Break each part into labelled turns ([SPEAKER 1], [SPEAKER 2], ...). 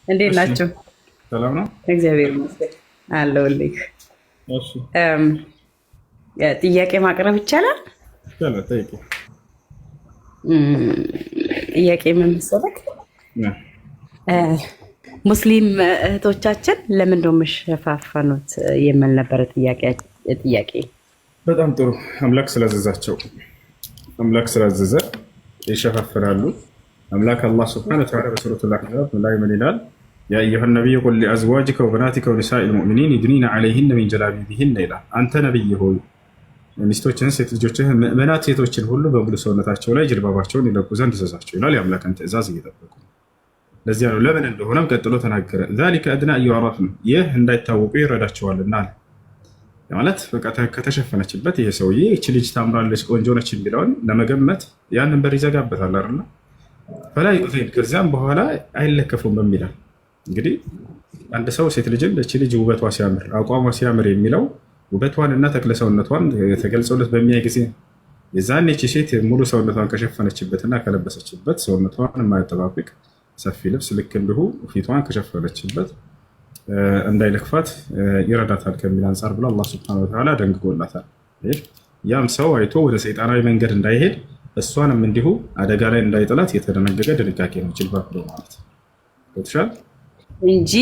[SPEAKER 1] እንዴት
[SPEAKER 2] እሺ
[SPEAKER 1] ናቸው?
[SPEAKER 2] ሰላም ነው።
[SPEAKER 1] እግዚአብሔር ይመስገን አለሁልህ።
[SPEAKER 2] እሺ
[SPEAKER 1] እም፣ ጥያቄ ማቅረብ ይቻላል?
[SPEAKER 2] ይቻላል። ጠይቂ።
[SPEAKER 1] እም፣ ጥያቄ ምን መሰለህ?
[SPEAKER 2] ያ
[SPEAKER 1] እ፣ ሙስሊም እህቶቻችን ለምን ነው የሚሸፋፈኑት የሚል ነበረ ጥያቄ።
[SPEAKER 2] በጣም ጥሩ። አምላክ ስላዘዛቸው አምላክ ስላዘዘ ይሸፋፍናሉ። አምላክ አላህ ስብሐነ ወተዓላ በሱረቱል አሕዛብ ላይ ምን ይላል? ያ አዩሃ ነቢይ ቁል ሊአዝዋጅከ ወበናቲከ ወኒሳኢል ሙእሚኒን ዩድኒነ ዐለይሂነ ሚን ጀላቢቢሂነ ይላል። አንተ ነቢይ ሆይ ሚስቶችህን፣ ሴት ልጆችህን፣ ምእመናት ሴቶችን ሁሉ በሙሉ ሰውነታቸው ላይ ጅልባባቸውን ይለቁ ዘንድ እዘዛቸው ይላል። የአምላክን ትእዛዝ እየጠበቁ ለዚያ ነው። ለምን እንደሆነም ቀጥሎ ተናገረ። ዛሊከ አድና አዩዕረፍነ፣ ይህ እንዳይታወቁ ይረዳቸዋልና አለ። ማለት በቃ ከተሸፈነችበት ይሄ ሰውዬ እቺ ልጅ ታምራለች ቆንጆ ነች የሚለውን ለመገመት ያንን በር ይዘጋበታል አይደል? ፈላ ዩዕዚን፣ ከዚያም በኋላ አይለከፉም በሚላል። እንግዲህ አንድ ሰው ሴት ልጅን እቺ ልጅ ውበቷ ሲያምር፣ አቋሟ ሲያምር የሚለው ውበቷን እና ተክለሰውነቷን ተገልጸውለት በሚያይ ጊዜ የዛን እቺ ሴት ሙሉ ሰውነቷን ከሸፈነችበትና ከለበሰችበት ሰውነቷን የማያጠባብቅ ሰፊ ልብስ ልክ እንዲሁ ፊቷን ከሸፈነችበት እንዳይለክፋት ይረዳታል ከሚል አንጻር ብሎ አላህ ሱብሓነሁ ወተዓላ ደንግጎላታል። ያም ሰው አይቶ ወደ ሰይጣናዊ መንገድ እንዳይሄድ እሷንም እንዲሁ አደጋ ላይ እንዳይጥላት የተደነገገ ድንጋጌ ነው ጅልባብ ብሎ ማለት ይችላል
[SPEAKER 1] እንጂ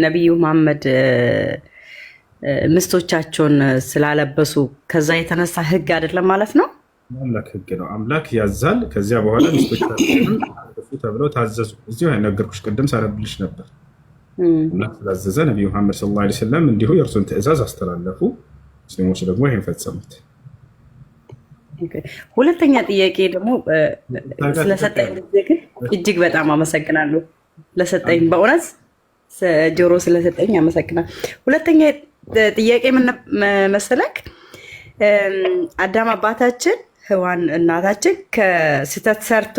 [SPEAKER 1] ነቢዩ መሐመድ ምስቶቻቸውን ስላለበሱ ከዛ የተነሳ ህግ አይደለም ማለት ነው።
[SPEAKER 2] አምላክ ህግ ነው። አምላክ ያዛል። ከዚያ በኋላ ሚስቶቻቸውን አልብሱ ተብለው ታዘዙ። እዚሁ ነገርኩሽ ቅድም ሳነብልሽ ነበር። አምላክ ስላዘዘ ነቢዩ መሐመድ ሰለላሁ ዐለይሂ ወሰለም እንዲሁ የእርሱን ትእዛዝ አስተላለፉ። ሙስሊሞች ደግሞ ይህን ፈጸሙት።
[SPEAKER 1] ሁለተኛ ጥያቄ ደግሞ ስለሰጠኝ ግን እጅግ በጣም አመሰግናለሁ። ለሰጠኝ በእውነት ጆሮ ስለሰጠኝ አመሰግናለሁ። ሁለተኛ ጥያቄ ምን መሰለክ? አዳም አባታችን ሔዋን እናታችን ከስህተት ሰርቶ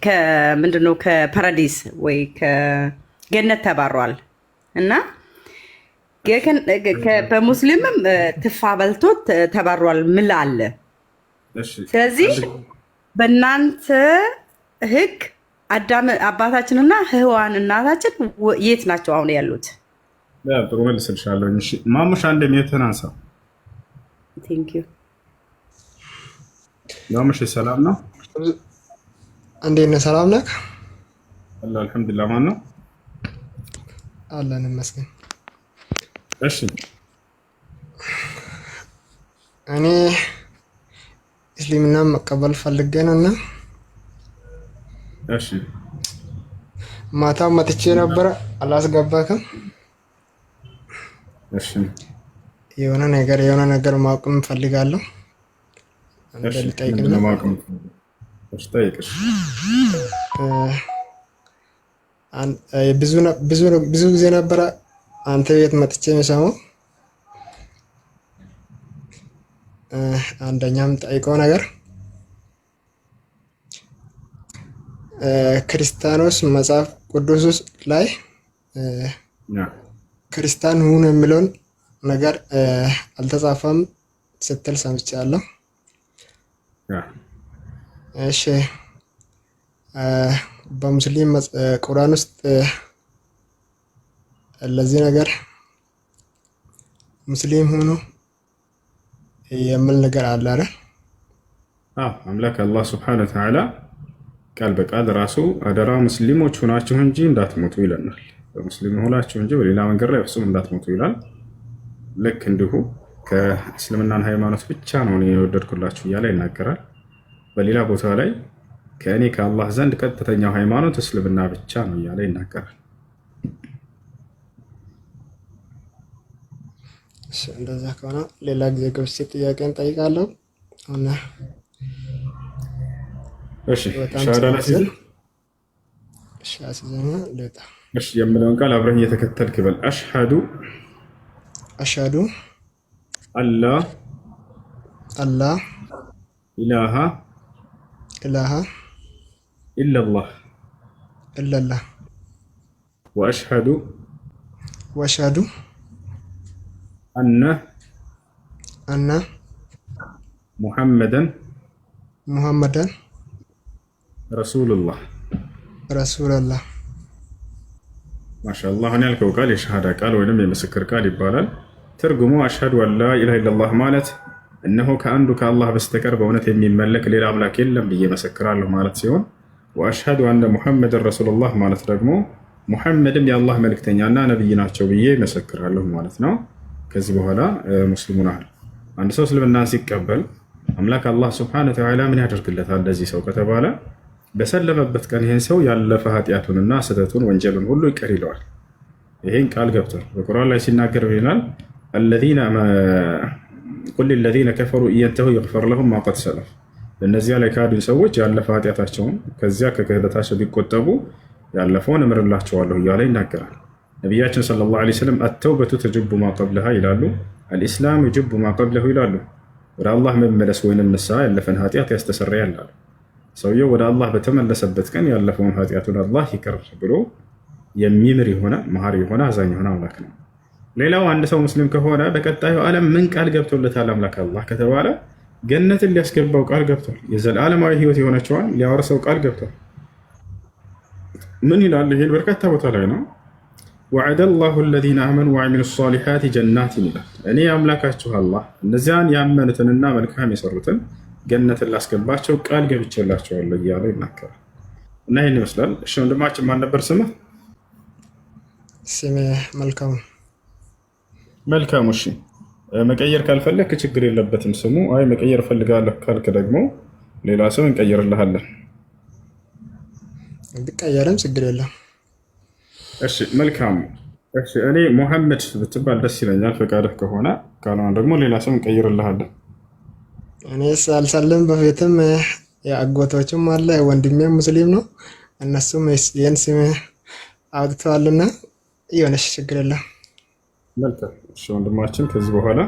[SPEAKER 1] ከምንድነው ከፓራዲስ ወይ ከገነት ተባሯል እና በሙስሊምም ትፋ በልቶ ተባሯል ምል አለ። ስለዚህ በእናንተ ህግ አዳም አባታችንና ሔዋን እናታችን የት ናቸው አሁን ያሉት?
[SPEAKER 2] ጥሩ መልስልሻለሁ። ማሙሽ አንድ ሚዩትን አንሳ። ማሙሽ ሰላም ነው?
[SPEAKER 3] እንዴት ነህ? ሰላም ነህ?
[SPEAKER 2] አልሐምዱሊላህ። ማን ነው?
[SPEAKER 3] አለን ይመስገን።
[SPEAKER 2] እሺ
[SPEAKER 3] እኔ እስልምና መቀበል ፈልጌ ነው እና
[SPEAKER 2] እሺ
[SPEAKER 3] ማታ መጥቼ ነበረ አላስገባክም።
[SPEAKER 2] እሺ
[SPEAKER 3] የሆነ ነገር ማወቅ እፈልጋለሁ።
[SPEAKER 2] እሺ ምንድነው ማወቅ? እሺ ጠይቅሽ። ብዙ ጊዜ ነበረ አንተ ቤት መጥቼ የምሰማው። አንደኛም ጠይቀው ነገር ክርስቲያኖስ መጽሐፍ ቅዱስ ላይ ክርስቲያን ሁኑ የሚለውን ነገር አልተጻፈም ስትል ሰምቻለሁ። እሺ በሙስሊም ቁርአን ውስጥ ለዚህ ነገር ሙስሊም ሁኑ የሚል ነገር አለ አይደል? አምላክ አላህ ሱብሓነሁ ወተዓላ ቃል በቃል ራሱ አደራ ሙስሊሞች ሆናችሁ እንጂ እንዳትሞቱ ይለናል። በሙስሊም ሆናችሁ እንጂ በሌላ መንገድ ላይ ፍጹም እንዳትሞቱ ይላል። ልክ እንዲሁ ከእስልምናን ሃይማኖት ብቻ ነው እኔ የወደድኩላችሁ እያለ ይናገራል። በሌላ ቦታ ላይ ከእኔ ከአላህ ዘንድ ቀጥተኛው ሃይማኖት እስልምና ብቻ ነው እያለ ይናገራል።
[SPEAKER 3] እንደዛ ከሆነ ሌላ ጊዜ ገብቼ ጥያቄን ጠይቃለሁ። እና
[SPEAKER 2] እሺ ሻሃዳ ለሲዝ
[SPEAKER 3] ሻሲዘኛ ለታ
[SPEAKER 2] እሺ የምለውን ቃል አብረህ እየተከተልክ በል። አሽሃዱ አላ ኢላሃ ኢለላህ ወአሽሃዱ አነ ሙሐመደን ረሱሉላህ
[SPEAKER 3] ረሱላላህ።
[SPEAKER 2] ማሻአላህ። አሁን ያልከው ቃል የሸሃዳ ቃል ወይንም የምስክር ቃል ይባላል። ትርጉሙ አሽሀዱ አን ላ ኢላሃ ኢለላህ ማለት እነሆ ከአንዱ ከአላህ በስተቀር በእውነት የሚመለክ ሌላ አምላክ የለም ብዬ መሰክራለሁ ማለት ሲሆን፣ ወአሽሀዱ አነ ሙሐመድን ረሱሉላህ ማለት ደግሞ ሙሐመድም የአላህ መልእክተኛና ነቢይ ናቸው ብዬ መሰክራለሁ ማለት ነው። ከዚህ በኋላ ሙስሊሙን አህል አንድ ሰው እስልምናን ሲቀበል አምላክ አላህ ስብሐነ ወተዓላ ምን ያደርግለታል ለዚህ ሰው ከተባለ በሰለመበት ቀን ይህን ሰው ያለፈ ኃጢአቱንና ስህተቱን ወንጀሉን ሁሉ ይቅር ይለዋል። ይህን ቃል ገብቷል። በቁርአን ላይ ሲናገር ይላል ቁል ለዚነ ከፈሩ ኢየንተሁ ይግፈር ለሁም ማ ቀድ ሰለፍ፣ በእነዚያ ላይ ካዱኝ ሰዎች ያለፈ ኃጢአታቸውን ከዚያ ከክህደታቸው ቢቆጠቡ ያለፈውን እምርላቸዋለሁ እያለ ይናገራል። ነቢያችን ሰለላሁ ዐለይሂ ወሰለም አተውበቱ ተጅቡ ማ ቀብለሃ ይላሉ፣ አልኢስላም ይጅቡ ማ ቀብለሁ ይላሉ። ወደ አላህ መመለስ ወይንም ንስሐ ያለፈን ኃጢአት ያስተሰርያል አሉ። ሰውየው ወደ አላህ በተመለሰበት ቀን ያለፈውን ኃጢአቱን አላህ ይቅር ብሎ የሚምር የሆነ መሐሪ የሆነ አዛኝ የሆነ አምላክ ነው። ሌላው አንድ ሰው ሙስሊም ከሆነ በቀጣዩ ዓለም ምን ቃል ገብቶለታል አምላክ አላህ ከተባለ ገነትን ሊያስገባው ቃል ገብቷል። የዘላለማዊ ህይወት የሆነችዋን ሊያወርሰው ቃል ገብቷል። ምን ይላል? ይሄን በርካታ ቦታ ላይ ነው። ወዐደ ላሁ አለዚነ አመኑ ወዐሚሉ ሷሊሓት ጀናትን ይላል። እኔ አምላካችሁ አላህ እነዚያን ያመኑትንና መልካም የሰሩትን ገነትን ላስገባቸው ቃል ገብቼላቸዋለሁ እያለ ይናገራል። እና ይህን ይመስላል። እሺ ወንድማችን ማን ነበር ስምህ?
[SPEAKER 3] ስሜ መልካሙ።
[SPEAKER 2] መልካሙ። እሺ መቀየር ካልፈለክ ችግር የለበትም ስሙ። አይ መቀየር እፈልጋለሁ ካልክ ደግሞ ሌላ ሰው እንቀይርልሃለን።
[SPEAKER 3] ቢቀየርም ችግር የለም።
[SPEAKER 2] እሺ መልካሙ። እሺ እኔ ሙሐመድ ብትባል ደስ ይለኛል ፈቃድህ ከሆነ፣ ካልሆነ ደግሞ ሌላ ሰው እንቀይርልሃለን።
[SPEAKER 3] እኔ ሳልሰልም በፊትም የአጎቶችም አለ ወንድሜም ሙስሊም ነው፣ እነሱም ይህን ስም አውጥተዋልና የሆነሽ ችግር የለም።
[SPEAKER 2] መልካም። እሺ ወንድማችን ከዚህ በኋላ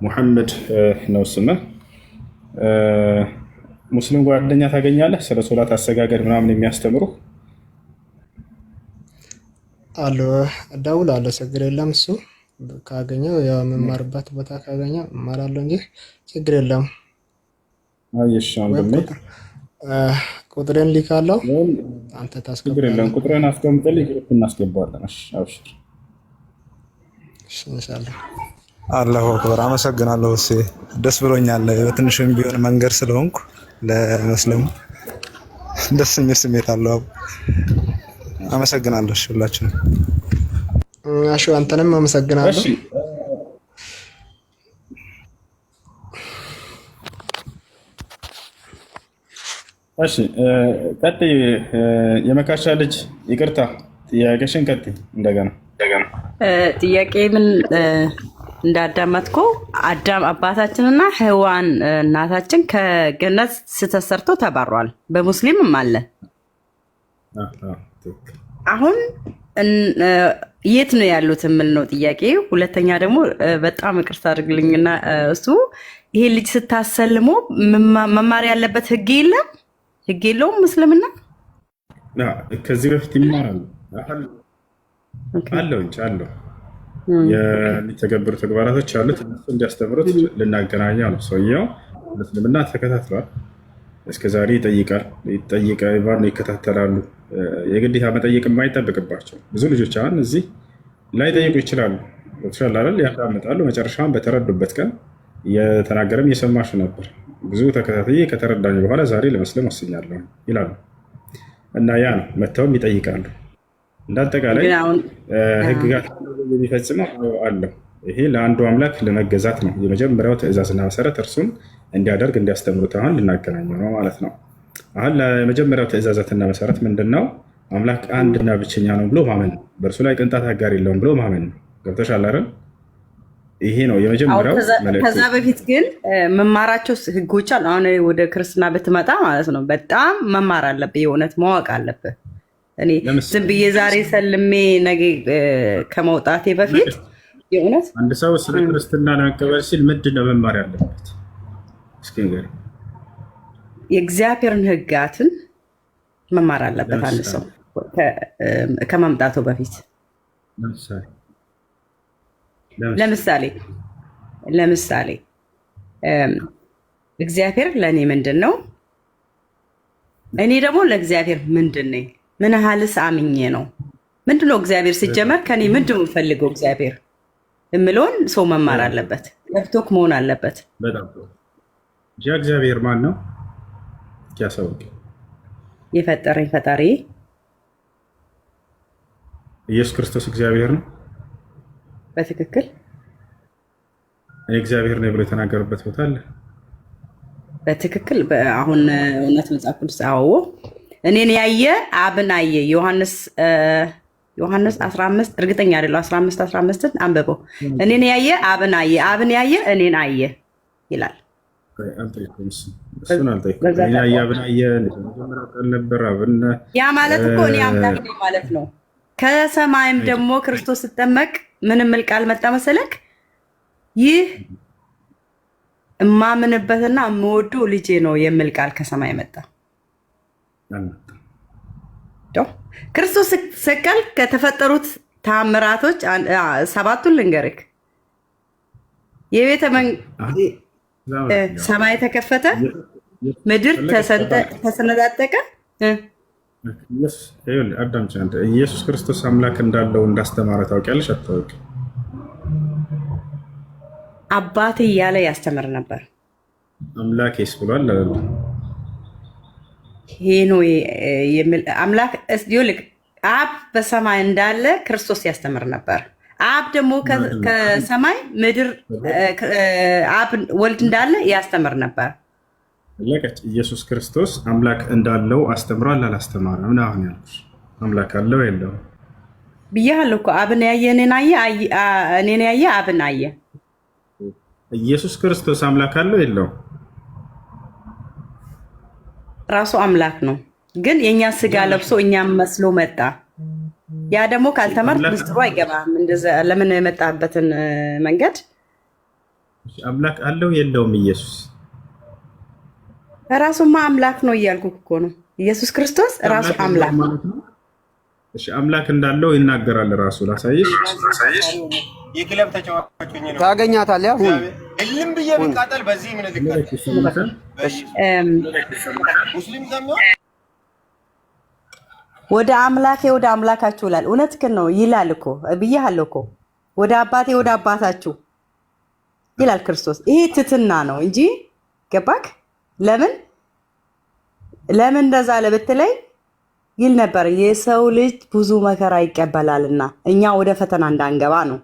[SPEAKER 2] ሙሐመድ ነው ስምህ። ሙስሊም ጓደኛ ታገኛለህ ስለ ሶላት አሰጋገድ ምናምን የሚያስተምሩ
[SPEAKER 3] አሉ። እደውላለሁ፣ ችግር የለም። እሱ ካገኘው ያው የምማርበት ቦታ ካገኘው እማራለሁ እንጂ ችግር የለም።
[SPEAKER 2] አይሽ ወንድሜ
[SPEAKER 3] ቁጥሬን ልካለሁ፣ አንተ
[SPEAKER 2] ችግር
[SPEAKER 3] ታስገባለህ።
[SPEAKER 2] የለም። ቁጥሬን አስቀምጥልኝ፣ ግሩፕ እናስገባለን። እሺ አብሽር።
[SPEAKER 3] እሺ ኢንሻአላህ።
[SPEAKER 4] አላሁ አክበር። አመሰግናለሁ። እሺ ደስ ብሎኛል። በትንሽም ቢሆን መንገድ ስለሆንኩ ለመስለሙ ደስ የሚል ስሜት አለው። አመሰግናለሁ። እሺ ሁላችንም
[SPEAKER 3] አሹ አንተንም አመሰግናለሁ።
[SPEAKER 2] እሺ እሺ ቀጥይ። የመካሻ ልጅ ይቅርታ፣ ጥያቄሽን ቀጥይ እንደገና።
[SPEAKER 1] ጥያቄ ምን እንዳዳመጥኩ አዳም አባታችንና ሔዋን እናታችን ከገነት ስተሰርቶ ተባሯል። በሙስሊምም አለ። አሁን የት ነው ያሉት የምል ነው ጥያቄ። ሁለተኛ ደግሞ በጣም ይቅርታ አድርግልኝና እሱ ይሄ ልጅ ስታሰልሞ መማር ያለበት ህግ የለም? ህግ የለውም ምስልምና?
[SPEAKER 2] ከዚህ በፊት ይማራሉ አለው እንጂ አለው የሚተገብሩ ተግባራቶች አሉት። እነሱ እንዲያስተምሩት ልናገናኛ ነው። ሰውየው ምስልምና ተከታትሏል። እስከዛሬ ይጠይቃል፣ ይከታተላሉ። የግዴታ መጠየቅ የማይጠብቅባቸው ብዙ ልጆች አሁን እዚህ ላይ ጠይቁ ይችላሉ። ሻላል ያዳምጣሉ። መጨረሻውን በተረዱበት ቀን እየተናገረም እየሰማሽ ነበር። ብዙ ተከታታይ ከተረዳኝ በኋላ ዛሬ ለመስለም ወስኛለሁ ይላሉ። እና ያ ነው መጥተውም ይጠይቃሉ። እንዳጠቃላይ ህግጋት የሚፈጽመው አለው። ይሄ ለአንዱ አምላክ ለመገዛት ነው የመጀመሪያው ትእዛዝና መሰረት፣ እርሱን እንዲያደርግ እንዲያስተምሩት አሁን ልናገናኘው ነው ማለት ነው። አሁን ለመጀመሪያው ትእዛዛትና መሰረት ምንድን ነው? አምላክ አንድና ብቸኛ ነው ብሎ ማመን ነው። በእርሱ ላይ ቅንጣት አጋር የለውም ብሎ ማመን ነው። ገብቶሻል አይደል? ይሄ ነው የመጀመሪያው መልእክቱ።
[SPEAKER 1] ከዛ በፊት ግን መማራቸው ህጎች አሉ። አሁን ወደ ክርስትና ብትመጣ ማለት ነው በጣም መማር አለብህ፣ የእውነት ማወቅ አለብህ። እኔ ዝም ብዬ ዛሬ ሰልሜ ነገ ከመውጣቴ በፊት የእውነት
[SPEAKER 2] አንድ ሰው ስለ ክርስትና ለመቀበል ሲል ምንድን ነው መማር ያለበት? እስኪ ንገሪኝ።
[SPEAKER 1] የእግዚአብሔርን ህጋትን መማር አለበት አንድ ሰው ከመምጣቱ በፊት። ለምሳሌ እግዚአብሔር ለእኔ ምንድን ነው እኔ ደግሞ ለእግዚአብሔር ምንድን ነኝ? ምን ያህልስ አምኜ ነው? ምንድነው እግዚአብሔር ሲጀመር ከኔ ምንድን ነው የምፈልገው? እግዚአብሔር የምለውን ሰው መማር አለበት፣ ገብቶክ መሆን አለበት።
[SPEAKER 2] በጣም እግዚአብሔር ማን ነው ያሳውቅ?
[SPEAKER 1] የፈጠረኝ ፈጣሪ
[SPEAKER 2] ኢየሱስ ክርስቶስ እግዚአብሔር ነው።
[SPEAKER 1] በትክክል
[SPEAKER 2] እኔ እግዚአብሔር ነኝ ብሎ የተናገረበት ቦታ አለ።
[SPEAKER 1] በትክክል አሁን እውነት መጽሐፍ ቅዱስ አዎ እኔን ያየ አብን አየ። ዮሐንስ 15 እርግጠኛ አይደለሁ 15 አንብበው። እኔን ያየ አብን አየ፣ አብን ያየ እኔን አየ ይላል። ያ ማለት እኮ እኔ አምላክ ነኝ ማለት ነው። ከሰማይም ደግሞ ክርስቶስ ሲጠመቅ ምን የሚል ቃል መጣ መሰለክ? ይህ እማምንበትና የምወደው ልጄ ነው የሚል ቃል ከሰማይ መጣ። ክርስቶስ ሲሰቀል ከተፈጠሩት ታምራቶች ሰባቱን ልንገርክ። ሰማይ ተከፈተ፣ ምድር ተሰነጣጠቀ።
[SPEAKER 2] ኢየሱስ ክርስቶስ አምላክ እንዳለው እንዳስተማረ ታውቂያለሽ አታውቂ?
[SPEAKER 1] አባቴ እያለ ያስተምር ነበር።
[SPEAKER 2] አምላኬስ ብሏል አላለ?
[SPEAKER 1] ሄኖ የሚል አምላክ ይልቅ አብ በሰማይ እንዳለ ክርስቶስ ያስተምር ነበር። አብ ደግሞ ከሰማይ ምድር አብ ወልድ እንዳለ ያስተምር ነበር።
[SPEAKER 2] ኢየሱስ ክርስቶስ አምላክ እንዳለው አስተምሯል አላስተማረም? ምን አሁን ያልኩሽ አምላክ አለው የለው
[SPEAKER 1] ብያለሁ እኮ። አብን ያየ እኔን ያየ አብን አየ።
[SPEAKER 2] ኢየሱስ ክርስቶስ አምላክ አለው የለው?
[SPEAKER 1] ራሱ አምላክ ነው፣ ግን የኛ ስጋ ለብሶ እኛም መስሎ መጣ። ያ ደግሞ ካልተማርክ ምስጢሩ አይገባም። እንደዛ ለምን የመጣበትን መንገድ
[SPEAKER 2] አምላክ አለው የለውም? ኢየሱስ
[SPEAKER 1] ራሱማ አምላክ ነው እያልኩ እኮ ነው። ኢየሱስ ክርስቶስ ራሱ አምላክ ነው።
[SPEAKER 2] እሺ አምላክ እንዳለው ይናገራል ራሱ። ላሳይሽ።
[SPEAKER 5] የክለብ ተጫዋቾች ነው
[SPEAKER 6] ታገኛታለህ። አሁን
[SPEAKER 5] እልም ብዬ ብቃጠል በዚህ ምን ልካል ሙስሊም ዘመን
[SPEAKER 1] ወደ አምላካችሁ ይላል። እውነትህን ነው ይላል እኮ ብያለሁ እኮ ወደ አባቴ ወደ አባታችሁ ይላል ክርስቶስ። ይሄ ትትና ነው እንጂ ገባክ? ለምን እንደዛ ለብትለይ ይል ነበር የሰው ልጅ ብዙ መከራ ይቀበላልና እኛ ወደ ፈተና እንዳንገባ ነው።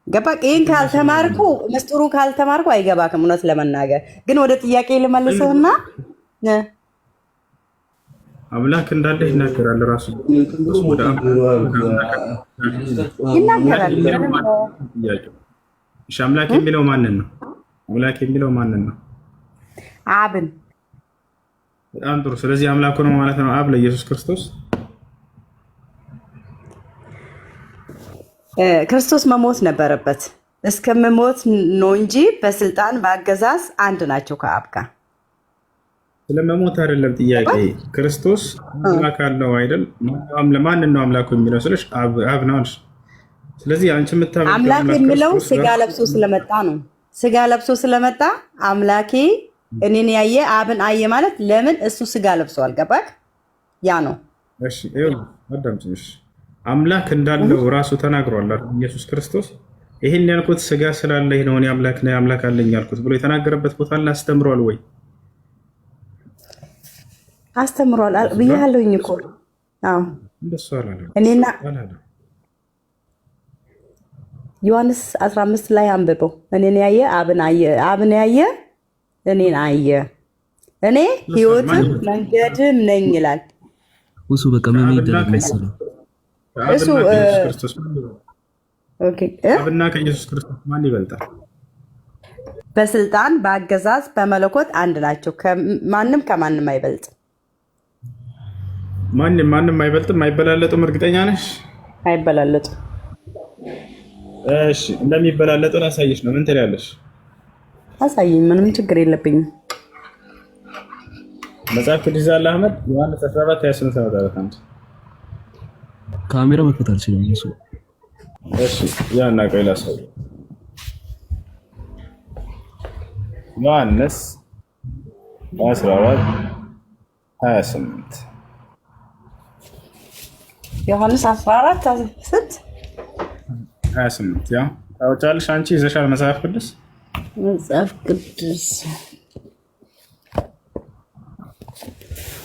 [SPEAKER 1] ገባክ? ይሄን ካልተማርኩ ምስጢሩ ካልተማርኩ አይገባክም። እውነት ለመናገር ግን ወደ ጥያቄ ልመልስህና
[SPEAKER 2] አምላክ እንዳለ ይናገራል ራሱ
[SPEAKER 1] ይናገራል።
[SPEAKER 2] እሺ አምላክ የሚለው ማንን ነው? አምላክ የሚለው ማንን ነው?
[SPEAKER 1] አብን።
[SPEAKER 2] በጣም ጥሩ። ስለዚህ አምላኩ ነው ማለት ነው አብ ለኢየሱስ ክርስቶስ።
[SPEAKER 1] ክርስቶስ መሞት ነበረበት። እስከምሞት ነው እንጂ በስልጣን በአገዛዝ አንድ ናቸው ከአብ ጋር።
[SPEAKER 2] ስለመሞት አይደለም ጥያቄ። ክርስቶስ አምላክ አለው አይደል? ለማን ነው አምላኩ የሚለው ስለሽ አብ ነው አልሽ። ስለዚህ አንቺ የምታመልከው
[SPEAKER 1] አምላክ የሚለው ስጋ ለብሶ ስለመጣ ነው። ስጋ ለብሶ ስለመጣ አምላኬ እኔን ያየ አብን አየ ማለት ለምን? እሱ ስጋ ለብሷል። ገባክ? ያ ነው።
[SPEAKER 2] እሺ አዳምጪኝ። አምላክ እንዳለው ራሱ ተናግሯል ኢየሱስ ክርስቶስ። ይሄን ያልኩት ስጋ ስላለኝ ነው እኔ አምላክ ነኝ አምላክ አለኝ ያልኩት ብሎ የተናገረበት ቦታ ላይ አስተምሯል ወይ?
[SPEAKER 1] አስተምሯል ብያለሁኝ እኮ። አዎ
[SPEAKER 2] እንደሱ አላለም።
[SPEAKER 1] እኔና ዮሐንስ 15 ላይ አንብበው። እኔን ያየ አብን አየ፣ አብን ያየ እኔን አየ። እኔ ሕይወትም መንገድም ነኝ ይላል
[SPEAKER 7] እሱ። በቃ ምን ይደረግ መሰለህ
[SPEAKER 1] እሱ
[SPEAKER 2] አብና ከኢየሱስ ክርስቶስ ማን ይበልጣል?
[SPEAKER 1] በስልጣን በአገዛዝ በመለኮት አንድ ናቸው። ማንም ከማንም አይበልጥ።
[SPEAKER 2] ማንም አይበልጥም። አይበላለጡም። እርግጠኛ ነሽ?
[SPEAKER 1] አይበላለጡም።
[SPEAKER 2] እሺ እንደሚበላለጡ ላሳይሽ ነው። ምን ትላለሽ?
[SPEAKER 1] አሳይኝ። ምንም ችግር የለብኝም።
[SPEAKER 2] መጽሐፍ ቅዱስ አለ አህመድ ዮሐንስ 14:28
[SPEAKER 7] ካሜራ መክፈት አልችልም እሱ።
[SPEAKER 2] እሺ ያና ቆይ ላሳይ። ዮሐንስ 28
[SPEAKER 1] ዮሐንስ 14 ስንት
[SPEAKER 2] 28 ያ ታውጫለሽ አንቺ ይዘሻል መጽሐፍ ቅዱስ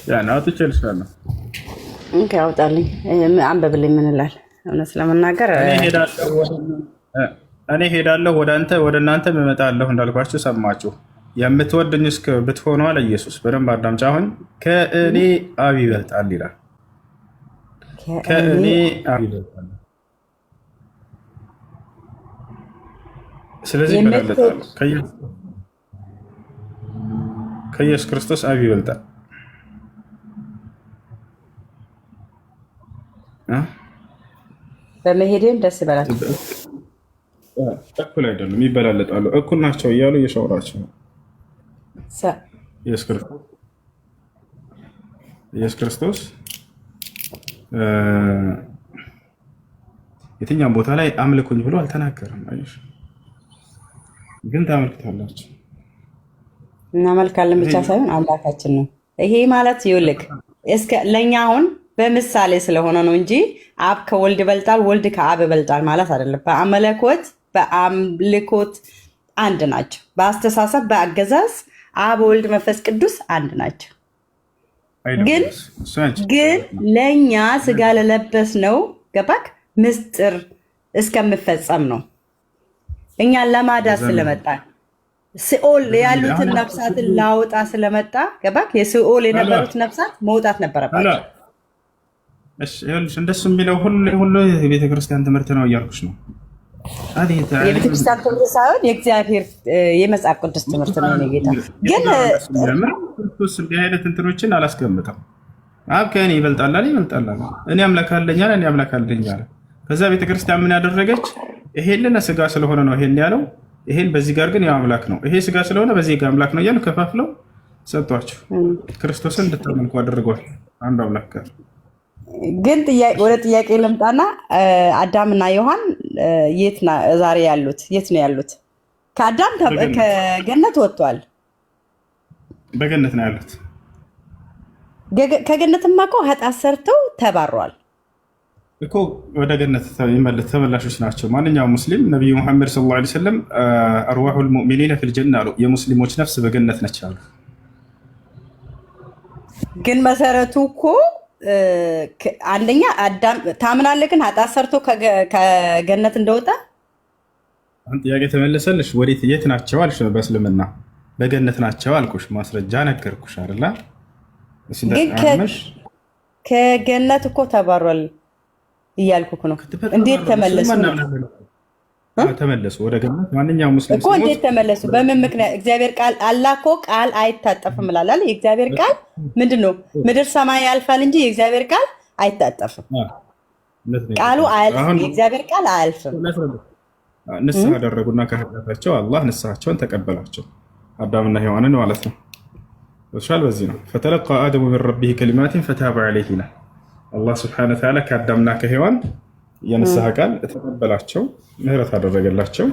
[SPEAKER 2] ያ ነው ትችልሻለሽ።
[SPEAKER 1] ኦኬ አውጣልኝ አንበብልኝ ምን ይላል? እውነት ለመናገር
[SPEAKER 2] እኔ ሄዳለሁ ወደ እናንተ እመጣለሁ እንዳልኳችሁ ሰማችሁ። የምትወድኝ እስከ ብትሆኑ አለ ኢየሱስ። በደንብ አዳምጪ። አሁን ከእኔ አብ ይበልጣል ይላል። ከእኔ አብ ይበልጣል። ስለዚህ ይበላለጣል። ከኢየሱስ ክርስቶስ አብ ይበልጣል።
[SPEAKER 1] በመሄዴም ደስ ይበላችሁ።
[SPEAKER 2] እኩል አይደሉም፣ ይበላለጣሉ። እኩል ናቸው እያሉ እየሸወራቸው ነው። ኢየሱስ ክርስቶስ የትኛውም ቦታ ላይ አምልኩኝ ብሎ አልተናገረም። አይሽ ግን ታመልክታላችሁ።
[SPEAKER 1] እናመልካለን ብቻ ሳይሆን አምላካችን ነው። ይሄ ማለት ይውልክ እስከ ለኛ አሁን በምሳሌ ስለሆነ ነው እንጂ አብ ከወልድ ይበልጣል፣ ወልድ ከአብ ይበልጣል ማለት አይደለም። በአመለኮት በአምልኮት አንድ ናቸው። በአስተሳሰብ በአገዛዝ አብ ወልድ መንፈስ ቅዱስ አንድ ናቸው። ግን ለእኛ ስጋ ለለበስ ነው ገባክ ምስጢር እስከምፈጸም ነው። እኛን ለማዳት ስለመጣ ሲኦል ያሉትን ነፍሳትን ላውጣ ስለመጣ ገባክ። የሲኦል የነበሩት ነፍሳት መውጣት ነበረባቸው።
[SPEAKER 2] እንደሱ የሚለው ሁሉ የቤተክርስቲያን ትምህርት ነው እያልኩሽ ነው።
[SPEAKER 1] የቤተክርስቲያን ትምህርት ሳይሆን የእግዚአብሔር የመጽሐፍ ቅዱስ ትምህርት ነው። ጌታ ግን
[SPEAKER 2] ክርስቶስ እንዲህ አይነት እንትኖችን አላስቀምጠም። አብ ከእኔ ይበልጣል እኔ አምላክ አለኝ አለ። እኔ አምላክ አለኝ አለ። ከዛ ቤተክርስቲያን ምን ያደረገች? ይሄን ስጋ ስለሆነ ነው ይሄን ያለው፣ ይሄን በዚህ ጋር ግን ያው አምላክ ነው፣ ይሄ ስጋ ስለሆነ በዚህ ጋር አምላክ ነው እያሉ ከፋፍለው ሰጧቸው። ክርስቶስን እንድታመልኩ አድርገዋል አንዱ አምላክ ጋር።
[SPEAKER 1] ግን ወደ ጥያቄ ልምጣና አዳምና ዮሐን ዛሬ ያሉት የት ነው ያሉት? ከአዳም ከገነት ወጥቷል።
[SPEAKER 2] በገነት ነው ያሉት።
[SPEAKER 1] ከገነትማ እኮ ኃጢአት ሰርተው ተባረዋል
[SPEAKER 2] እኮ ወደ ገነት ተመላሾች ናቸው። ማንኛውም ሙስሊም ነቢዩ ሙሐመድ ሰለላሁ ዐለይሂ ወሰለም አርዋሑል ሙእሚኒነ ፊል ጀና አሉ። የሙስሊሞች ነፍስ በገነት ነች አሉ።
[SPEAKER 1] ግን መሰረቱ እኮ አንደኛ አዳም ታምናለህ። ግን ኃጢአት ሰርቶ ከገነት እንደወጣ
[SPEAKER 2] አሁን ጥያቄ ተመለሰልሽ። ወዴት የት ናቸው አልሽ? በእስልምና በገነት ናቸው አልኩሽ። ማስረጃ ነገርኩሽ አይደል?
[SPEAKER 1] ከገነት እኮ ተባሯል እያልኩህ ነው። እንዴት ተመለሱ?
[SPEAKER 2] ተመለሱ ወደ ገነት። ማንኛውም ሙስሊም
[SPEAKER 1] እኮ እንዴት ተመለሱ? በምን ምክንያት? እግዚአብሔር ቃል አላህ እኮ ቃል አይታጠፍም እላለሁ። የእግዚአብሔር ቃል ምንድን ነው? ምድር ሰማይ ያልፋል እንጂ የእግዚአብሔር ቃል አይታጠፍም። ቃሉ አያልፍም። የእግዚአብሔር ቃል አያልፍም።
[SPEAKER 2] ንስሐ አደረጉና ከኃጢአታቸው አላህ ንስሐቸውን ተቀበላቸው። አዳምና ሔዋንን ማለት ነው። ወሻል በዚህ ነው ፈተለቃ አደሙ ሚን ረቢሂ ከሊማቲን ፈታበ ዐለይሂ ይላል። አላህ ስብሐነ ወተዓላ ከአዳምና ከሔዋን የንስሐ ቃል ተቀበላቸው፣ ምህረት አደረገላቸው፣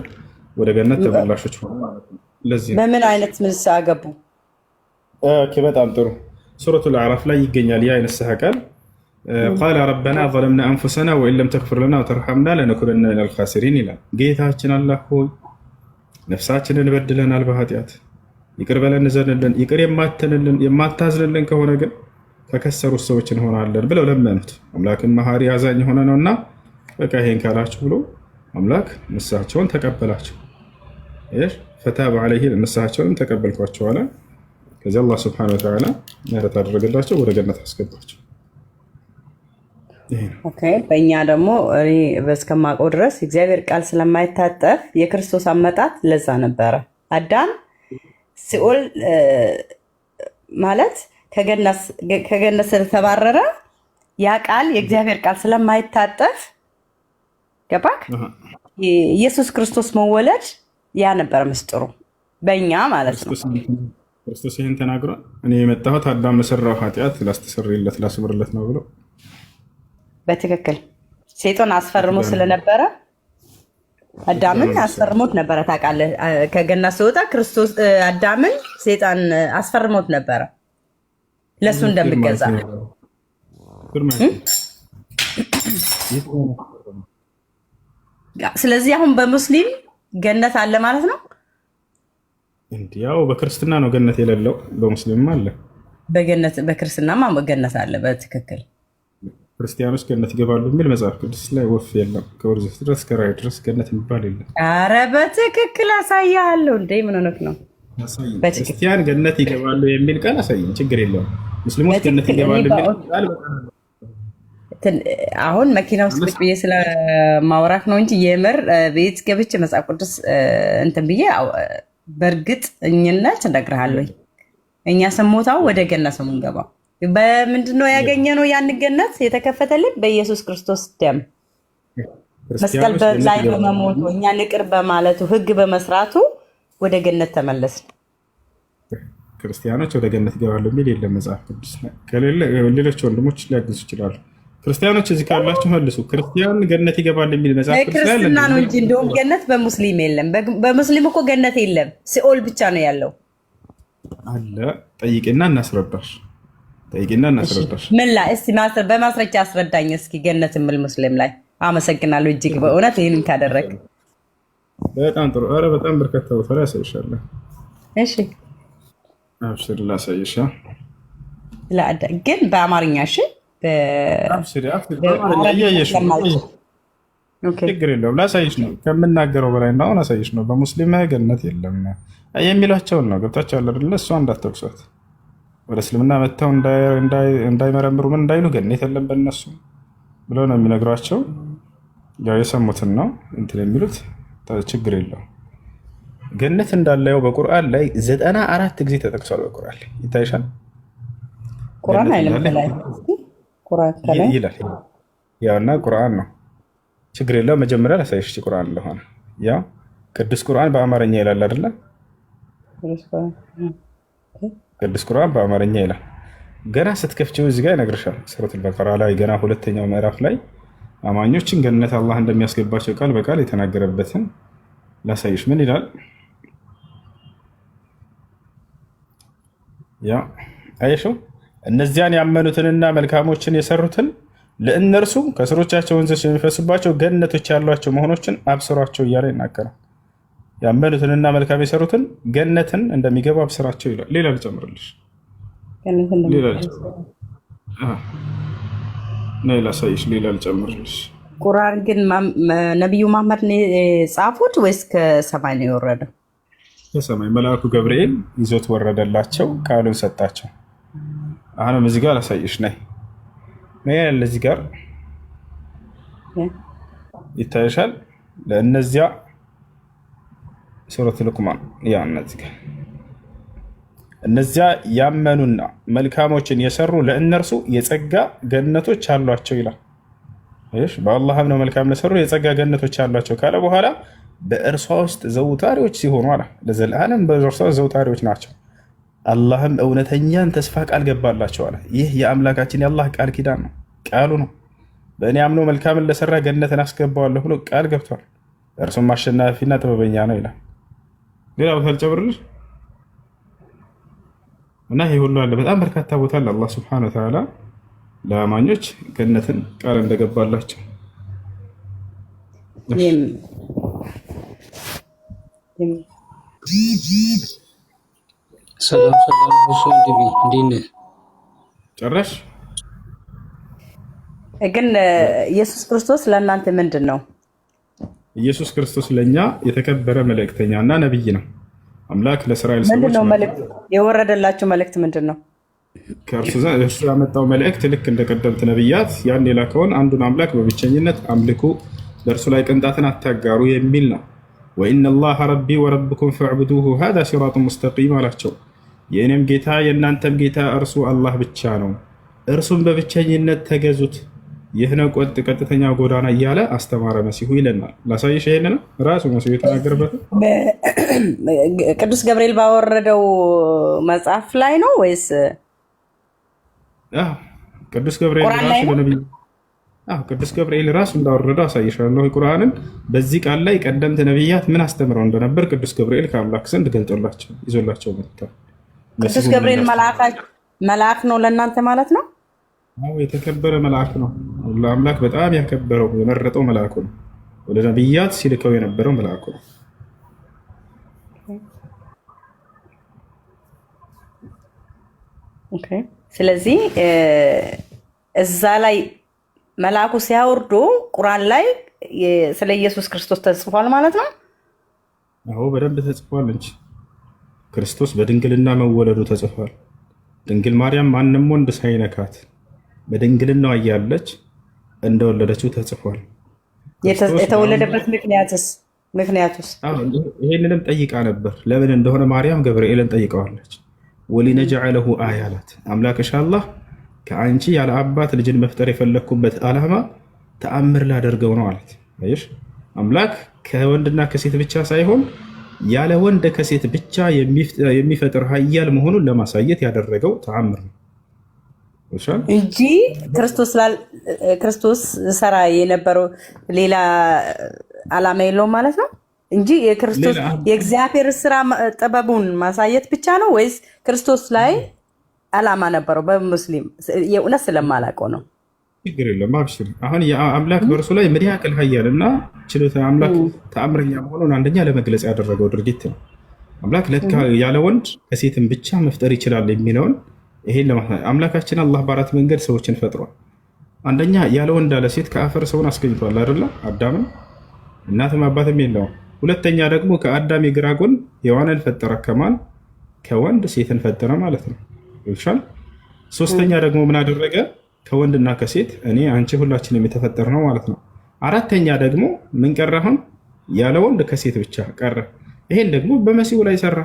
[SPEAKER 2] ወደ ገነት ተመላሾች ሆኑ ማለት ነው። ለዚህ
[SPEAKER 1] በምን አይነት ንስሐ ገቡ?
[SPEAKER 2] በጣም ጥሩ ሱረቱል አዕራፍ ላይ ይገኛል ያ የንስሐ ቃል። ቃለ ረበና ዘለምና አንፉሰና ወኢን ለም ተግፊር ለና ወተርሐምና ለነኩነነ ሚነል ኻሲሪን ይላል። ጌታችን አላህ ሆይ ነፍሳችንን በድለናል በኃጢአት ይቅር በለን ዘንልን። ይቅር የማታዝንልን ከሆነ ግን ከከሰሩት ሰዎች እንሆናለን ብለው ለመኑት። አምላክን መሐሪ አዛኝ የሆነ ነውና በቃ ይሄን ካላችሁ ብሎ አምላክ ንስሐቸውን ተቀበላቸው። ፈታበ ዐለይሂ ንስሐቸውን ተቀበልኳቸው አለ። ከዚህ አላህ ሱብሓነሁ ወተዓላ ምህረት አደረገላቸው፣ ወደ ገነት አስገባቸው።
[SPEAKER 1] በእኛ ደግሞ እኔ እስከማውቀው ድረስ እግዚአብሔር ቃል ስለማይታጠፍ የክርስቶስ አመጣት ለዛ ነበረ። አዳም ሲኦል ማለት ከገነት ስለተባረረ ያ ቃል የእግዚአብሔር ቃል ስለማይታጠፍ ገባክ? ኢየሱስ ክርስቶስ መወለድ ያ ነበር ምስጢሩ በእኛ ማለት ነው።
[SPEAKER 2] ክርስቶስ ይህን ተናግሯል። እኔ የመጣሁት አዳም ለሰራው ኃጢአት ላስተሰርይለት ላስምርለት ነው ብሎ በትክክል
[SPEAKER 1] ሴጦን አስፈርሞ ስለነበረ አዳምን አስፈርሞት ነበረ። ታውቃለህ፣ ከገነት ሲወጣ ክርስቶስ አዳምን ሴጣን አስፈርሞት ነበረ። ለሱ እንደምገዛ። ስለዚህ አሁን በሙስሊም ገነት አለ ማለት ነው።
[SPEAKER 2] እንዲያው በክርስትና ነው ገነት የሌለው፣ በሙስሊምም አለ።
[SPEAKER 1] በክርስትናማ ገነት አለ። በትክክል
[SPEAKER 2] ክርስቲያኖች ገነት ይገባሉ የሚል መጽሐፍ ቅዱስ ላይ ወፍ የለም። ከወርዘት ድረስ ከራእይ ድረስ ገነት የሚባል የለም።
[SPEAKER 1] አረ በትክክል አሳያለሁ። እንዴ ምን ሆነክ ነው?
[SPEAKER 2] ክርስቲያን ገነት ይገባሉ የሚል ቃል አሳይኝ፣ ችግር የለውም። ሙስሊሞች ገነት ይገባሉ የሚል ቃል
[SPEAKER 1] አሁን መኪና ውስጥ ቁጭ ብዬ ስለማውራት ነው እንጂ የምር ቤት ገብቼ መጽሐፍ ቅዱስ እንትን ብዬ በእርግጠኝነት እነግርሃለሁ። እኛ ስንሞታው ወደ ገነት ነው የምንገባው። በምንድነው ያገኘነው? ያን ገነት የተከፈተልን በኢየሱስ ክርስቶስ ደም መስቀል ላይ በመሞቱ እኛን ይቅር በማለቱ ሕግ በመስራቱ ወደ ገነት ተመለስን።
[SPEAKER 2] ክርስቲያኖች ወደ ገነት ይገባሉ የሚል የለም መጽሐፍ ቅዱስ ላይ። ከሌለ ሌሎች ወንድሞች ሊያግዙ ይችላሉ። ክርስቲያኖች እዚህ ካላችሁ መልሱ። ክርስቲያን ገነት ይገባል የሚል መጽሐፍ ቅዱስ ላይ
[SPEAKER 1] ክርስትና ነው እንጂ እንደውም ገነት በሙስሊም የለም። በሙስሊም እኮ ገነት የለም፣ ሲኦል ብቻ ነው ያለው።
[SPEAKER 2] አለ ጠይቂና እናስረዳሽ።
[SPEAKER 1] ምን ላይ እስቲ በማስረጃ አስረዳኝ እስኪ። ገነት የምል ሙስሊም ላይ አመሰግናለሁ እጅግ በእውነት ይህንን ካደረግ
[SPEAKER 2] በጣም ጥሩ። ኧረ በጣም በርካታ ቦታ ላይ ያሳይሻለሁ።
[SPEAKER 1] እሺ
[SPEAKER 2] አብሽር ላሳይሻ።
[SPEAKER 1] ግን በአማርኛ እሺ።
[SPEAKER 2] ችግር የለውም ላሳይሽ ነው። ከምናገረው በላይ እንዳሁን አሳይሽ ነው። በሙስሊም ገነት የለም የሚሏቸውን ነው። ገብታችኋል አይደለ? እሷ እንዳትተኩሷት። ወደ እስልምና መጥተው እንዳይመረምሩ ምን እንዳይሉ ገነት የለም በእነሱ ብለው ነው የሚነግሯቸው። ያው የሰሙትን ነው እንትን የሚሉት። ችግር የለውም። ገነት እንዳለው በቁርአን ላይ 94 ጊዜ ተጠቅሷል። በቁርአን ላይ ይታይሻል።
[SPEAKER 1] ቁርአን አይደለም ላይ
[SPEAKER 2] ይላል። ያውና ቁርአን ነው። ችግር የለውም። መጀመሪያ ላሳይሽ ቁርአን ለሆነ ያው ቅዱስ ቁርአን በአማርኛ ይላል አይደለ? ቅዱስ ቁርአን በአማርኛ ይላል። ገና ስትከፍቺው እዚህ ጋር ይነግርሻል። ሱረቱል በቀራ ላይ ገና ሁለተኛው ምዕራፍ ላይ አማኞችን ገነት አላህ እንደሚያስገባቸው ቃል በቃል የተናገረበትን ላሳይሽ። ምን ይላል? ያ አየሽው? እነዚያን ያመኑትንና መልካሞችን የሰሩትን ለእነርሱ ከስሮቻቸው ወንዞች የሚፈሱባቸው ገነቶች ያሏቸው መሆኖችን አብስሯቸው እያለ ይናገራል። ያመኑትንና መልካም የሰሩትን ገነትን እንደሚገባ አብስራቸው ይላል። ሌላ ልጨምርልሽ፣ ሌላ ልጨምርልሽ።
[SPEAKER 1] ቁርአን ግን ነቢዩ መሐመድ ነው የጻፉት ወይስ ከሰማይ ነው የወረደው?
[SPEAKER 2] ከሰማይ መልአኩ ገብርኤል ይዞት ወረደላቸው፣ ቃሉን ሰጣቸው። አሁንም እዚህ ጋር ላሳይሽ ነይ ያለ እዚህ ጋር ይታይሻል። ለእነዚያ ሱረቱ ሉቅማን ያ እነዚህ ጋር እነዚያ ያመኑና መልካሞችን የሰሩ ለእነርሱ የጸጋ ገነቶች አሏቸው ይላል። እሺ በአላህም ነው መልካም ለሰሩ የጸጋ ገነቶች አሏቸው ካለ በኋላ በእርሷ ውስጥ ዘውታሪዎች ሲሆኑ አለ ለዘላለም በእርሷ ዘውታሪዎች ናቸው። አላህም እውነተኛን ተስፋ ቃል ገባላቸው አለ። ይህ የአምላካችን የአላህ ቃል ኪዳን ነው፣ ቃሉ ነው። በእኔ አምኖ መልካምን ለሰራ ገነትን አስገባዋለሁ ብሎ ቃል ገብቷል። እርሱም አሸናፊና ጥበበኛ ነው ይላል። ሌላ ቦታ ልጨምርልሽ እና ይህ ሁሉ አለ። በጣም በርካታ ቦታ አለ አላህ ሱብሓነሁ ወተዓላ ለአማኞች ገነትን ቃል እንደገባላቸው።
[SPEAKER 6] ሰላም እሱ እንዴት
[SPEAKER 2] ጨረሽ?
[SPEAKER 1] ግን ኢየሱስ ክርስቶስ ለእናንተ ምንድን ነው?
[SPEAKER 2] ኢየሱስ ክርስቶስ ለእኛ የተከበረ መልእክተኛ እና ነቢይ ነው። አምላክ ለእስራኤል ሰዎች
[SPEAKER 1] ምንድን ነው መልእክት የወረደላቸው መልእክት ምንድን ነው?
[SPEAKER 2] ከእርሱ ያመጣው መልእክት ልክ እንደ ቀደምት ነቢያት ያን የላከውን አንዱን አምላክ በብቸኝነት አምልኩ፣ በእርሱ ላይ ቅንጣትን አታጋሩ የሚል ነው። ወኢነላህ ረቢ ወረብኩም ፈዕቡዱሁ ሃዛ ሲራጡን ሙስተቂም አላቸው። የእኔም ጌታ የእናንተም ጌታ እርሱ አላህ ብቻ ነው፣ እርሱም በብቸኝነት ተገዙት፣ ይህ ነው ቀጥተኛ ጎዳና እያለ አስተማረ መሲሁ ይለናል። ላሳይሽ። ይሄን ነው ራሱ መሲሁ የተናገረበት
[SPEAKER 1] ቅዱስ ገብርኤል ባወረደው መጽሐፍ ላይ ነው ወይስ
[SPEAKER 2] ቅዱስ ገብርኤል ራሱ ለነብዩ ቅዱስ ገብርኤል ራሱ እንዳወረደው አሳይሻለሁ። ቁርአንን በዚህ ቃል ላይ ቀደምት ነብያት ምን አስተምረው እንደነበር ቅዱስ ገብርኤል ከአምላክ ዘንድ ገልጦላቸው ይዞላቸው መጥቷል።
[SPEAKER 1] ቅዱስ ገብርኤል መልአክ ነው ለእናንተ ማለት ነው?
[SPEAKER 2] አዎ የተከበረ መልአክ ነው። ለአምላክ በጣም ያከበረው የመረጠው መልአኩ ነው። ወደ ነቢያት ሲልከው የነበረው መልአኩ ነው።
[SPEAKER 1] ኦኬ። ስለዚህ እዛ ላይ መልአኩ ሲያወርዱ ቁርአን ላይ ስለ ኢየሱስ ክርስቶስ ተጽፏል ማለት ነው?
[SPEAKER 2] አዎ በደንብ ተጽፏል እንጂ ክርስቶስ በድንግልና መወለዱ ተጽፏል። ድንግል ማርያም ማንም ወንድ ሳይነካት በድንግልናዋ እያለች እንደወለደችው ተጽፏል።
[SPEAKER 1] የተወለደበት ምክንያቱስ?
[SPEAKER 2] ይሄንንም ጠይቃ ነበር። ለምን እንደሆነ ማርያም ገብርኤልን ጠይቀዋለች። ወሊነጅዐለሁ አያ አላት። አምላክሽ አላህ ከአንቺ ያለ አባት ልጅን መፍጠር የፈለግኩበት ዓላማ ተአምር ላደርገው ነው አላት። አየሽ፣ አምላክ ከወንድና ከሴት ብቻ ሳይሆን ያለ ወንድ ከሴት ብቻ የሚፈጥር ኃያል መሆኑን ለማሳየት ያደረገው ተአምር ነው
[SPEAKER 1] እንጂ ክርስቶስ ሰራ የነበረው ሌላ ዓላማ የለውም ማለት ነው እንጂ የክርስቶስ የእግዚአብሔር ስራ ጥበቡን ማሳየት ብቻ ነው ወይስ ክርስቶስ ላይ ዓላማ ነበረው? በሙስሊም የእውነት ስለማላውቀው ነው።
[SPEAKER 2] ችግር የለም አብሽር። አሁን የአምላክ በእርሱ ላይ ምን ያክል ኃያል እና ችሎታ አምላክ ተአምረኛ መሆኑን አንደኛ ለመግለጽ ያደረገው ድርጊት ነው። አምላክ ለካ ያለ ወንድ ከሴትም ብቻ መፍጠር ይችላል የሚለውን ይሄን አምላካችን አላህ በአራት መንገድ ሰዎችን ፈጥሯል። አንደኛ ያለ ወንድ ያለ ሴት ከአፈር ሰውን አስገኝቷል አይደለ? አዳምን እናትም አባትም የለውም። ሁለተኛ ደግሞ ከአዳም የግራ ጎን ሔዋንን ፈጠረ። ከማን? ከወንድ ሴትን ፈጠረ ማለት ነው። ይሻል። ሶስተኛ ደግሞ ምን አደረገ? ከወንድና ከሴት እኔ አንቺ ሁላችንም የተፈጠር ነው ማለት ነው። አራተኛ ደግሞ ምን ቀረ? አሁን ያለ ወንድ ከሴት ብቻ ቀረ። ይሄን ደግሞ በመሲሁ ላይ ሰራ።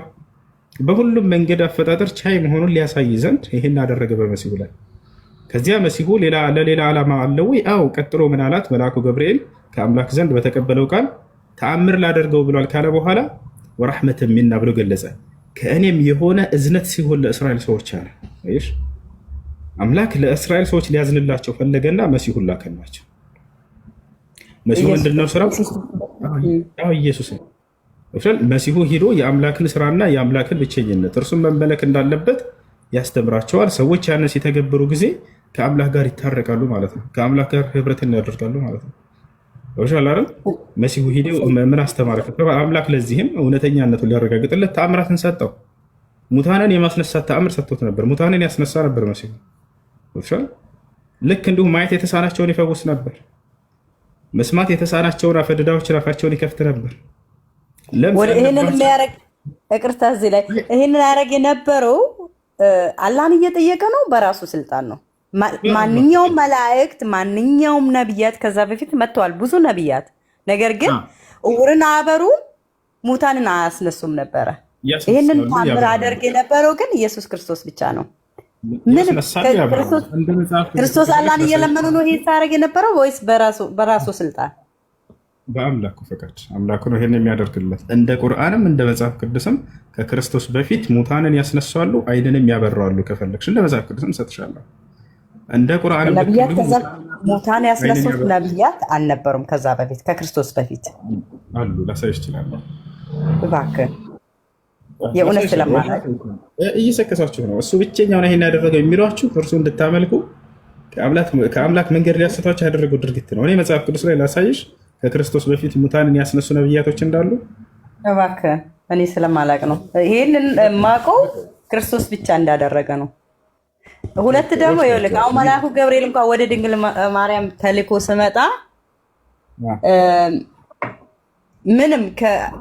[SPEAKER 2] በሁሉም መንገድ አፈጣጠር ቻይ መሆኑን ሊያሳይ ዘንድ ይሄን አደረገ በመሲሁ ላይ። ከዚያ መሲሁ ለሌላ ዓላማ አለው ወይ? አዎ። ቀጥሎ ምን አላት? መልአኩ ገብርኤል ከአምላክ ዘንድ በተቀበለው ቃል ተአምር ላደርገው ብሏል ካለ በኋላ ወራህመተን ሚና ብሎ ገለጸ። ከእኔም የሆነ እዝነት ሲሆን ለእስራኤል ሰዎች አለ። አይሽ አምላክ ለእስራኤል ሰዎች ሊያዝንላቸው ፈለገና መሲሁን ላከላቸው። መሲሁ ምንድነው ስራው? አዎ ኢየሱስ ነው። መሲሁ ሂዶ የአምላክን ስራና የአምላክን ብቸኝነት እርሱን መመለክ እንዳለበት ያስተምራቸዋል። ሰዎች ያንን ሲተገብሩ ጊዜ ከአምላክ ጋር ይታረቃሉ ማለት ነው። ከአምላክ ጋር ህብረትን ያደርጋሉ ማለት ነው። መሲሁ ሂዶ ምን አስተማረ? አምላክ ለዚህም እውነተኛነቱን ሊያረጋግጥለት ተአምራትን ሰጠው። ሙታንን የማስነሳት ተአምር ሰጥቶት ነበር። ሙታንን ያስነሳ ነበር መሲሁ። ልክ እንዲሁም ማየት የተሳናቸውን ይፈውስ ነበር። መስማት የተሳናቸውን አፈድዳዎችን አፋቸውን ይከፍት ነበር።
[SPEAKER 1] ይህንን የሚያደርግ ይቅርታ፣ እዚህ ላይ ይህንን ያደርግ የነበረው አላህን እየጠየቀ ነው። በራሱ ስልጣን ነው። ማንኛውም መላእክት፣ ማንኛውም ነቢያት ከዛ በፊት መጥተዋል፣ ብዙ ነቢያት። ነገር ግን እውርን አበሩ፣ ሙታንን አያስነሱም ነበረ። ይህንን ታምር አደርግ የነበረው ግን ኢየሱስ ክርስቶስ ብቻ ነው። ክርስቶስ አላህን እየለመኑ ነው ይሄን ሳያደርግ የነበረው ወይስ በራሱ ስልጣን?
[SPEAKER 2] በአምላኩ ፈቃድ። አምላኩ ነው ይሄን የሚያደርግለት። እንደ ቁርአንም እንደ መጽሐፍ ቅዱስም ከክርስቶስ በፊት ሙታንን ያስነሳሉ፣ አይንንም ያበራሉ። ከፈለግሽ እንደ መጽሐፍ ቅዱስም ሰጥሻለሁ። እንደ ቁርአንም
[SPEAKER 1] ነቢያት ሙታን ያስነሱት ነቢያት አልነበሩም። ከዛ በፊት ከክርስቶስ በፊት
[SPEAKER 2] አሉ። ላሳይሽ እችላለሁ።
[SPEAKER 1] እባክህ የእውነት ስለማለት
[SPEAKER 2] እየሰከሳችሁ ነው። እሱ ብቸኛውን ይሄን ያደረገው የሚሏችሁ እርሱ እንድታመልኩ ከአምላክ መንገድ ሊያስቷችሁ ያደረገው ድርጊት ነው። እኔ መጽሐፍ ቅዱስ ላይ ላሳይሽ ከክርስቶስ በፊት ሙታንን ያስነሱ ነቢያቶች እንዳሉ።
[SPEAKER 1] እባክህ እኔ ስለማላቅ ነው ይሄንን ማቀው ክርስቶስ ብቻ እንዳደረገ ነው። ሁለት ደግሞ ይኸውልህ አሁን መልአኩ ገብርኤል እንኳን ወደ ድንግል ማርያም ተልኮ ስመጣ ምንም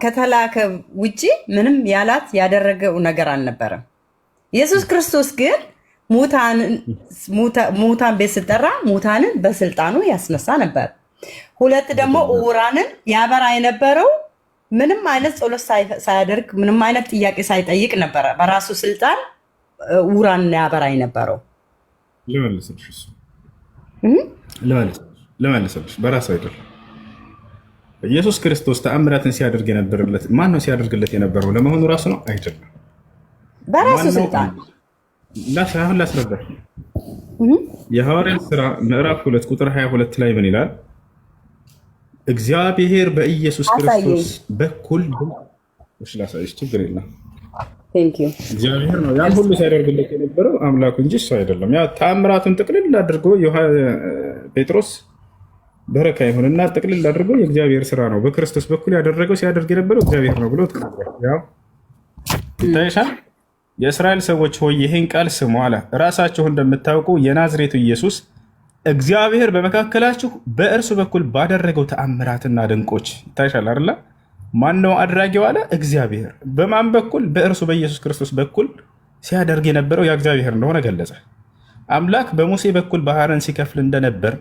[SPEAKER 1] ከተላከ ውጪ ምንም ያላት ያደረገው ነገር አልነበረም። ኢየሱስ ክርስቶስ ግን ሙታን ቤት ስጠራ ሙታንን በስልጣኑ ያስነሳ ነበር። ሁለት ደግሞ ዕውራንን ያበራ የነበረው ምንም አይነት ጸሎት ሳያደርግ ምንም አይነት ጥያቄ ሳይጠይቅ ነበረ። በራሱ ስልጣን ዕውራንን ያበራ የነበረው።
[SPEAKER 2] ልመልስልሽ በራሱ አይደለም። ኢየሱስ ክርስቶስ ተአምራትን ሲያደርግ የነበረለት ማን ነው? ሲያደርግለት የነበረው ለመሆኑ ራሱ ነው አይደለም?
[SPEAKER 1] በራሱ ስልጣን
[SPEAKER 2] አሁን ላስረዳሽ። የሐዋርያት ሥራ ምዕራፍ 2 ቁጥር 22 ላይ ምን ይላል? እግዚአብሔር በኢየሱስ ክርስቶስ በኩል ላሳይሽ፣ ችግር የለም
[SPEAKER 1] ቴንክ ዩ
[SPEAKER 2] እግዚአብሔር ነው ያን ሁሉ ሲያደርግለት የነበረው አምላኩ እንጂ እሱ አይደለም። ያ ተአምራቱን ጥቅልል አድርጎ ጴጥሮስ በረካ ይሁንና ጥቅልል አድርጎ የእግዚአብሔር ስራ ነው በክርስቶስ በኩል ያደረገው ሲያደርግ የነበረው እግዚአብሔር ነው ብሎ ተናግሯል። ያው ይታይሻል። የእስራኤል ሰዎች ሆይ ይህን ቃል ስሙ አለ። ራሳችሁ እንደምታውቁ የናዝሬቱ ኢየሱስ እግዚአብሔር በመካከላችሁ በእርሱ በኩል ባደረገው ተአምራትና ድንቆች ይታይሻል አይደል? ማነው አድራጊው አለ? እግዚአብሔር። በማን በኩል? በእርሱ በኢየሱስ ክርስቶስ በኩል ሲያደርግ የነበረው ያ እግዚአብሔር እንደሆነ ገለጸ። አምላክ በሙሴ በኩል ባህርን ሲከፍል እንደነበር፣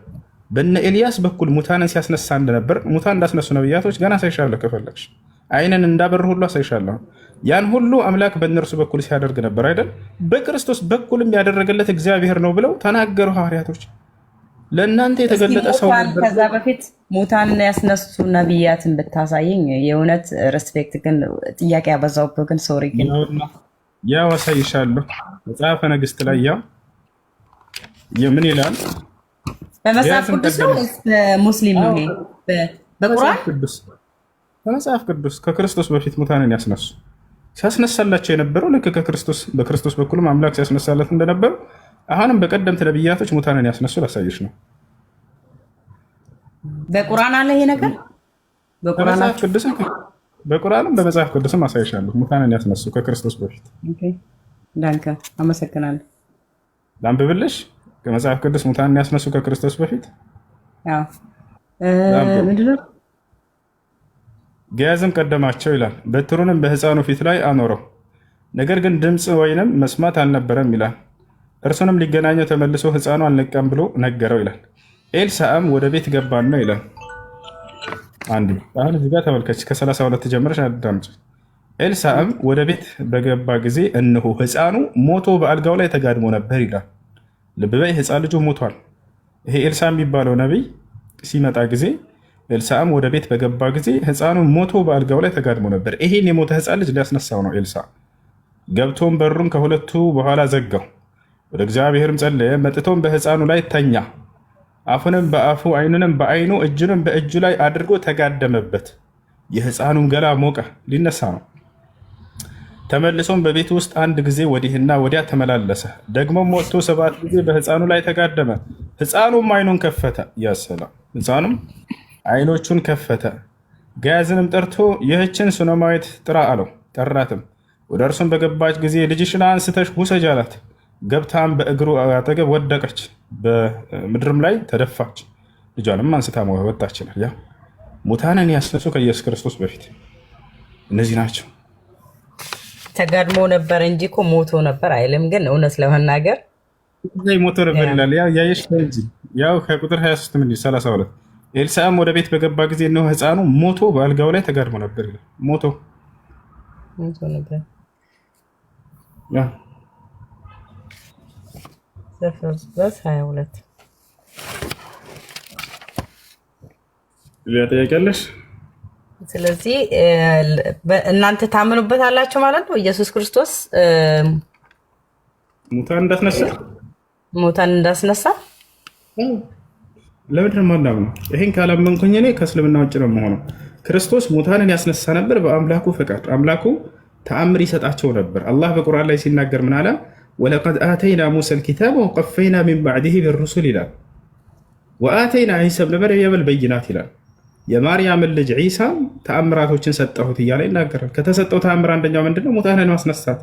[SPEAKER 2] በነ ኤልያስ በኩል ሙታንን ሲያስነሳ እንደነበር፣ ሙታን እንዳስነሱ ነብያቶች ገና አሳይሻለሁ፣ ከፈለግሽ አይንን እንዳበር ሁሉ አሳይሻለሁ። ያን ሁሉ አምላክ በእነርሱ በኩል ሲያደርግ ነበር አይደል? በክርስቶስ በኩልም ያደረገለት እግዚአብሔር ነው ብለው ተናገሩ ሐዋርያቶች። ለእናንተ የተገለጠ ሰው ነበር።
[SPEAKER 1] ከዛ በፊት ሙታንን ያስነሱ ነብያትን ብታሳየኝ የእውነት ሬስፔክት። ግን ጥያቄ ያበዛውብህ ግን ሶሪ። ግን
[SPEAKER 2] ያው አሳይሻለሁ። መጽሐፈ ነገሥት ላይ ያው ምን ይላል?
[SPEAKER 1] በመጽሐፍ ቅዱስ ነው ሙስሊም ነው? በቁርአን
[SPEAKER 2] በመጽሐፍ ቅዱስ ከክርስቶስ በፊት ሙታንን ያስነሱ ሲያስነሳላቸው የነበረው ልክ በክርስቶስ በኩልም አምላክ ሲያስነሳለት እንደነበረው አሁንም በቀደምት ነብያቶች ሙታንን ያስነሱ ላሳየሽ ነው።
[SPEAKER 1] በቁርአን አለ ይሄ ነገር?
[SPEAKER 2] በቁርአንም በመጽሐፍ ቅዱስም አሳይሻለሁ ሙታንን ያስነሱ ከክርስቶስ በፊት። ኦኬ
[SPEAKER 1] ዳንከ አመሰግናለሁ።
[SPEAKER 2] ላንብብልሽ ከመጽሐፍ ቅዱስ ሙታንን ያስነሱ ከክርስቶስ በፊት።
[SPEAKER 1] አዎ ምንድነው?
[SPEAKER 2] ገያዝም ቀደማቸው ይላል፣ በትሩንም በሕፃኑ ፊት ላይ አኖረው፣ ነገር ግን ድምፅ ወይንም መስማት አልነበረም ይላል። እርሱንም ሊገናኘው ተመልሶ ሕፃኑ አልነቃም ብሎ ነገረው ይላል። ኤልሳዕም ወደ ቤት ገባን ነው ይላል። አንዱ አሁን እዚህ ጋር ተመልከች፣ ከ32 ጀምረሽ አዳምጪ። ኤልሳዕም ወደ ቤት በገባ ጊዜ እነሆ ሕፃኑ ሞቶ በአልጋው ላይ ተጋድሞ ነበር ይላል። ልብ በይ፣ ሕፃን ልጁ ሞቷል። ይሄ ኤልሳዕ የሚባለው ነቢይ ሲመጣ ጊዜ ኤልሳዕም ወደ ቤት በገባ ጊዜ ሕፃኑ ሞቶ በአልጋው ላይ ተጋድሞ ነበር። ይሄን የሞተ ሕፃን ልጅ ሊያስነሳው ነው ኤልሳዕ። ገብቶም በሩን ከሁለቱ በኋላ ዘጋው፣ ወደ እግዚአብሔርም ጸለየ። መጥቶም በሕፃኑ ላይ ተኛ፣ አፉንም በአፉ ዓይኑንም በዓይኑ እጁንም በእጁ ላይ አድርጎ ተጋደመበት። የሕፃኑም ገላ ሞቀ፣ ሊነሳ ነው። ተመልሶም በቤቱ ውስጥ አንድ ጊዜ ወዲህና ወዲያ ተመላለሰ። ደግሞም ወጥቶ 7 ጊዜ በሕፃኑ ላይ ተጋደመ። ሕፃኑም ዓይኑን ከፈተ። ያሰላም ሕፃኑም ዓይኖቹን ከፈተ። ገያዝንም ጠርቶ ይህችን ሱነማዊት ጥራ አለው። ጠራትም። ወደ እርሱም በገባች ጊዜ ልጅሽን አንስተሽ ውሰጅ አላት። ገብታም በእግሩ አጠገብ ወደቀች፣ በምድርም ላይ ተደፋች። ልጇንም አንስታ ወጣች ይላል። ያ ሙታንን ያስነሱ ከኢየሱስ ክርስቶስ በፊት እነዚህ ናቸው።
[SPEAKER 1] ተጋድሞ ነበር እንጂ እኮ ሞቶ ነበር አይልም። ግን እውነት ለመናገር
[SPEAKER 2] ሞቶ ነበር ይላል። ያየሽ እንጂ ያው ከቁጥር 23 ምን 32 ኤልሳዕም ወደ ቤት በገባ ጊዜ ነው ሕፃኑ ሞቶ በአልጋው ላይ ተጋድሞ ነበር ይላል። ሞቶ
[SPEAKER 1] ነበር። ዘፍጥረት 22
[SPEAKER 2] ሊያጠያቀለሽ።
[SPEAKER 1] ስለዚህ እናንተ ታምኑበት አላችሁ ማለት ነው። ኢየሱስ ክርስቶስ
[SPEAKER 2] ሙታን
[SPEAKER 1] እንዳስነሳ
[SPEAKER 2] ለምንድን ነው የማናምነው? ይሄን ካላመንኩኝ እኔ ከእስልምና ውጭ ነው የምሆነው። ክርስቶስ ሙታንን ያስነሳ ነበር በአምላኩ ፈቃድ። አምላኩ ተአምር ይሰጣቸው ነበር። አላህ በቁርአን ላይ ሲናገር ምን አለ? ወለቀድ አተይና ሙሳ ልኪታብ ወቀፈይና ሚን ባዕድህ ቢሩሱል ይላል። ወአተይና ዒሳ ብነ መርየም ልበይናት ይላል። የማርያምን ልጅ ዒሳም ተአምራቶችን ሰጠሁት እያለ ይናገራል። ከተሰጠው ተአምር አንደኛው ምንድነው? ሙታንን ማስነሳት።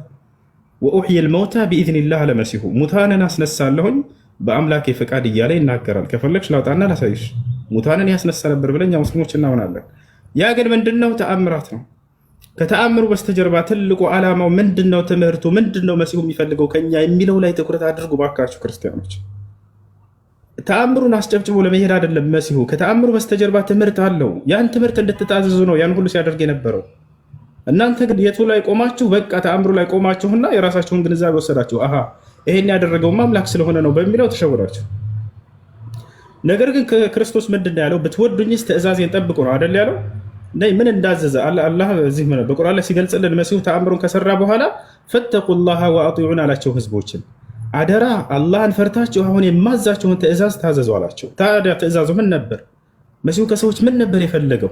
[SPEAKER 2] ወኡሕየ ልመውታ ቢኢዝኒላህ ለመሲሁ ሙታንን አስነሳለሁኝ በአምላክ ፈቃድ እያለ ይናገራል። ከፈለግሽ ላውጣና ላሳይሽ። ሙታንን ያስነሳ ነበር ብለን እኛ ሙስሊሞች እናምናለን። ያ ግን ምንድነው? ተአምራት ነው። ከተአምሩ በስተጀርባ ትልቁ ዓላማው ምንድነው? ትምህርቱ ምንድነው? መሲሁ የሚፈልገው ከኛ የሚለው ላይ ትኩረት አድርጉ ባካችሁ ክርስቲያኖች። ተአምሩን አስጨብጭቦ ለመሄድ አይደለም መሲሁ። ከተአምሩ በስተጀርባ ትምህርት አለው። ያን ትምህርት እንድትታዘዙ ነው ያን ሁሉ ሲያደርግ የነበረው። እናንተ ግን የቱ ላይ ቆማችሁ? በቃ ተአምሩ ላይ ቆማችሁና የራሳችሁን ግንዛቤ ወሰዳችሁ። አሃ ይሄን ያደረገው አምላክ ስለሆነ ነው በሚለው ተሸወዳችሁ። ነገር ግን ክርስቶስ ምንድን ነው ያለው? ብትወዱኝስ ትእዛዜን ጠብቁ ነው አይደል ያለው? ምን እንዳዘዘ አላህ እዚህ በቁርአን ላይ ሲገልጽልን መሲሁ ተአምሩን ከሰራ በኋላ ፈተቁላህ ወአጢዑን አላቸው ህዝቦችን። አደራ አላህን ፈርታችሁ አሁን የማዛችሁን ትእዛዝ ታዘዙ አላቸው። ታዲያ ትእዛዙ ምን ነበር? መሲሁ ከሰዎች ምን ነበር የፈለገው?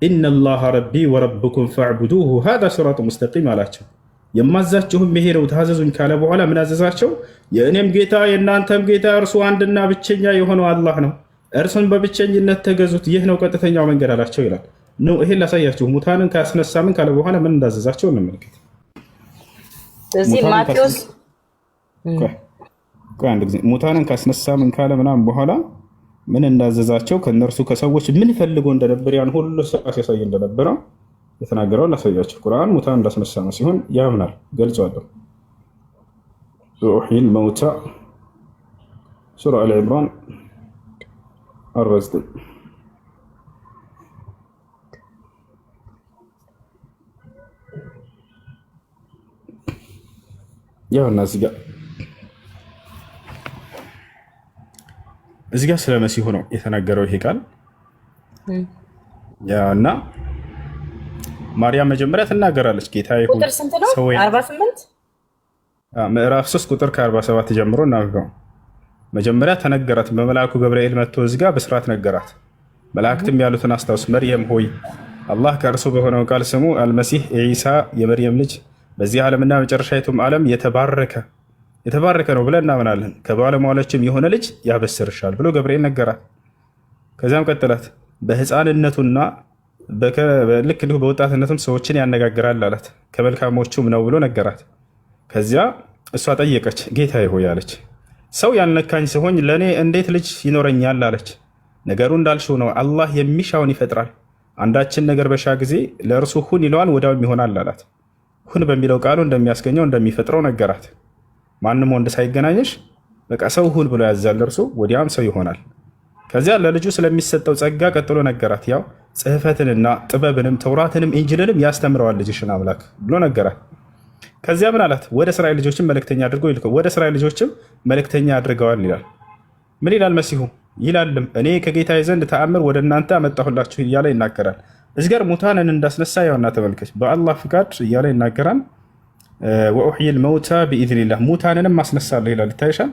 [SPEAKER 2] ኢነላህ ረቢ ወረብኩም ፈዕቡዱሁ ሃዛ ሲራጡ ሙስተቂም አላቸው። የማዛችሁም ይሄ ነው ታዘዙኝ ካለ በኋላ ምን አዘዛቸው? የእኔም ጌታ የእናንተም ጌታ እርሱ አንድና ብቸኛ የሆነው አላህ ነው፣ እርሱን በብቸኝነት ተገዙት፣ ይህ ነው ቀጥተኛው መንገድ አላቸው ይላል። ነው ይሄን ላሳያችሁ። ሙታንን ካስነሳ ምን ካለ በኋላ ምን እንዳዘዛቸው እንመልከት።
[SPEAKER 1] ስለዚህ ማቴዎስ
[SPEAKER 2] አንድ ጊዜ ሙታንን ካስነሳ ምን ካለ ምናምን በኋላ ምን እንዳዘዛቸው ከነርሱ ከሰዎች ምን ፈልጎ እንደነበር ያን ሁሉ ስራ ሲያሳይ እንደነበረ የተናገረውን ላሳያቸው። ቁርአን ሙታን እንዳስነሳ ነው ሲሆን ያምናል፣ ገልጿለሁ። ሩሒል መውታ ሱራ አል ኢምራን 49 ያውና እዚህ ጋር ስለ መሲሁ ነው የተናገረው ይሄ ቃል። ያውና ማርያም መጀመሪያ ትናገራለች። ጌታዬ ሆይ ሰው
[SPEAKER 1] 48
[SPEAKER 2] ምዕራፍ 3 ቁጥር ከ47 ጀምሮ እናገው። መጀመሪያ ተነገራት በመልአኩ ገብርኤል መጥቶ እዚህ ጋር በስራት ነገራት። መላእክትም ያሉትን አስታውስ። መርየም ሆይ አላህ ከእርሱ በሆነው ቃል ስሙ አልመሲህ ኢሳ የመርየም ልጅ በዚህ ዓለምና መጨረሻይቱም ዓለም የተባረከ ነው ብለን እናምናለን። ከባለሟሎችም የሆነ ልጅ ያበስርሻል ብሎ ገብርኤል ነገራት። ከዚያም ቀጥላት በህፃንነቱና ልክ እንዲሁ በወጣትነቱም ሰዎችን ያነጋግራል አላት። ከመልካሞቹም ነው ብሎ ነገራት። ከዚያ እሷ ጠየቀች፣ ጌታዬ ሆይ አለች፣ ሰው ያልነካኝ ሲሆን ለእኔ እንዴት ልጅ ይኖረኛል አለች። ነገሩ እንዳልሽው ነው፣ አላህ የሚሻውን ይፈጥራል። አንዳችን ነገር በሻ ጊዜ ለእርሱ ሁን ይለዋል፣ ወዲያውም ይሆናል አላት። ሁን በሚለው ቃሉ እንደሚያስገኘው እንደሚፈጥረው ነገራት። ማንም ወንድ ሳይገናኘሽ በቃ ሰው ሁን ብሎ ያዛል፣ እርሱ ወዲያም ሰው ይሆናል። ከዚያ ለልጁ ስለሚሰጠው ጸጋ ቀጥሎ ነገራት። ያው ጽሕፈትንና ጥበብንም ተውራትንም ኢንጅልንም ያስተምረዋል ልጅሽን አምላክ ብሎ ነገራት። ከዚያ ምን አላት? ወደ እስራኤል ልጆችም መልእክተኛ አድርገው ይልከው። ወደ እስራኤል ልጆችም መልእክተኛ አድርገዋል ይላል። ምን ይላል መሲሁ? ይላልም እኔ ከጌታዬ ዘንድ ተአምር ወደ እናንተ አመጣሁላችሁ እያለ ይናገራል። እዚህ ጋር ሙታንን እንዳስነሳ ያውና ተመልከች፣ በአላህ ፍቃድ እያለ ይናገራል። ወኡሕይል መውታ ቢኢዝኒላህ ሙታንንም አስነሳለሁ ይላል። ይታይሻል።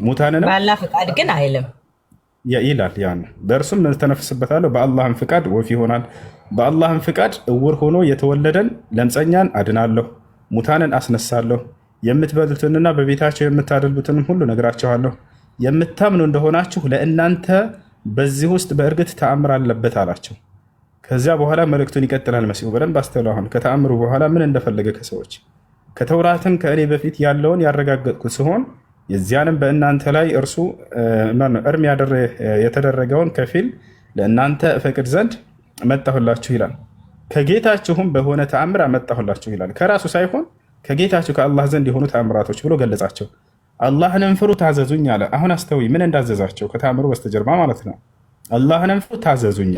[SPEAKER 2] ሙታንንም
[SPEAKER 1] በአላህ ፍቃድ ግን አይልም
[SPEAKER 2] ይላል። ያን በእርሱም ተነፍስበታለሁ፣ በአላህም ፍቃድ ወፍ ይሆናል። በአላህም ፍቃድ እውር ሆኖ የተወለደን ለምጸኛን አድናለሁ፣ ሙታንን አስነሳለሁ፣ የምትበሉትንና በቤታቸው የምታደልቡትንም ሁሉ ነግራችኋለሁ። የምታምኑ እንደሆናችሁ ለእናንተ በዚህ ውስጥ በእርግጥ ተአምር አለበት አላቸው። ከዚያ በኋላ መልእክቱን ይቀጥላል መሲሁ። በደንብ አስተውሉ። አሁን ከተአምሩ በኋላ ምን እንደፈለገ ከሰዎች ከተውራትም ከእኔ በፊት ያለውን ያረጋገጥኩት ሲሆን የዚያንም በእናንተ ላይ እርሱ እርም የተደረገውን ከፊል ለእናንተ እፈቅድ ዘንድ መጣሁላችሁ ይላል። ከጌታችሁም በሆነ ተአምር አመጣሁላችሁ ይላል። ከራሱ ሳይሆን ከጌታችሁ ከአላህ ዘንድ የሆኑ ተአምራቶች ብሎ ገለጻቸው። አላህንም ፍሩ ታዘዙኝ አለ። አሁን አስተውይ ምን እንዳዘዛቸው ከተአምሩ በስተጀርባ ማለት ነው። አላህንም ፍሩ ታዘዙኝ።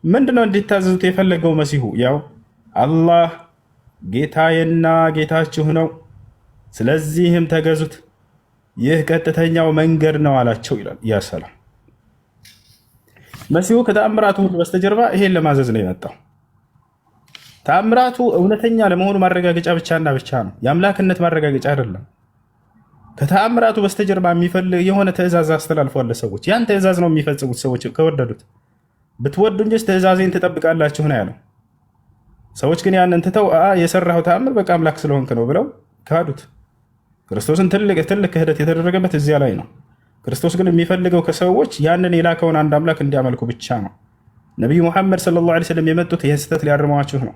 [SPEAKER 2] ምንድነው እንዲታዘዙት የፈለገው መሲሁ? ያው አላህ ጌታዬና ጌታችሁ ነው፣ ስለዚህም ተገዙት፣ ይህ ቀጥተኛው መንገድ ነው አላቸው ይላል። ያ ሰላም መሲሁ ከተአምራቱ ሁሉ በስተጀርባ ይሄን ለማዘዝ ነው የመጣው። ተአምራቱ እውነተኛ ለመሆኑ ማረጋገጫ ብቻና ብቻ ነው፣ የአምላክነት ማረጋገጫ አይደለም። ከተአምራቱ በስተጀርባ የሚፈልግ የሆነ ትእዛዝ አስተላልፏል ለሰዎች። ያን ትእዛዝ ነው የሚፈጽሙት ሰዎች ከወደዱት። ብትወዱ እንጂ ትእዛዜን ትጠብቃላችሁ ነው ያለው። ሰዎች ግን ያንን ትተው የሰራው ተአምር በቃ አምላክ ስለሆንክ ነው ብለው ካዱት። ክርስቶስን ትልቅ ክህደት የተደረገበት እዚያ ላይ ነው። ክርስቶስ ግን የሚፈልገው ከሰዎች ያንን የላከውን አንድ አምላክ እንዲያመልኩ ብቻ ነው። ነቢዩ ሙሐመድ ሰለላሁ ዐለይሂ ወሰለም የመጡት ይህን ስህተት ሊያርመዋችሁ ነው።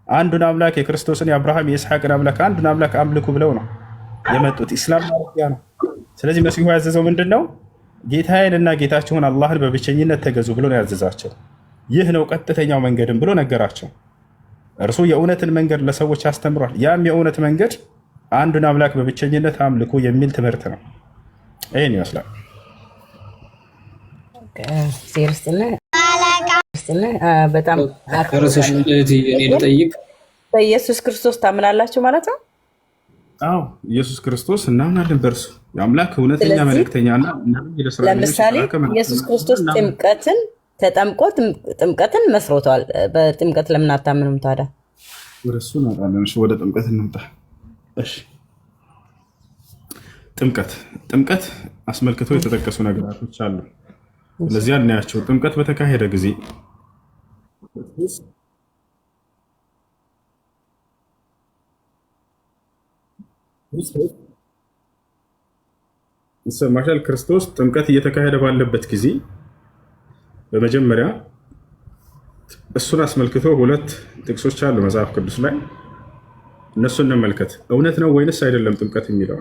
[SPEAKER 2] አንዱን አምላክ የክርስቶስን የአብርሃም የኢስሐቅን አምላክ አንዱን አምላክ አምልኩ ብለው ነው የመጡት። ኢስላም ማለት ያ ነው። ስለዚህ መሲሁ ያዘዘው ምንድን ነው? ጌታዬንና ጌታችሁን አላህን በብቸኝነት ተገዙ ብሎ ነው ያዘዛቸው። ይህ ነው ቀጥተኛው መንገድም ብሎ ነገራቸው። እርሱ የእውነትን መንገድ ለሰዎች አስተምሯል። ያም የእውነት መንገድ አንዱን አምላክ በብቸኝነት አምልኩ የሚል ትምህርት ነው። ይህን ይመስላል።
[SPEAKER 1] በጣም
[SPEAKER 6] ልጠይቅ፣
[SPEAKER 1] በኢየሱስ ክርስቶስ ታምናላችሁ ማለት ነው?
[SPEAKER 2] አዎ ኢየሱስ ክርስቶስ እናምናለን። በእርሱ የአምላክ እውነተኛ መልእክተኛና
[SPEAKER 1] ለምሳሌ ኢየሱስ ክርስቶስ ጥምቀትን ተጠምቆ ጥምቀትን መስርቷል። በጥምቀት ለምን አታምኑም ታዲያ?
[SPEAKER 2] ወደ እሱ እንመጣለን። ወደ ጥምቀት እንምጣ። እሺ ጥምቀት አስመልክቶ የተጠቀሱ ነገራቶች አሉ። ስለዚህ እናያቸው። ጥምቀት በተካሄደ ጊዜ ይሰማሻል? ክርስቶስ ጥምቀት እየተካሄደ ባለበት ጊዜ በመጀመሪያ እሱን አስመልክቶ ሁለት ጥቅሶች አሉ መጽሐፍ ቅዱስ ላይ። እነሱን እንመልከት። እውነት ነው ወይንስ አይደለም ጥምቀት የሚለው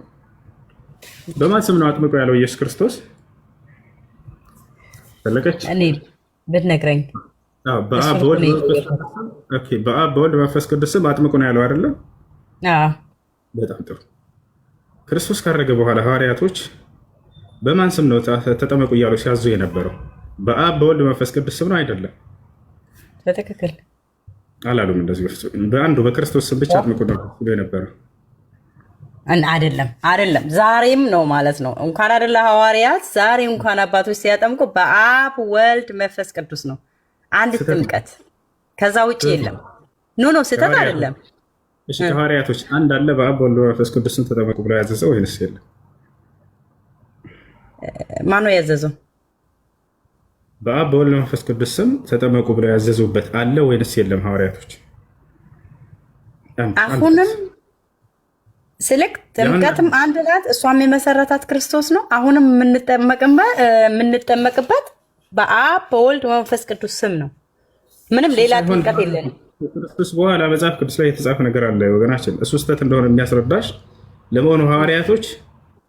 [SPEAKER 2] በማን ስም ነው አጥምቆ ያለው ኢየሱስ ክርስቶስ? ፈለቀች
[SPEAKER 1] እኔ ብትነግረኝ።
[SPEAKER 2] በአብ በወልድ መንፈስ ቅዱስ ስም አጥምቁ ነው ያለው አይደለም? በጣም ጥሩ። ክርስቶስ ካረገ በኋላ ሐዋርያቶች በማን ስም ነው ተጠመቁ እያሉ ሲያዙ የነበረው? በአብ በወልድ መንፈስ ቅዱስ ስም ነው አይደለም?
[SPEAKER 1] በትክክል
[SPEAKER 2] አላሉም። እንደዚህ በአንዱ በክርስቶስ ስም ብቻ አጥምቁ ነው የነበረው።
[SPEAKER 1] አይደለም ዛሬም ነው ማለት ነው። እንኳን አይደለ ሐዋርያት፣ ዛሬ እንኳን አባቶች ሲያጠምቁ በአብ ወልድ መንፈስ ቅዱስ ነው። አንድ ጥምቀት፣ ከዛ ውጭ የለም። ኖ ስህተት አይደለም።
[SPEAKER 2] እሺ ከሐዋርያቶች አንድ አለ በአብ በወልድ መንፈስ ቅዱስን ተጠመቁ ብሎ ያዘዘው ወይንስ የለም?
[SPEAKER 1] ማነው ያዘዘው?
[SPEAKER 2] በአብ በወልድ መንፈስ ቅዱስ ስም ተጠመቁ ብለው ያዘዙበት አለ ወይንስ የለም? ሐዋርያቶች
[SPEAKER 1] አሁንም ስልክ ጥምቀትም አንድ ናት። እሷም የመሰረታት ክርስቶስ ነው። አሁንም የምንጠመቅበት በአብ በወልድ መንፈስ ቅዱስ ስም ነው። ምንም ሌላ ጥምቀት የለንም።
[SPEAKER 2] ክርስቶስ በኋላ መጽሐፍ ቅዱስ ላይ የተጻፈ ነገር አለ ወገናችን፣ እሱ ስህተት እንደሆነ የሚያስረዳሽ ለመሆኑ ሐዋርያቶች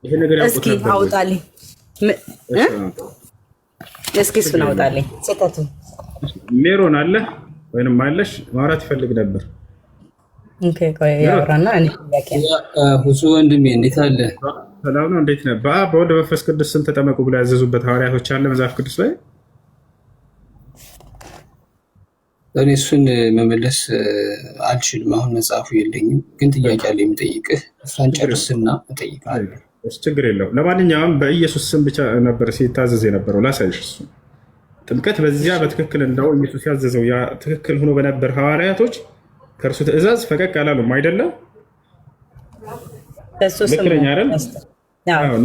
[SPEAKER 2] ይሄ ነገር ያውቁት ነበር?
[SPEAKER 1] እስኪ አውጣልኝ፣ እስኪ እሱን አውጣልኝ። ስህተቱ
[SPEAKER 2] ሜሮን አለ ወይንም አለሽ? ማውራት ይፈልግ ነበር።
[SPEAKER 1] ያወራና
[SPEAKER 6] ሁሱ ወንድሜ እንዴት አለ?
[SPEAKER 2] ሰላም ነው። እንዴት ነህ? በአብ በወልድ መንፈስ ቅዱስ ስም ተጠመቁ ብለው ያዘዙበት ሐዋርያቶች አለ መጽሐፍ ቅዱስ ላይ?
[SPEAKER 6] እኔ እሱን መመለስ አልችልም፣ አሁን መጽሐፉ የለኝም። ግን ጥያቄ አለ የምጠይቅህ፣ እሷን ጨርስና እጠይቅሃለሁ።
[SPEAKER 2] ችግር የለውም። ለማንኛውም በኢየሱስ ስም ብቻ ነበር ሲታዘዝ የነበረው። ላሳይሽ። እሱ ጥምቀት በዚያ በትክክል እንዳው ኢየሱስ ያዘዘው ያ ትክክል ሆኖ በነበር ሐዋርያቶች ከእርሱ ትእዛዝ ፈቀቅ አላሉም። አይደለም ልክለኛ አይደል?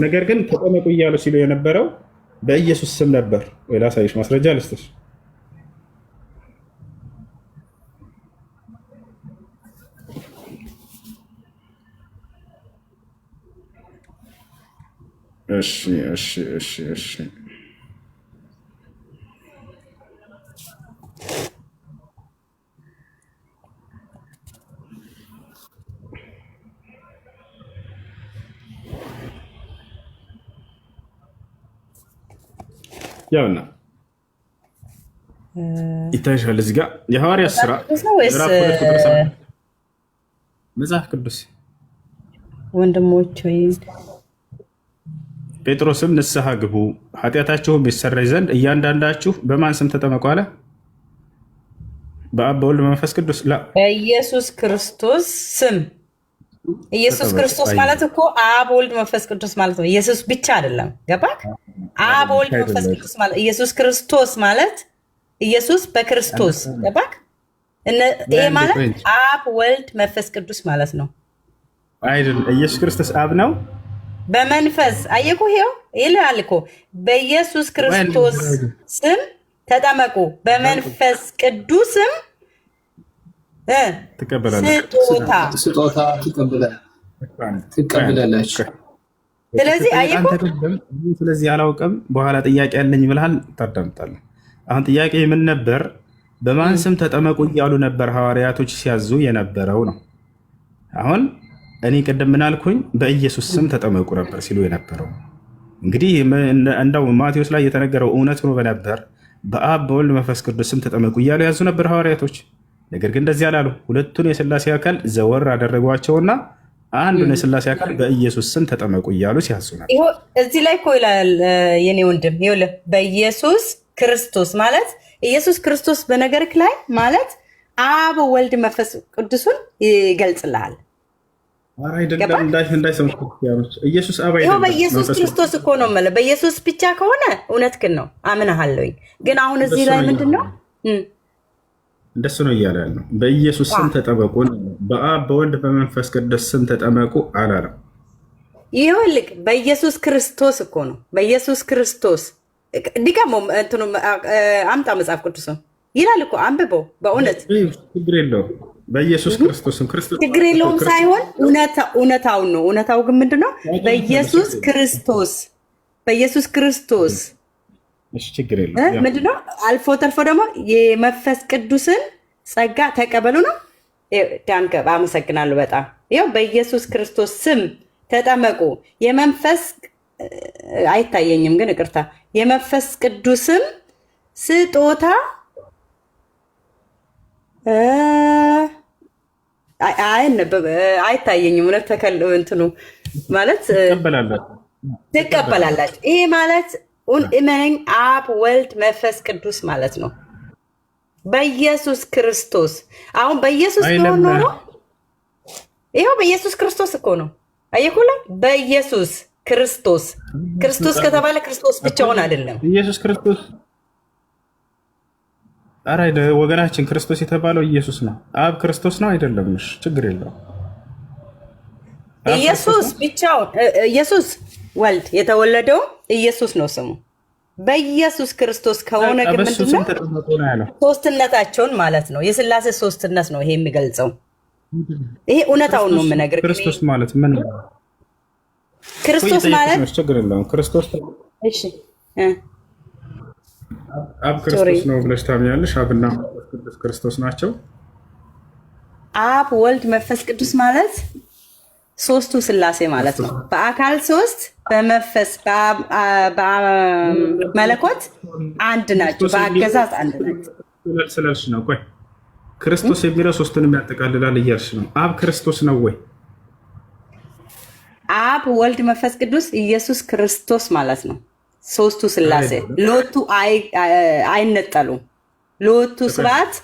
[SPEAKER 2] ነገር ግን ተጠመቁ እያሉ ሲሉ የነበረው በኢየሱስ ስም ነበር ወይ? ላሳይሽ፣ ማስረጃ ልስጥሽ። እሺ ያውና ይታይሻል እዚህ ጋር የሐዋርያት ሥራ መጽሐፍ ቅዱስ
[SPEAKER 1] ወንድሞች ወይ
[SPEAKER 2] ጴጥሮስም ንስሐ ግቡ ኃጢአታችሁም ይሰረይ ዘንድ እያንዳንዳችሁ በማን ስም ተጠመቁ አለ? በአብ በወልድ መንፈስ ቅዱስ
[SPEAKER 1] በኢየሱስ ክርስቶስ ስም። ኢየሱስ ክርስቶስ ማለት እኮ አብ ወልድ መንፈስ ቅዱስ ማለት ነው። ኢየሱስ ብቻ አይደለም። ገባክ? አብ ወልድ መንፈስ ቅዱስ ማለት ኢየሱስ ክርስቶስ ማለት ኢየሱስ በክርስቶስ ገባክ? ይሄ ማለት አብ ወልድ መንፈስ ቅዱስ ማለት ነው
[SPEAKER 2] አይደል? ኢየሱስ ክርስቶስ አብ ነው
[SPEAKER 1] በመንፈስ አየኩ። ይሄው ይላል እኮ በኢየሱስ ክርስቶስ ስም ተጠመቁ በመንፈስ ቅዱስም
[SPEAKER 6] ስጦታ ትቀበላለች።
[SPEAKER 1] ስለዚህ አየኩ።
[SPEAKER 2] ስለዚህ አላውቅም በኋላ ጥያቄ ያለኝ ብልሃል ታዳምጣለህ። አሁን ጥያቄ ምን ነበር? በማን ስም ተጠመቁ እያሉ ነበር ሐዋርያቶች ሲያዙ የነበረው ነው። አሁን እኔ ቅድም ምን አልኩኝ? በኢየሱስ ስም ተጠመቁ ነበር ሲሉ የነበረው። እንግዲህ እንደው ማቴዎስ ላይ የተነገረው እውነት ሆኖ በነበር በአብ በወልድ መንፈስ ቅዱስ ስም ተጠመቁ እያሉ ያዙ ነበር ሐዋርያቶች። ነገር ግን እንደዚህ አላሉ። ሁለቱን የሥላሴ አካል ዘወር አደረጓቸውና አንዱን የሥላሴ አካል በኢየሱስ ስም ተጠመቁ እያሉ ሲያዙ ነበር።
[SPEAKER 1] እዚህ ላይ እኮ ይላል የኔ ወንድም፣ ይኸውልህ በኢየሱስ ክርስቶስ ማለት ኢየሱስ ክርስቶስ በነገርክ ላይ ማለት አብ ወልድ መንፈስ ቅዱስን ይገልጽልሃል።
[SPEAKER 2] ኢየሱስ አብ አይደለም።
[SPEAKER 1] በኢየሱስ ክርስቶስ እኮ ነው የምልህ። በኢየሱስ ብቻ ከሆነ እውነትህን ነው አምንሃለሁኝ። ግን አሁን እዚህ ላይ ምንድን ነው
[SPEAKER 2] እንደሱ ነው እያለ ያለው። በኢየሱስ ስም ተጠመቁ፣ በአብ በወልድ በመንፈስ ቅዱስ ስም ተጠመቁ አላለም።
[SPEAKER 1] ይኸውልህ በኢየሱስ ክርስቶስ እኮ ነው። በኢየሱስ ክርስቶስ ዲጋሞ እንትኑ አምጣ መጽሐፍ ቅዱስ ይላል እኮ አንብበው። በእውነት
[SPEAKER 2] ችግር የለውም። በኢየሱስ ክርስቶስም ክርስቶስ
[SPEAKER 1] ችግር የለውም ሳይሆን እውነታውን ነው። እውነታው ግን ምንድነው? በኢየሱስ ክርስቶስ
[SPEAKER 2] እሺ፣ ችግር የለውም።
[SPEAKER 1] ምንድነው? አልፎ ተርፎ ደግሞ የመንፈስ ቅዱስን ጸጋ ተቀበሉ ነው። ዳንከ አመሰግናለሁ በጣም ይኸው በኢየሱስ ክርስቶስ ስም ተጠመቁ። የመንፈስ አይታየኝም ግን ይቅርታ። የመንፈስ ቅዱስም ስጦታ አይታየኝም። እውነት ተከልው እንትኑ ማለት ትቀበላላችሁ። ይሄ ማለት እመነኝ አብ ወልድ መንፈስ ቅዱስ ማለት ነው። በኢየሱስ ክርስቶስ አሁን በኢየሱስ ቢሆን ኖሮ ይኸው በኢየሱስ ክርስቶስ እኮ ነው። አየኩላ በኢየሱስ ክርስቶስ ከተባለ ክርስቶስ ብቻውን አይደለም።
[SPEAKER 2] ኢየሱስ ክርስቶስ አረ ወገናችን ክርስቶስ የተባለው ኢየሱስ ነው። አብ ክርስቶስ ነው አይደለም? እሺ ችግር የለውም።
[SPEAKER 1] ኢየሱስ ብቻውን ኢየሱስ ወልድ የተወለደው ኢየሱስ ነው ስሙ። በኢየሱስ ክርስቶስ ከሆነ ግን ምንድነው? ሶስትነታቸውን ማለት ነው። የሥላሴ ሶስትነት ነው ይሄ የሚገልጸው። ይሄ እውነታውን ነው የምነግርህ።
[SPEAKER 2] ክርስቶስ ማለት ምን ነው?
[SPEAKER 1] ክርስቶስ ማለት
[SPEAKER 2] ችግር የለውም። ክርስቶስ
[SPEAKER 1] እሺ
[SPEAKER 2] አብ ክርስቶስ ነው ብለሽ ታምኛለሽ? አብና መንፈስ ቅዱስ ክርስቶስ ናቸው።
[SPEAKER 1] አብ ወልድ መንፈስ ቅዱስ ማለት ሶስቱ ሥላሴ ማለት ነው። በአካል ሶስት፣ በመንፈስ በመለኮት አንድ ናቸው። በአገዛዝ አንድ ናቸው
[SPEAKER 2] ስላልሽ ነው። ቆይ ክርስቶስ የሚለው ሶስቱንም ያጠቃልላል እያልሽ ነው። አብ ክርስቶስ ነው ወይ?
[SPEAKER 1] አብ ወልድ መንፈስ ቅዱስ ኢየሱስ ክርስቶስ ማለት ነው። ሶስቱ ሥላሴ ሎቱ አይነጠሉም። ሎቱ ስብሐት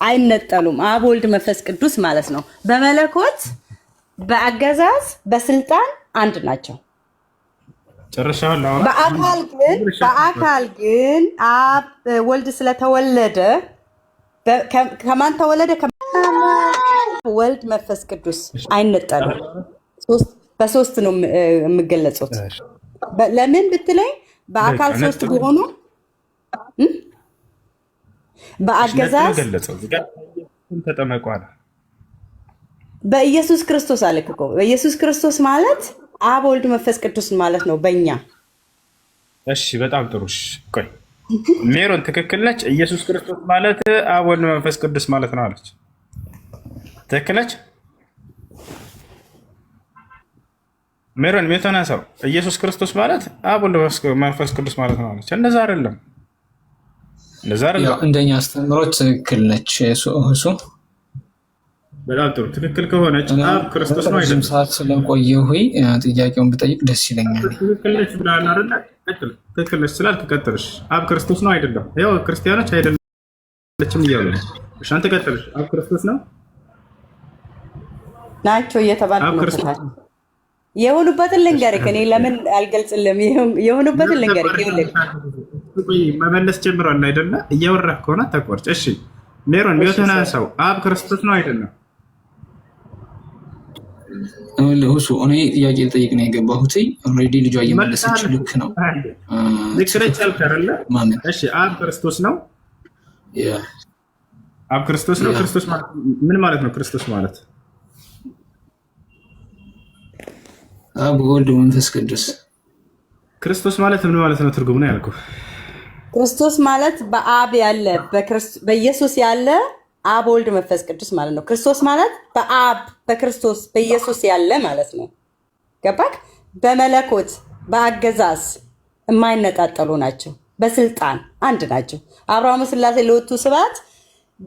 [SPEAKER 1] አይነጠሉም። አብ ወልድ መንፈስ ቅዱስ ማለት ነው። በመለኮት በአገዛዝ በስልጣን አንድ ናቸው።
[SPEAKER 2] ጨርሻለሁ።
[SPEAKER 1] በአካል ግን አብ ወልድ ስለተወለደ ከማን ተወለደ? ወልድ መንፈስ ቅዱስ አይነጠሉም። በሶስት ነው የሚገለጹት። ለምን ብትለኝ በአካል ሶስት ቢሆኑ በአገዛዝ
[SPEAKER 2] ተጠመቋል።
[SPEAKER 1] በኢየሱስ ክርስቶስ አልክ እኮ በኢየሱስ ክርስቶስ ማለት አብ ወልድ መንፈስ ቅዱስ ማለት ነው በእኛ።
[SPEAKER 2] እሺ በጣም ጥሩ። ቆይ ሜሮን ትክክል ነች። ኢየሱስ ክርስቶስ ማለት አብ ወልድ መንፈስ ቅዱስ ማለት ነው አለች። ትክክል ነች ሜሮን? የተናሰው ኢየሱስ ክርስቶስ ማለት አብ ወልድ መንፈስ ቅዱስ ማለት ነው አለች። እንደዛ አይደለም፣ እንደዛ አይደለም።
[SPEAKER 6] እንደኛ አስተምሮት ትክክል ነች። እሱ
[SPEAKER 2] በጣም ጥሩ። ትክክል ከሆነች አብ ክርስቶስ ነው አይደለም?
[SPEAKER 6] ሰዓት ስለቆየሁ ጥያቄውን ብጠይቅ ደስ ይለኛል።
[SPEAKER 2] ትክክል ነች ብለሃል አይደለ? ቀጥል። ትክክል ነች ስላልክ ቀጥልሽ። አብ ክርስቶስ ነው አይደለም? ያው ክርስቲያኖች አይደለችም እያሉ ነው። እሺ አንተ ቀጥልሽ። አብ ክርስቶስ ነው
[SPEAKER 1] ናቸው እየተባልኩ ነው። የሆኑበትን ልንገርህ። እኔ ለምን አልገልጽልም? የሆኑበትን ልንገርህ።
[SPEAKER 2] መመለስ ጀምሯል አይደለ? እያወራህ ከሆነ ተቆርጭ። እሺ ሜሮን የተናሰው አብ ክርስቶስ ነው አይደለም?
[SPEAKER 6] እሱ እኔ ጥያቄ ልጠይቅ ነው የገባሁት። ኦልሬዲ ልጇ እየመለሰች ልክ ነው።
[SPEAKER 2] ልክ ነች አልክ አይደለ? እሺ አብ ክርስቶስ ነው። አብ ክርስቶስ ነው። ክርስቶስ ማለት ምን ማለት ነው? ክርስቶስ ማለት
[SPEAKER 6] አብ ወልድ መንፈስ ቅዱስ።
[SPEAKER 2] ክርስቶስ ማለት ምን ማለት ነው? ትርጉም ነው ያልኩህ።
[SPEAKER 1] ክርስቶስ ማለት በአብ ያለ በኢየሱስ ያለ አብ ወልድ መንፈስ ቅዱስ ማለት ነው። ክርስቶስ ማለት በአብ በክርስቶስ በኢየሱስ ያለ ማለት ነው። ገባክ? በመለኮት በአገዛዝ የማይነጣጠሉ ናቸው። በስልጣን አንድ ናቸው። አብርሃም ሥላሴ ለወቱ ስብሐት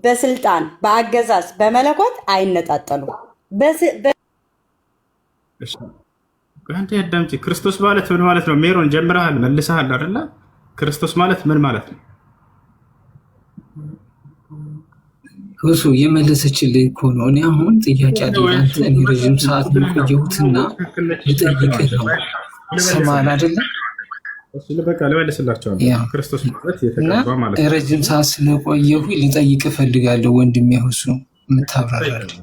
[SPEAKER 1] በስልጣን በአገዛዝ በመለኮት አይነጣጠሉ።
[SPEAKER 2] አንተ ያዳምጪ። ክርስቶስ ማለት ምን ማለት ነው? ሜሮን ጀምረሃል፣ መልሰሃል አይደለ? ክርስቶስ ማለት ምን ማለት ነው?
[SPEAKER 6] እሱ የመለሰችልህ እኮ ነው። እኔ አሁን ጥያቄ አለኝ። እኔ ረዥም ሰዓት ቆየሁትና ልጠይቅህ ነው። ሰማን አይደለ?
[SPEAKER 2] በቃ ልመልስላቸዋለሁ። ክርስቶስ ማለት የተቀባ ማለት ነው።
[SPEAKER 6] ረዥም ሰዓት ስለቆየሁ ልጠይቅህ እፈልጋለሁ ወንድሜ። እሱ የምታብራራለህ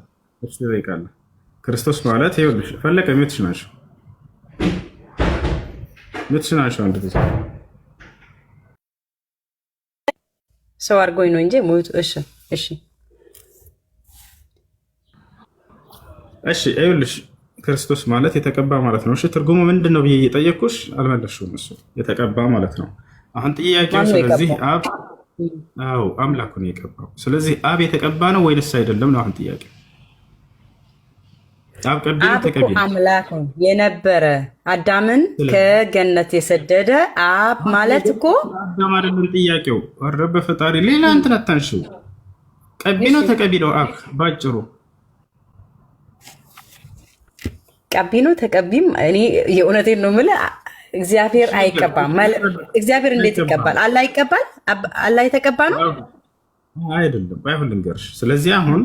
[SPEAKER 2] ክርስቶስ ማለት ይኸውልሽ፣ ፈለቀ ሚትሽ ናቸው አንድ ጊዜ
[SPEAKER 1] ሰው አድርጎኝ ነው እንጂ ሞቱ። እሺ እሺ
[SPEAKER 2] እሺ ይኸውልሽ ክርስቶስ ማለት የተቀባ ማለት ነው። እሺ ትርጉሙ ምንድን ነው ብዬ እየጠየቅኩሽ አልመለስሽውም። እሱ የተቀባ ማለት ነው። አሁን ጥያቄው ስለዚህ አብ አምላኩን የቀባው ስለዚህ አብ የተቀባ ነው ወይንስ አይደለም ነው አሁን ጥያቄ። አብ ቀቢ ነው ተቀቢ ነው?
[SPEAKER 1] አምላክ የነበረ አዳምን ከገነት የሰደደ አብ ማለት እኮ
[SPEAKER 2] አዳም አይደለም ጥያቄው። ኧረ በፈጣሪ ሌላ እንትን አታንሺው። ቀቢ ነው ተቀቢ ነው አብ ባጭሩ
[SPEAKER 1] ቀቢ ነው ተቀቢም። እኔ የእውነቴን ነው የምልህ እግዚአብሔር አይቀባም። እግዚአብሔር እንዴት ይቀባል? አላህ ይቀባል? አላህ የተቀባ ነው
[SPEAKER 2] አይደለም። ባይሆን ልንገርሽ። ስለዚህ አሁን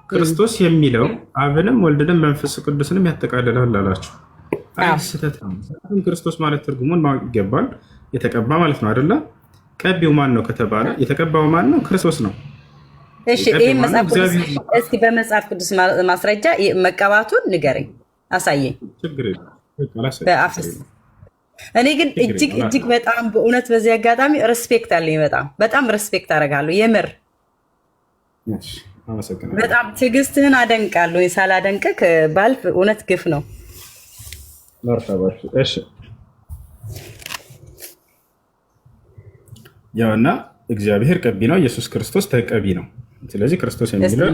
[SPEAKER 2] ክርስቶስ የሚለው አብንም ወልድንም መንፈስ ቅዱስንም ያጠቃልላል አላችሁ። አይ ስህተት ነው። ክርስቶስ ማለት ትርጉሙን ማወቅ ይገባል። የተቀባ ማለት ነው አይደለ? ቀቢው ማን ነው ከተባለ የተቀባው ማን ነው? ክርስቶስ ነው።
[SPEAKER 1] እሺ ይሄ መጽሐፍ ቅዱስ እስኪ በመጽሐፍ ቅዱስ ማስረጃ መቀባቱን ንገረኝ፣ አሳየኝ። እኔ ግን እጅግ በጣም በእውነት በዚህ አጋጣሚ ሬስፔክት አለኝ። በጣም ሬስፔክት አደርጋለሁ። የምር በጣም ትዕግስትህን አደንቃለሁ። ሳላደንቅህ ባልፍ እውነት ግፍ ነው።
[SPEAKER 2] ያውና እግዚአብሔር ቀቢ ነው፣ ኢየሱስ ክርስቶስ ተቀቢ ነው። ስለዚህ ክርስቶስ የሚለው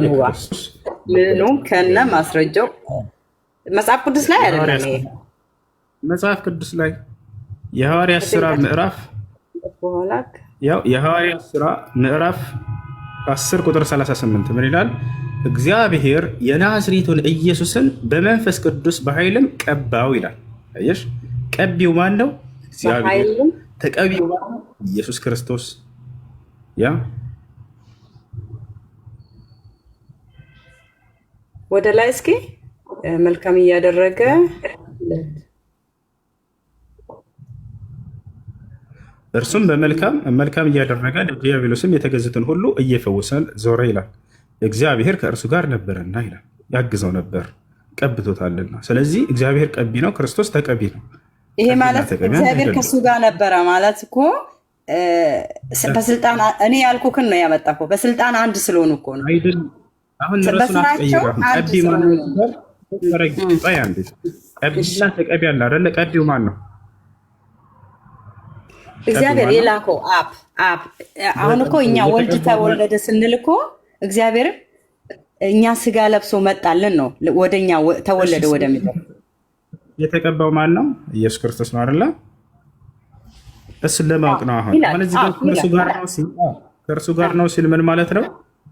[SPEAKER 1] ምኑም ከነ ማስረጃው መጽሐፍ ቅዱስ ላይ አይደለም።
[SPEAKER 2] መጽሐፍ ቅዱስ ላይ የሐዋርያት ሥራ ምዕራፍ 10 ቁጥር 38 ምን ይላል? እግዚአብሔር የናዝሬቱን ኢየሱስን በመንፈስ ቅዱስ በኃይልም ቀባው ይላል። አየሽ፣ ቀቢው ማን ነው? እግዚአብሔር። ተቀቢው ማን ነው? ኢየሱስ ክርስቶስ። ያ
[SPEAKER 1] ወደ ላይ እስኪ መልካም እያደረገ
[SPEAKER 2] እርሱም በመልካም እያደረገ ለዲያብሎስም የተገዙትን ሁሉ እየፈወሰ ዞረ ይላል። እግዚአብሔር ከእርሱ ጋር ነበረና ይላል፣ ያግዘው ነበር ቀብቶታልና። ስለዚህ እግዚአብሔር ቀቢ ነው፣ ክርስቶስ ተቀቢ ነው።
[SPEAKER 1] ይሄ ማለት እግዚአብሔር ከእሱ ጋር ነበረ ማለት እኮ በስልጣን እኔ ያልኩህን ነው ያመጣው። በስልጣን አንድ ስለሆኑ እኮ ነው።
[SPEAKER 2] አሁን በስራቸው ቀቢ ማን ነው? ቀቢና ተቀቢ አለ አይደለ? ቀቢው ማን ነው?
[SPEAKER 1] እግዚአብሔር የላከው አብ። አሁን እኮ እኛ ወልድ ተወለደ ስንል እኮ እግዚአብሔር እኛ ስጋ ለብሶ መጣልን ነው ወደኛ ተወለደ ወደሚለው።
[SPEAKER 2] የተቀባው ማን ነው? ኢየሱስ ክርስቶስ ነው አይደለ? እሱን ለማወቅ ነው። አሁን እዚህ ጋር ከእርሱ ጋር ነው ሲል ምን ማለት ነው?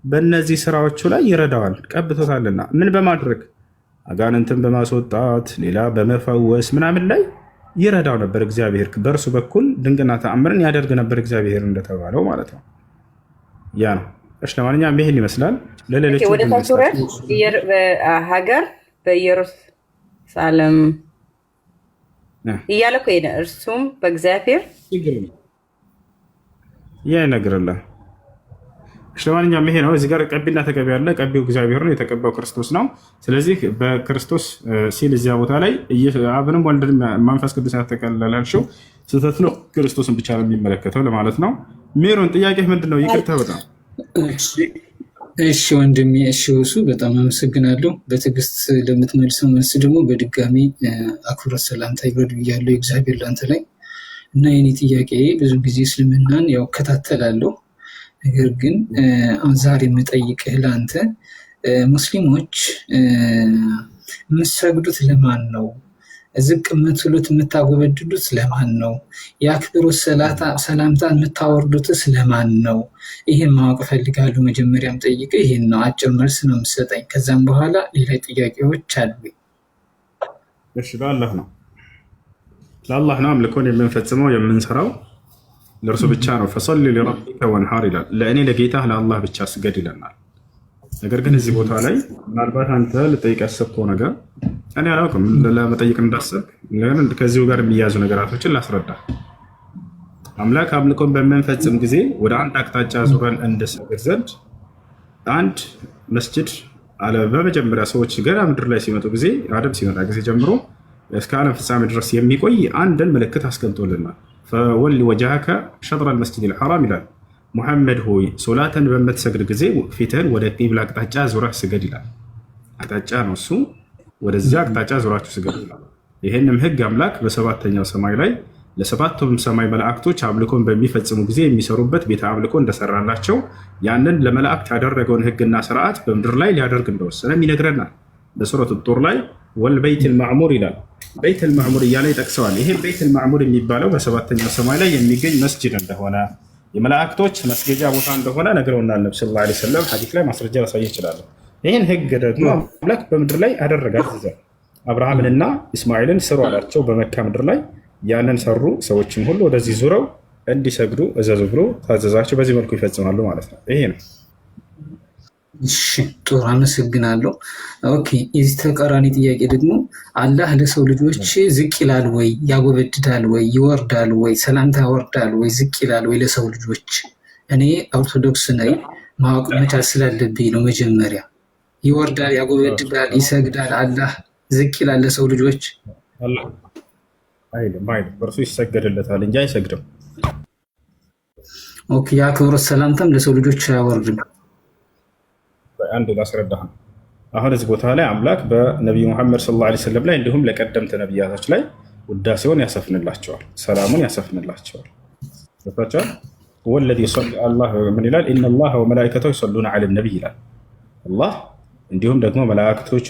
[SPEAKER 2] በእነዚህ ስራዎቹ ላይ ይረዳዋል፣ ቀብቶታልና። ምን በማድረግ አጋንንትን በማስወጣት ሌላ በመፈወስ ምናምን ላይ ይረዳው ነበር እግዚአብሔር። በእርሱ በኩል ድንቅና ተአምርን ያደርግ ነበር እግዚአብሔር እንደተባለው ማለት ነው። ያ ነው። እሺ ለማንኛውም ይሄን ይመስላል። ለሌሎች
[SPEAKER 1] ወደ ታቱረት ሀገር በኢየሩሳሌም እያለ እኮ ሄደ። እርሱም በእግዚአብሔር
[SPEAKER 2] ያ ይነግርልህ። እሺ ለማንኛውም ይሄ ነው። እዚህ ጋር ቀቢና ተቀቢ ያለ፣ ቀቢው እግዚአብሔር ነው፣ የተቀባው ክርስቶስ ነው። ስለዚህ በክርስቶስ ሲል እዚያ ቦታ ላይ አብንም ወልድንም መንፈስ ቅዱስ ያጠቃልላልሽው ስህተት ነው። ክርስቶስን ብቻ ነው የሚመለከተው ለማለት ነው። ሜሮን ጥያቄ ምንድን ነው? ይቅርታ በጣም
[SPEAKER 6] እሺ ወንድሜ። እሺ እሱ በጣም አመሰግናለሁ። በትዕግስት ለምትመልሰው መልስ ደግሞ በድጋሚ አክብሮት ሰላምታ ይብረድ ብያለሁ። እግዚአብሔር ላንተ ላይ እና የኔ ጥያቄ ብዙ ጊዜ እስልምናን ያው እከታተላለሁ። ነገር ግን ዛሬ የምጠይቅህ ለአንተ ሙስሊሞች የምትሰግዱት ለማን ነው? ዝቅ የምትሉት የምታጎበድዱት ለማን ነው? የአክብሮት ሰላምታ የምታወርዱትስ ለማን ነው? ይህን ማወቅ እፈልጋለሁ። መጀመሪያም ጠይቅህ ይህን ነው። አጭር መልስ ነው የምትሰጠኝ። ከዛም በኋላ ሌላ ጥያቄዎች አሉ።
[SPEAKER 2] እሺ ለአላህ ነው አምልኮን የምንፈጽመው የምንሰራው ለእርሱ ብቻ ነው። ፈሰሊ ሊረቢከ ወንሃር ይላል። ለእኔ ለጌታህ ለአላህ ብቻ ስገድ ይለናል። ነገር ግን እዚህ ቦታ ላይ ምናልባት አንተ ልጠይቅ ያሰብከው ነገር እኔ አላውቅም፣ ለመጠየቅ እንዳሰብ ከዚሁ ጋር የሚያዙ ነገራቶችን ላስረዳ። አምላክ አምልኮን በምንፈጽም ጊዜ ወደ አንድ አቅጣጫ ዙረን እንድንሰግድ ዘንድ አንድ መስጅድ በመጀመሪያ ሰዎች ገና ምድር ላይ ሲመጡ ጊዜ አደም ሲመጣ ጊዜ ጀምሮ እስከ ዓለም ፍጻሜ ድረስ የሚቆይ አንድን ምልክት አስቀምጦልናል። ፈወሊ ወጅሀከ ሸጥረ ልመስጂድ ልሐራም ይላል። ሙሐመድ ሆይ ሶላትን በምትሰግድ ጊዜ ፊትህን ወደ ቂብላ አቅጣጫ ዙረህ ስገድ ይላል። አቅጣጫ ነው እሱ፣ ወደዚያ አቅጣጫ ዙራችሁ ስገድ ይላል። ይህንም ህግ አምላክ በሰባተኛው ሰማይ ላይ ለሰባቱም ሰማይ መላእክቶች አምልኮን በሚፈጽሙ ጊዜ የሚሰሩበት ቤተ አምልኮ እንደሰራላቸው ያንን ለመላእክት ያደረገውን ህግና ስርዓት በምድር ላይ ሊያደርግ እንደወሰነም ይነግረናል። በሱረቱ ጡር ላይ ወልበይት ልማዕሙር ይላል። በይት ልማዕሙር እያለ ይጠቅሰዋል። ይሄ በይት ልማዕሙር የሚባለው በሰባተኛው ሰማይ ላይ የሚገኝ መስጅድ እንደሆነ የመላእክቶች መስገጃ ቦታ እንደሆነ ነግረውናል። ነብዩ ሰለላሁ ዐለይሂ ወሰለም ሐዲስ ላይ ማስረጃ ላሳይ ይችላል። ይህን ህግ ደግሞ አምላክ በምድር ላይ አደረጋት። አብርሃምንና እስማኤልን ስሩ አላቸው በመካ ምድር ላይ። ያንን ሰሩ። ሰዎችም ሁሉ ወደዚህ ዙረው እንዲሰግዱ እዘዙ ብሎ ታዘዛቸው። በዚህ መልኩ ይፈጽማሉ ማለት ነው። ይሄ ነው።
[SPEAKER 6] እሺ ጥሩ አመሰግናለሁ። ኦኬ የዚህ ተቃራኒ ጥያቄ ደግሞ አላህ ለሰው ልጆች ዝቅ ይላል ወይ ያጎበድዳል ወይ ይወርዳል ወይ ሰላምታ ያወርዳል ወይ ዝቅ ይላል ወይ ለሰው ልጆች? እኔ ኦርቶዶክስ ነኝ፣ ማወቅ መቻል ስላለብኝ ነው። መጀመሪያ ይወርዳል፣ ያጎበድዳል፣ ይሰግዳል፣ አላህ ዝቅ ይላል ለሰው ልጆች?
[SPEAKER 2] አይደለም በእርሱ ይሰገድለታል እንጂ አይሰግድም።
[SPEAKER 6] ኦኬ የአክብሮት ሰላምታም ለሰው ልጆች አያወርድም?
[SPEAKER 2] አንድ ላስረዳህ ነው። አሁን እዚህ ቦታ ላይ አምላክ በነቢዩ ሙሐመድ ሰለላሁ ዐለይሂ ወሰለም ላይ እንዲሁም ለቀደምት ነቢያቶች ላይ ውዳሴውን ያሰፍንላቸዋል፣ ሰላሙን ያሰፍንላቸዋል። ታቻ ወለዲ አላህ ምን ይላል? ኢነላህ ወመላኢከተሁ ይሰሉነ ዐለን ነቢይ ይላል አላህ። እንዲሁም ደግሞ መላእክቶቹ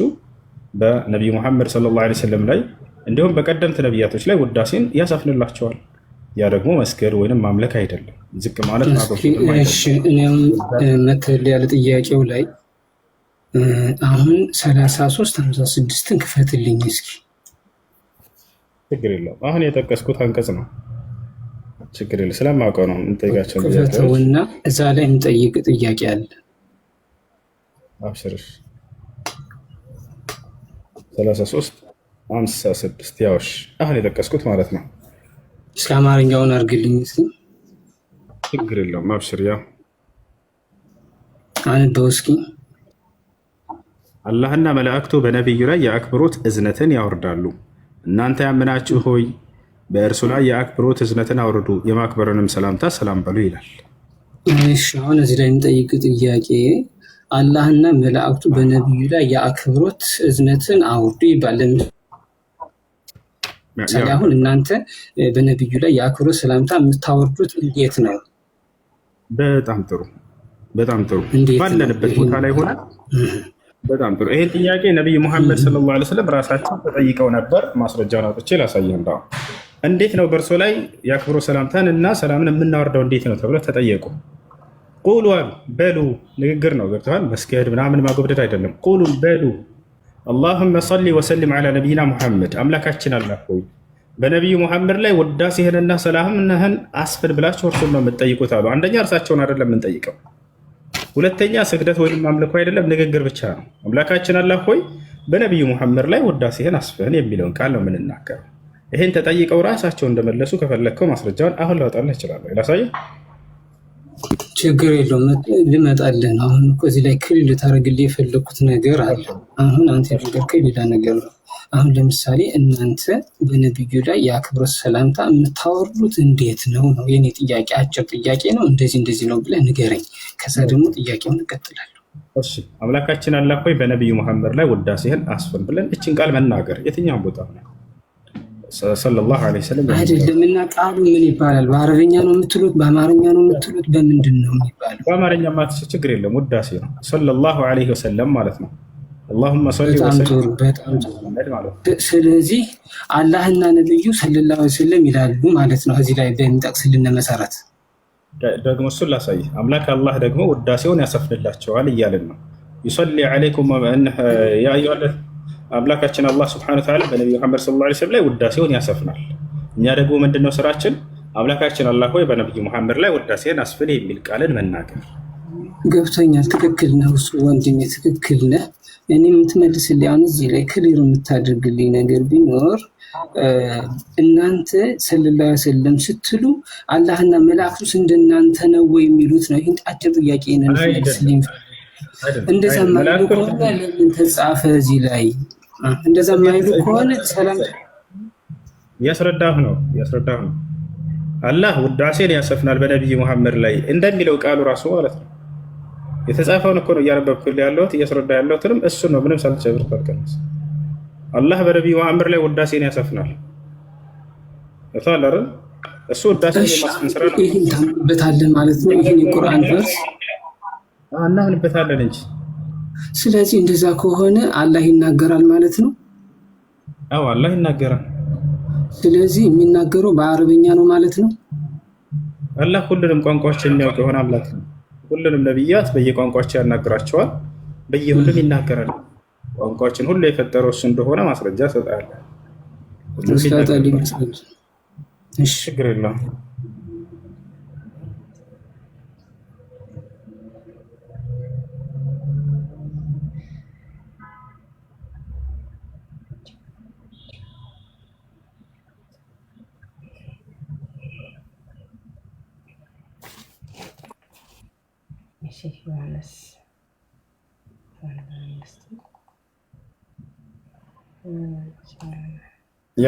[SPEAKER 2] በነቢዩ ሙሐመድ ሰለላሁ ዐለይሂ ወሰለም ላይ እንዲሁም በቀደምት ነቢያቶች ላይ ውዳሴን ያሰፍንላቸዋል። ያ ደግሞ መስገድ ወይንም ማምለክ አይደለም፣ ዝቅ ማለት
[SPEAKER 6] እኔም መተል ያለ ጥያቄው ላይ አሁን 33:56 ክፈትልኝ እስኪ።
[SPEAKER 2] ችግር የለውም። አሁን የጠቀስኩት አንቀጽ ነው። ችግር የለም። ስለማውቀው ነው እንጠይቃቸው።
[SPEAKER 6] ክፈተውና እዛ ላይ እንጠይቅ ጥያቄ አለ።
[SPEAKER 2] አብሽርሽ 33:56 ያውሽ አሁን የጠቀስኩት ማለት ነው።
[SPEAKER 6] እስከ አማርኛውን አድርግልኝ እስኪ።
[SPEAKER 2] ችግር የለውም። አብሽር ያው
[SPEAKER 6] አንበው እስኪ።
[SPEAKER 2] አላህና መላእክቱ በነቢዩ ላይ የአክብሮት እዝነትን ያወርዳሉ። እናንተ ያመናችሁ ሆይ በእርሱ ላይ የአክብሮት እዝነትን አውርዱ፣ የማክበርንም ሰላምታ ሰላም በሉ ይላል።
[SPEAKER 6] እሺ አሁን እዚህ ላይ የሚጠይቅ ጥያቄ አላህና መላእክቱ በነቢዩ ላይ የአክብሮት እዝነትን አውርዱ ይባላል። አሁን እናንተ በነቢዩ ላይ የአክብሮት ሰላምታ የምታወርዱት እንዴት ነው?
[SPEAKER 2] በጣም ጥሩ ባለንበት ቦታ ላይ ሆነ በጣም ጥሩ። ይሄን ጥያቄ ነቢዩ ሙሐመድ ሰለላሁ ዐለይሂ ወሰለም ራሳቸው ተጠይቀው ነበር። ማስረጃውን አውጥቼ ላሳየህ። እንዴት ነው በእርሶ ላይ የአክብሮት ሰላምታን እና ሰላምን የምናወርደው እንዴት ነው ተብለው ተጠየቁ። ቁሉ አሉ፣ በሉ ንግግር ነው። ገብተዋል። መስገድ ምናምን ማጎብደድ አይደለም። ቁሉ በሉ አላሁመ ሰሊ ወሰሊም ዐላ ነቢይና ሙሐመድ፣ አምላካችን አላህ ሆይ በነቢዩ ሙሐመድ ላይ ውዳሴህንና ሰላምህን አስፍን ብላችሁ እርሱን ነው የምትጠይቁት አሉ። አንደኛ እርሳቸውን አይደለም የምንጠይቀው፣ ሁለተኛ ስግደት ወይም አምልኮ አይደለም፣ ንግግር ብቻ ነው። አምላካችን አላህ ሆይ በነቢዩ ሙሐመድ ላይ ውዳሴህን አስፍን የሚለውን ቃል ነው የምንናገረው። ይህን ተጠይቀው ራሳቸው እንደመለሱ ከፈለግከው ማስረጃውን አሁን ላወጣልህ እችላለሁ። ላሳየህ።
[SPEAKER 6] ችግር የለውም ልመጣልህ ነው። አሁን እኮ እዚህ ላይ ክልል ልታደርግልህ የፈለግኩት ነገር አለ። አሁን አንተ የነገርከኝ ሌላ ነገር ነው። አሁን ለምሳሌ እናንተ በነቢዩ ላይ የአክብሮት ሰላምታ የምታወርዱት እንዴት ነው ነው የኔ ጥያቄ። አጭር ጥያቄ ነው። እንደዚህ ነው ብለህ ንገረኝ። ከዛ ደግሞ ጥያቄውን እንቀጥላለሁ።
[SPEAKER 2] እሺ አምላካችን አላህ ሆይ በነቢዩ መሐመድ ላይ ውዳሴህን አስፍን ብለን እችን ቃል መናገር የትኛውን ቦታ ነው? ሰለላሁ ዐለይሂ ወሰለም
[SPEAKER 6] አይደለም። እና ቃሉ ምን ይባላል? በአረበኛ ነው የምትሉት? በአማርኛ ነው የምትሉት? በምንድን ነው የሚባለው?
[SPEAKER 2] በአማርኛ ማለት ችግር የለም። ውዳሴ ነው። ሰለላሁ ዐለይሂ ወሰለም ማለት ነው። አላሁመ ሰሊ ወሰለም ማለት ነው።
[SPEAKER 6] ስለዚህ አላህና ነብዩ ሰለላሁ ዐለይሂ ወሰለም ይላሉ ማለት ነው። እዚህ ላይ በሚጠቅስልን መሰረት
[SPEAKER 2] ደግሞ እሱን ላሳይ። አምላክ አላህ ደግሞ ውዳሴውን ያሰፍንላቸዋል እያልን ነው። ይሰሊ ዐለይኩም ያ አዩሃ አምላካችን አላህ ሱብሓነሁ ወተዓላ በነቢዩ መሐመድ ሰለላሁ ዐለይሂ ወሰለም ላይ ውዳሴውን ያሰፍናል። እኛ ደግሞ ምንድነው ስራችን? አምላካችን አላህ ሆይ በነቢዩ መሐመድ ላይ ውዳሴን አስፍን የሚል ቃልን መናገር።
[SPEAKER 6] ገብቶኛል። ትክክል ነው እሱ ወንድሜ፣ ትክክል ነህ። እኔ የምትመልስልኝ አሁን እዚህ ላይ ክሊር የምታደርግልኝ ነገር ቢኖር እናንተ ሰለላሁ ዐለይሂ ወሰለም ስትሉ አላህና መላእክቱስ እንደናንተ ነው ወይ የሚሉት ነው። ይህን አጭር ጥያቄ ነው። እንደዛ ማይሉ ከሆነ ለምን ተጻፈ እዚህ ላይ? እንደዛ ማይሉ ከሆነ ሰላም
[SPEAKER 2] ያስረዳህ ነው። አላህ ውዳሴን ያሰፍናል በነቢይ ሙሐመድ ላይ እንደሚለው ቃሉ ራሱ ማለት ነው። የተጻፈውን እኮ ነው እያነበብኩልህ ያለሁት እያስረዳ ያለሁትንም እሱ ነው። ምንም ሳልጨምር ሳልቀንስ አላህ በነቢይ ሙሐመድ ላይ ውዳሴን ያሰፍናል። አይደል? እሱ ውዳሴን የማስፈን ስራ ነው።
[SPEAKER 6] ይሄን ታምንበታለህ ማለት ነው። ይሄን የቁርአን ቨርስ
[SPEAKER 2] እናምንበታለን እንጂ።
[SPEAKER 6] ስለዚህ እንደዛ ከሆነ አላህ ይናገራል ማለት ነው።
[SPEAKER 2] አዎ አላህ ይናገራል።
[SPEAKER 6] ስለዚህ የሚናገረው በአረብኛ ነው ማለት ነው።
[SPEAKER 2] አላህ ሁሉንም ቋንቋዎች የሚያውቅ የሆነ አምላክ ነው። ሁሉንም ነቢያት በየቋንቋቸው ያናግራቸዋል፣ በየሁሉም ይናገራል። ቋንቋዎችን ሁሉ የፈጠረው እሱ እንደሆነ ማስረጃ ሰጣለሁ። ችግር የለውም። ያ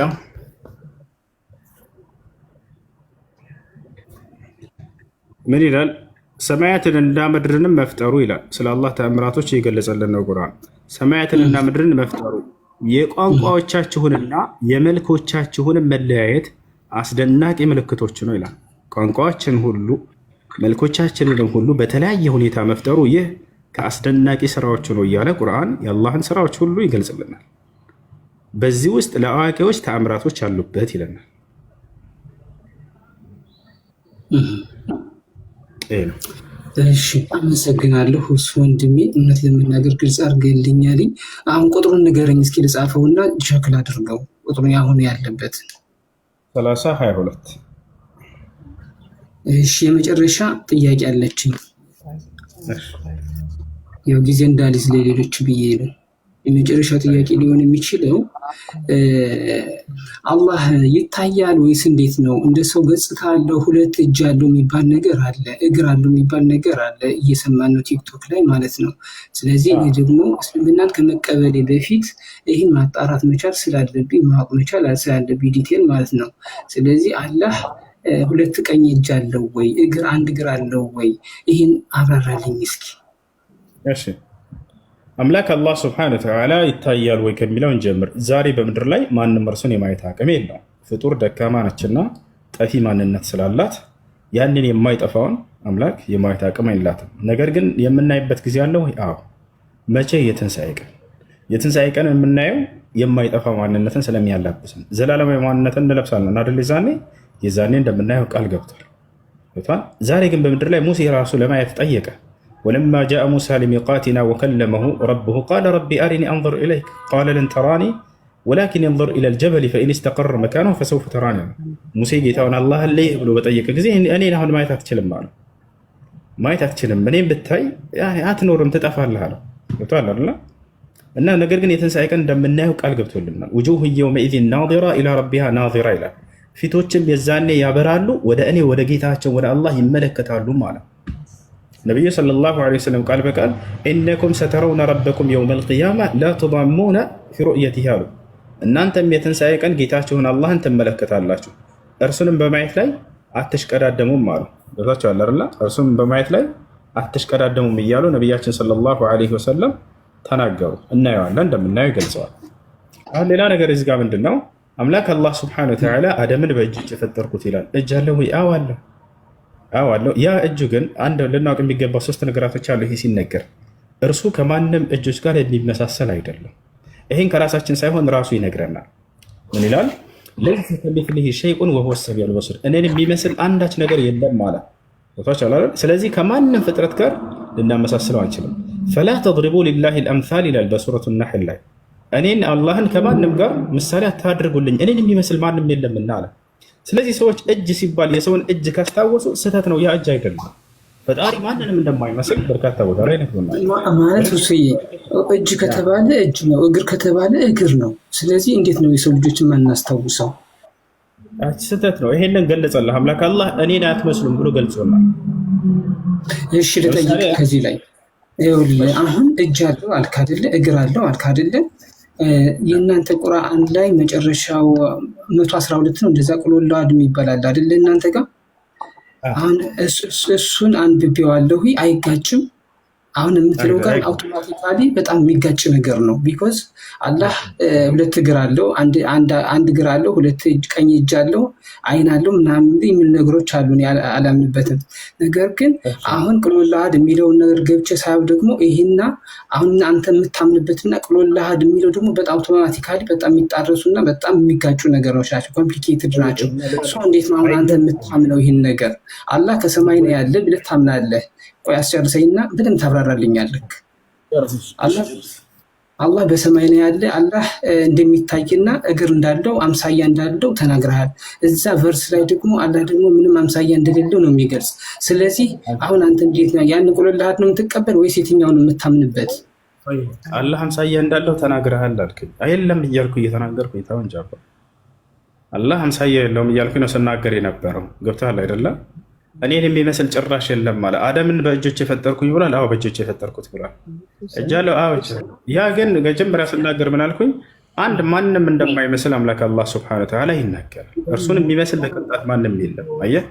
[SPEAKER 2] ምን ይላል? ሰማያትን እና ምድርንም መፍጠሩ ይላል። ስለ አላህ ተአምራቶች እየገለጸልን ነው ቁርአን። ሰማያትንና ምድርን መፍጠሩ የቋንቋዎቻችሁንና የመልኮቻችሁንም መለያየት አስደናቂ ምልክቶች ነው ይላል። ቋንቋዎችን ሁሉ መልኮቻችንንም ሁሉ በተለያየ ሁኔታ መፍጠሩ ይህ ከአስደናቂ ስራዎች ነው እያለ ቁርአን የአላህን ስራዎች ሁሉ ይገልጽልናል። በዚህ ውስጥ ለአዋቂዎች ተአምራቶች አሉበት ይለናል።
[SPEAKER 6] እሺ አመሰግናለሁ። እሱ ወንድሜ እውነት ለመናገር ግልጽ አድርገልኛል። አሁን ቁጥሩን ንገረኝ እስኪ ልጻፈውና ሸክል አድርገው ቁጥሩ አሁን ያለበት
[SPEAKER 2] 3022።
[SPEAKER 6] እሺ የመጨረሻ ጥያቄ አለችኝ። ያው ጊዜ እንዳልይዝ ለሌሎች ብዬ ነው። የመጨረሻ ጥያቄ ሊሆን የሚችለው አላህ ይታያል ወይስ እንዴት ነው? እንደ ሰው ገጽታ አለው፣ ሁለት እጅ አለው የሚባል ነገር አለ፣ እግር አለው የሚባል ነገር አለ፣ እየሰማን ነው ቲክቶክ ላይ ማለት ነው። ስለዚህ እኔ ደግሞ እስልምናን ከመቀበሌ በፊት ይህን ማጣራት መቻል ስላለብኝ ማወቅ መቻል ስላለብኝ ዲቴል ማለት ነው። ስለዚህ አላህ ሁለት ቀኝ እጅ አለው ወይ? አንድ እግር አለው ወይ? ይህን አብራራልኝ እስኪ።
[SPEAKER 2] እሺ አምላክ አላህ ስብሐነሁ ወተዓላ ይታያል ወይ ከሚለው እንጀምር። ዛሬ በምድር ላይ ማንም እርሱን የማየት አቅም የለውም። ፍጡር ደካማ ነችና ጠፊ ማንነት ስላላት ያንን የማይጠፋውን አምላክ የማየት አቅም የላትም። ነገር ግን የምናይበት ጊዜ አለ ወይ? አዎ። መቼ? የትንሣኤ ቀን። የትንሣኤ ቀን የምናየው የማይጠፋ ማንነትን ስለሚያላብስን ዘላለማዊ ማንነትን እንለብሳለን አይደል? የዛኔ እንደምናየው ቃል ገብቷል። ዛሬ ግን በምድር ላይ ሙሴ ራሱ ለማየት ጠየቀ። ወለማ ጃአ ሙሳ ሊሚቃቲና ወከለመሁ ረብሁ ቃለ ረቢ አሪኒ አንظር ኢለይክ ቃለ ለን ተራኒ ወላኪን እንظር ኢለል ጀበል ፈኢን ስተቀረ መካነሁ ፈሰውፈ ተራኒ። ሙሴ ጌታውን አላህን ልይ ብሎ በጠየቀ ጊዜ እኔን አሁን ማየት አትችልም አለ። ማየት አትችልም፣ እኔም ብታይ አትኖርም፣ ትጠፋለህ አለው። እና ነገር ግን የትንሣኤ ቀን እንደምናየው ቃል ገብቶልናል። ውጁህ የውመኢዚን ናዚራ ኢላ ረቢሃ ናዚራ ይላል። ፊቶችም የዛኔ ያበራሉ፣ ወደ እኔ ወደ ጌታቸው ወደ አላህ ይመለከታሉ ማለት። ነቢዩ ሰለላሁ ዐለይሂ ወሰለም ቃል በቃል ኢነኩም ሰተረውነ ረበኩም የውመል ቂያማ ላ ቱዳሙነ ፊ ሩእየቲሂ አሉ። እናንተም የትንሣኤ ቀን ጌታችሁን አላህን ትመለከታላችሁ፣ እርሱንም በማየት ላይ አትሽቀዳደሙም አሉ። ገብታችኋል አይደል? እርሱንም በማየት ላይ አትሽቀዳደሙም እያሉ ነቢያችን ሰለላሁ ዐለይሂ ወሰለም ተናገሩ። እናየዋለን፣ እንደምናየው ይገልጸዋል። አሁን ሌላ ነገር እዚህ ጋር ምንድን ነው? አምላክ አላህ ስብሐነሁ ወተዓላ አደምን በእጅ የፈጠርኩት ይላል። እጅ አለው ወይ? አዎ አለው። አዎ አለው። ያ እጁ ግን አንድ ልናውቅ የሚገባው 3 ነገራቶች አሉ። ይሄ ሲነገር እርሱ ከማንም እጆች ጋር የሚመሳሰል አይደለም። ይሄን ከራሳችን ሳይሆን ራሱ ይነግረናል። ምን ይላል? ለይሰ ከሚስሊሂ ሸይኡን ወሁወ ሰሚዑል በሲር፣ እኔን የሚመስል አንዳች ነገር የለም ማለት ነው። ስለዚህ ከማንም ፍጥረት ጋር ልናመሳስለው አንችልም። ፈላ ተድሪቡ ሊላሂ አልአምሳል ይላል በሱረቱ ነሕል ላይ። እኔን አላህን ከማንም ጋር ምሳሌ አታድርጉልኝ፣ እኔን የሚመስል ማንም የለምና አለ። ስለዚህ ሰዎች እጅ ሲባል የሰውን እጅ ካስታወሱ ስህተት ነው። ያ እጅ አይደለም። ፈጣሪ ማንንም እንደማይመስል በርካታ ቦታ ላይ ነግሮናል።
[SPEAKER 6] ማለት እጅ ከተባለ እጅ ነው፣ እግር ከተባለ እግር ነው። ስለዚህ እንዴት ነው የሰው ልጆችን ማናስታውሰው?
[SPEAKER 2] ስህተት ነው። ይሄንን ገለጸልህ አምላክ አላህ እኔን አትመስሉም ብሎ ገልጾናል።
[SPEAKER 6] እሺ ልጠይቅ ከዚህ ላይ አሁን እጅ አለው አልክ አይደለ? እግር አለው አልክ አይደለ? የእናንተ ቁርአን ላይ መጨረሻው 112 ነው እንደዛ ቁል ሁወላሁ አሐድ ይባላል አይደል እናንተ ጋር? አሁን እሱን አንብቤዋለሁ። አይጋጭም? አሁን የምትለው ጋር አውቶማቲካሊ በጣም የሚጋጭ ነገር ነው። ቢኮዝ አላህ ሁለት እግር አለው፣ አንድ እግር አለው፣ ሁለት ቀኝ እጅ አለው፣ አይን አለው ምናምን የሚሉ ነገሮች አሉ። አላምንበትም። ነገር ግን አሁን ቁል ሁወላሁ አሐድ የሚለውን ነገር ገብቼ ሳየው ደግሞ ይሄና አሁን አንተ የምታምንበትና ቁል ሁወላሁ አሐድ የሚለው ደግሞ በጣም አውቶማቲካሊ በጣም የሚጣረሱና በጣም የሚጋጩ ነገሮች ናቸው። ኮምፕሊኬትድ ናቸው። እንዴት ነው አሁን አንተ የምታምነው ይህን ነገር? አላህ ከሰማይ ነው ያለ ብለህ ታምናለህ? ቆይ አስጨርሰኝና በደንብ ታብራራልኛለህ። አላህ በሰማይ ነው ያለ፣ አላህ እንደሚታይና እግር እንዳለው አምሳያ እንዳለው ተናግረሃል። እዛ ቨርስ ላይ ደግሞ አላህ ደግሞ ምንም አምሳያ እንደሌለው ነው የሚገልጽ። ስለዚህ አሁን አንተ እንዴት ነው ያን ቁል ሁወላሁ አሐድ ነው የምትቀበል ወይስ የትኛውን ነው የምታምንበት?
[SPEAKER 2] አላህ አምሳያ እንዳለው ተናግረሃል አልከኝ። አይደለም እያልኩ እየተናገርኩ ይታወን ጃባ አላህ አምሳያ የለውም እያልኩ ነው ስናገር የነበረው። ገብቶሃል አይደለም? እኔን የሚመስል ጭራሽ የለም አለ። አደምን በእጆች የፈጠርኩኝ ብሏል። አዎ በእጆች የፈጠርኩት ብሏል። እጃለሁ። አዎ ያ ግን መጀመሪያ ስናገር ምን አልኩኝ? አንድ ማንም እንደማይመስል አምላክ አላህ ሱብሓነሁ ወተዓላ ይናገራል። እርሱን የሚመስል በቅንጣት ማንም የለም። አየህ፣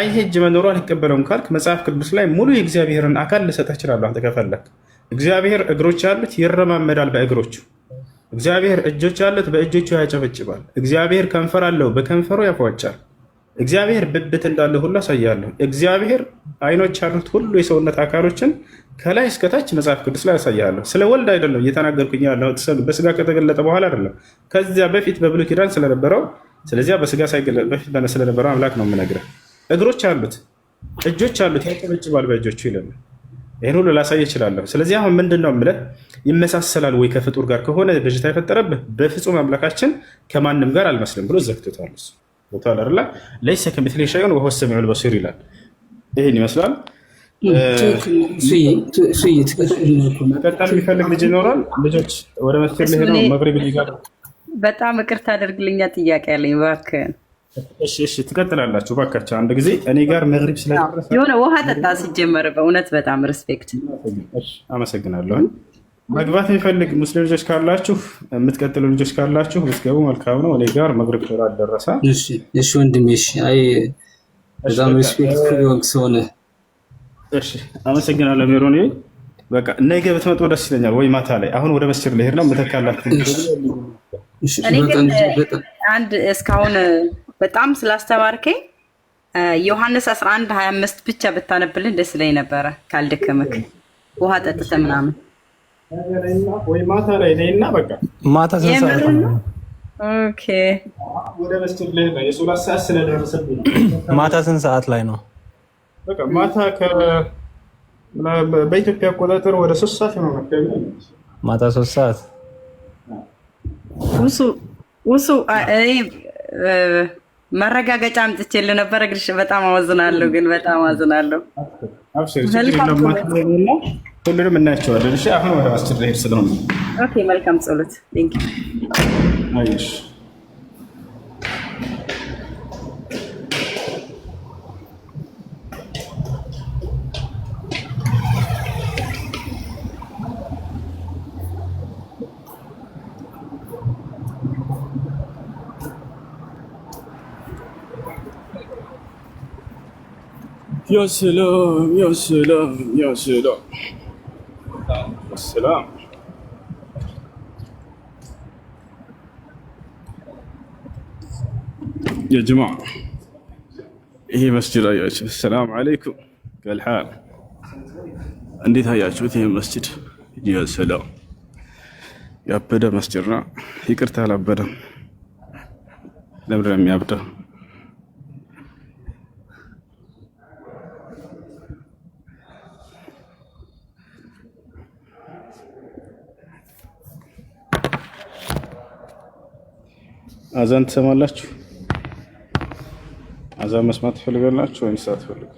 [SPEAKER 2] ይሄ እጅ መኖሩ አልቀበለውም ካልክ መጽሐፍ ቅዱስ ላይ ሙሉ የእግዚአብሔርን አካል ልሰጥህ እችላለሁ አንተ ከፈለክ። እግዚአብሔር እግሮች ያሉት ይረማመዳል በእግሮቹ። እግዚአብሔር እጆች ያሉት በእጆቹ ያጨበጭባል። እግዚአብሔር ከንፈር አለው በከንፈሩ ያፏጫል። እግዚአብሔር ብብት እንዳለ ሁሉ አሳያለሁ። እግዚአብሔር አይኖች ያሉት ሁሉ የሰውነት አካሎችን ከላይ እስከታች መጽሐፍ ቅዱስ ላይ ያሳያለሁ። ስለ ወልድ አይደለም እየተናገርኩኝ ያለሁት፣ በስጋ ከተገለጠ በኋላ አይደለም፣ ከዚያ በፊት በብሉይ ኪዳን ስለነበረው፣ ስለዚያ በስጋ ሳይገለጥ በፊት ስለነበረው አምላክ ነው የምነግርህ። እግሮች አሉት፣ እጆች አሉት፣ ያጨበጭባል በእጆቹ ይላል። ይህን ሁሉ ላሳይ እችላለሁ። ስለዚህ አሁን ምንድን ነው የምልህ? ይመሳሰላል ወይ ከፍጡር ጋር ከሆነ በሽታ የፈጠረብህ? በፍጹም አምላካችን ከማንም ጋር አልመስልም ብሎ ዘግቶታል። ቦታው አይደለ ለይሰ ከሚስሊሂ ሸይኡን ወሁወ ሰሚዑል በሲር ይላል። ይሄን ይመስላል። መቀጠል የሚፈልግ ልጅ ይኖራል። ልጆች ወደ መስጊድ ሊሄዱ ነው። መግሪብ ሊጋር
[SPEAKER 1] በጣም ይቅርታ አድርግልኛ፣ ጥያቄ ያለኝ እባክህን።
[SPEAKER 2] እሺ ትቀጥላላችሁ እባካችሁ። አንድ ጊዜ እኔ ጋር መግሪብ ስለደረሰ
[SPEAKER 1] የሆነ ውሃ ጠጣ። ሲጀመር በእውነት በጣም ሪስፔክት።
[SPEAKER 2] አመሰግናለሁ። መግባት የሚፈልግ ሙስሊም ልጆች ካላችሁ፣ የምትቀጥሉ ልጆች ካላችሁ ብትገቡ መልካም ነው። እኔ ጋር መግሪብ ስላልደረሰ
[SPEAKER 6] እሺ ወንድሜ፣ እሺ አይ በጣም ሪስፔክት ወንክ ሰሆነ። እሺ
[SPEAKER 2] አመሰግናለሁ። ሜሮኔ በቃ ነገ ብትመጡ ደስ ይለኛል፣ ወይ ማታ ላይ። አሁን ወደ መስጊድ ልሄድ ነው። ምተካላችሁ
[SPEAKER 1] እኔ ግን አንድ እስካሁን በጣም ስላስተማርከኝ ዮሐንስ 11:25 ብቻ ብታነብልን ደስ ይለኝ ነበረ፣ ካልደከመክ ውሃ ጠጥተህ ምናምን
[SPEAKER 2] ወይ ማታ ላይ ነይና በቃ
[SPEAKER 4] ማታ ስንት ሰዓት ነው?
[SPEAKER 1] ኦኬ
[SPEAKER 2] ወደ መስጊድ ልሄድ ነው። የሶላት ሰዓት ስለደረሰብኝ
[SPEAKER 4] ማታ ስንት ሰዓት ላይ ነው?
[SPEAKER 2] በቃ ማታ በኢትዮጵያ አቆጣጠር ወደ 3 ሰዓት ነው።
[SPEAKER 4] ማታ 3 ሰዓት
[SPEAKER 1] ውሱ መረጋገጫ አምጥቼልህ ነበረ። ግድሽ በጣም አወዝናለሁ፣ ግን በጣም አወዝናለሁ።
[SPEAKER 2] ሁሉንም እናያቸዋለን። እሺ አሁን ወደ መስጊድ ልሄድ ስለሆነ
[SPEAKER 1] ኦኬ። መልካም ጸሎት። ቴንክ ዩ።
[SPEAKER 2] አይሽ يا سلام يا سلام يا سلام السلام يا جماعة هي مسجد አያችሁ። السلام عليكم كالحال እንዴት አያችሁት? ይሄ መስጂድ ያ ሰላም ያበደ መስጂድ ነው። ይቅርታ አላበደም። ለምን ነው የሚያብደው? አዛን ትሰማላችሁ? አዛን መስማት ትፈልጋላችሁ ወይስ አትፈልጉ?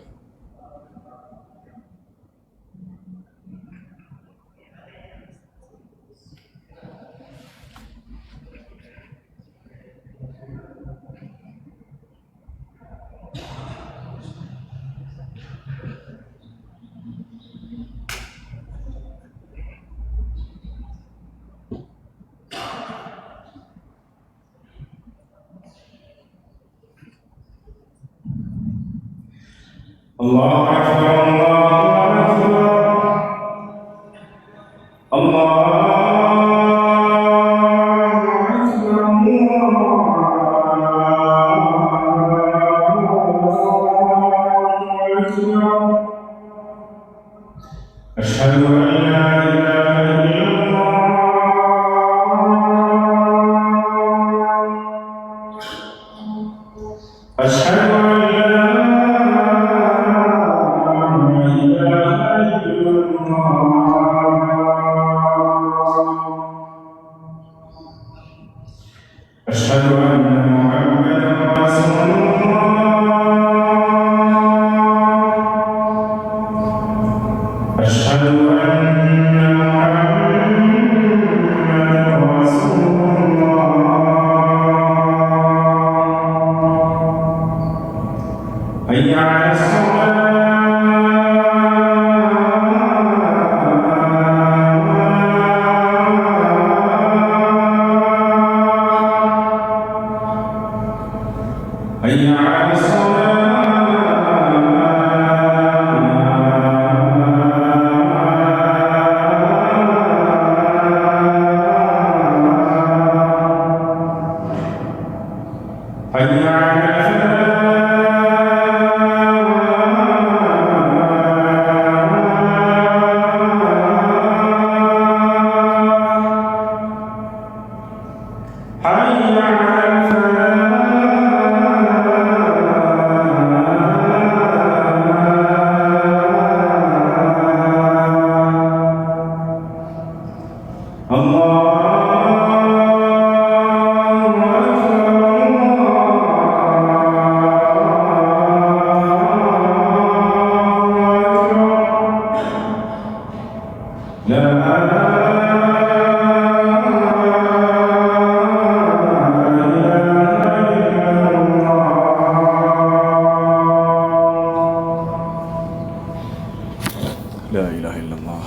[SPEAKER 2] لا إله إلا الله.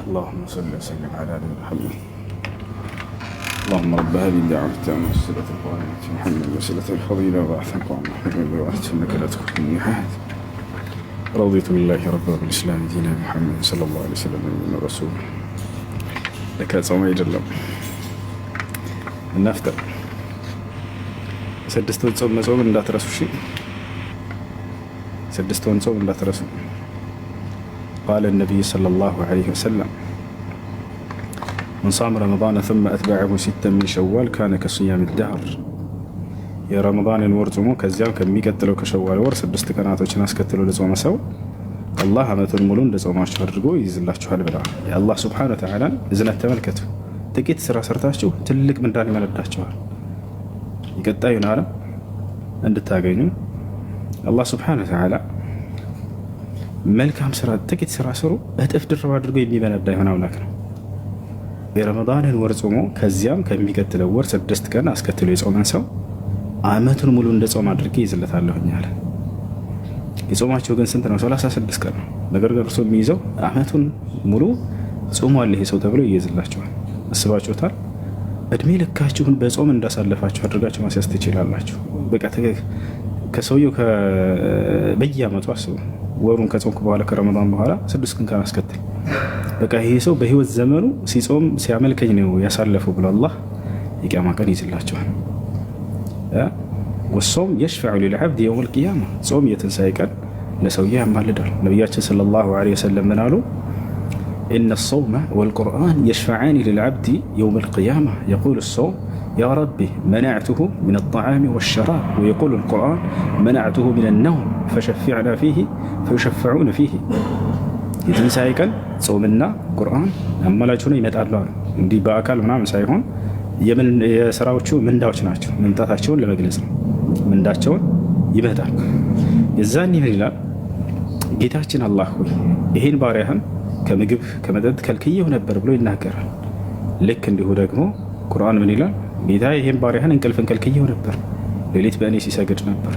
[SPEAKER 2] اللهم صل وسلم على نبينا محمد. اللهم رب هذه الدعوة التامة والصلاة القائمة محمد وسيلة الفضيلة وبعثك محمد وبعثت إنك لا تخلف من أحد. رضيت بالله ربا وبالإسلام دينا محمد صلى الله عليه وسلم من الرسول. لك ጾም አይደለም እናፍጠር። ስድስቱን ጾም መጾም እንዳትረሱ እሺ። ስድስቱን ጾም እንዳትረሱ። قال النبي صلى الله عليه وسلم من صام رمضان ثم أتبعه ستا من شوال كان كصيام الدهر. يا رمضان ورزمو كزيام كم يقتلوا كشوال ورس الدست كانت وشناس كتلوا لزوم سو الله عمت الملون لزوم أشهر رجو يزل الله شهر بلا يا الله سبحانه وتعالى إذن التملكته تكيت سرا سرتاشو تلك من داني من الداشوا يقطعون عالم عند التاجين الله سبحانه وتعالى መልካም ስራ ጥቂት ስራ ስሩ እጥፍ ድርብ አድርጎ የሚበነዳ ይሆናል ማለት ነው። የረመዳንን ወር ጾሞ ከዚያም ከሚቀጥለው ወር 6 ቀን አስከትሎ የጾመን ሰው አመቱን ሙሉ እንደ ጾም አድርጌ ይዝለታለሁኝ አለ። የጾማቸው ግን ስንት ነው? 36 ቀን ነው። ነገር ግን እርሱ የሚይዘው አመቱን ሙሉ ጾሟል ይሄ ሰው ተብሎ ይይዝላችኋል። አስባችሁታል? እድሜ ልካችሁን በጾም እንዳሳለፋችሁ አድርጋችሁ ማስያዝ ትችላላችሁ። በቃ ከሰውየው በየአመቱ አስቡ። ወሩን ከጾምኩ በኋላ ከረመዳን በኋላ 6 ቀን ካስከተል በቃ ይሄ ሰው በህይወት ዘመኑ ሲጾም ሲያመልከኝ ነው ያሳለፈው ብሎ አላህ የቂያማ ቀን ይዝላቸዋል። ወሶም የሽፈዑ ሊልዓብድ የውመል ቂያማ ጾም የትንሣኤ ቀን ለሰውዬ ያማልዳል። ነቢያችን ሰለላሁ ዐለይሂ ወሰለም ምን አሉ? ኢነ ሶውመ ወልቁርአን የሽፈዓኒ ሊልዓብድ የውመል ቂያማ የቁሉ ሶም يا ربي منعته من الطعام والشراب ويقول القرآن منعته من النوم فشفعنا فيه فيشفعون فيه. يتنسى كان صومنا قرآن أما لا تشوني متعلق دي بأكل ونعم سايهون يمن يسراوتشو من داوتشناتشو من تاتشون لما جلسنا من داوتشون يبهدل يزاني هلا ጌታችን አላህ ሆይ ይሄን ባሪያህን ከምግብ ከመጠጥ ከልክዬው ነበር ብሎ ይናገራል። ልክ እንዲሁ ደግሞ ቁርአን ምን ይላል? ጌታ ይሄን ባሪያህን እንቅልፍን ከልክዬው ነበር፣ ሌሊት በእኔ ሲሰግድ ነበር፣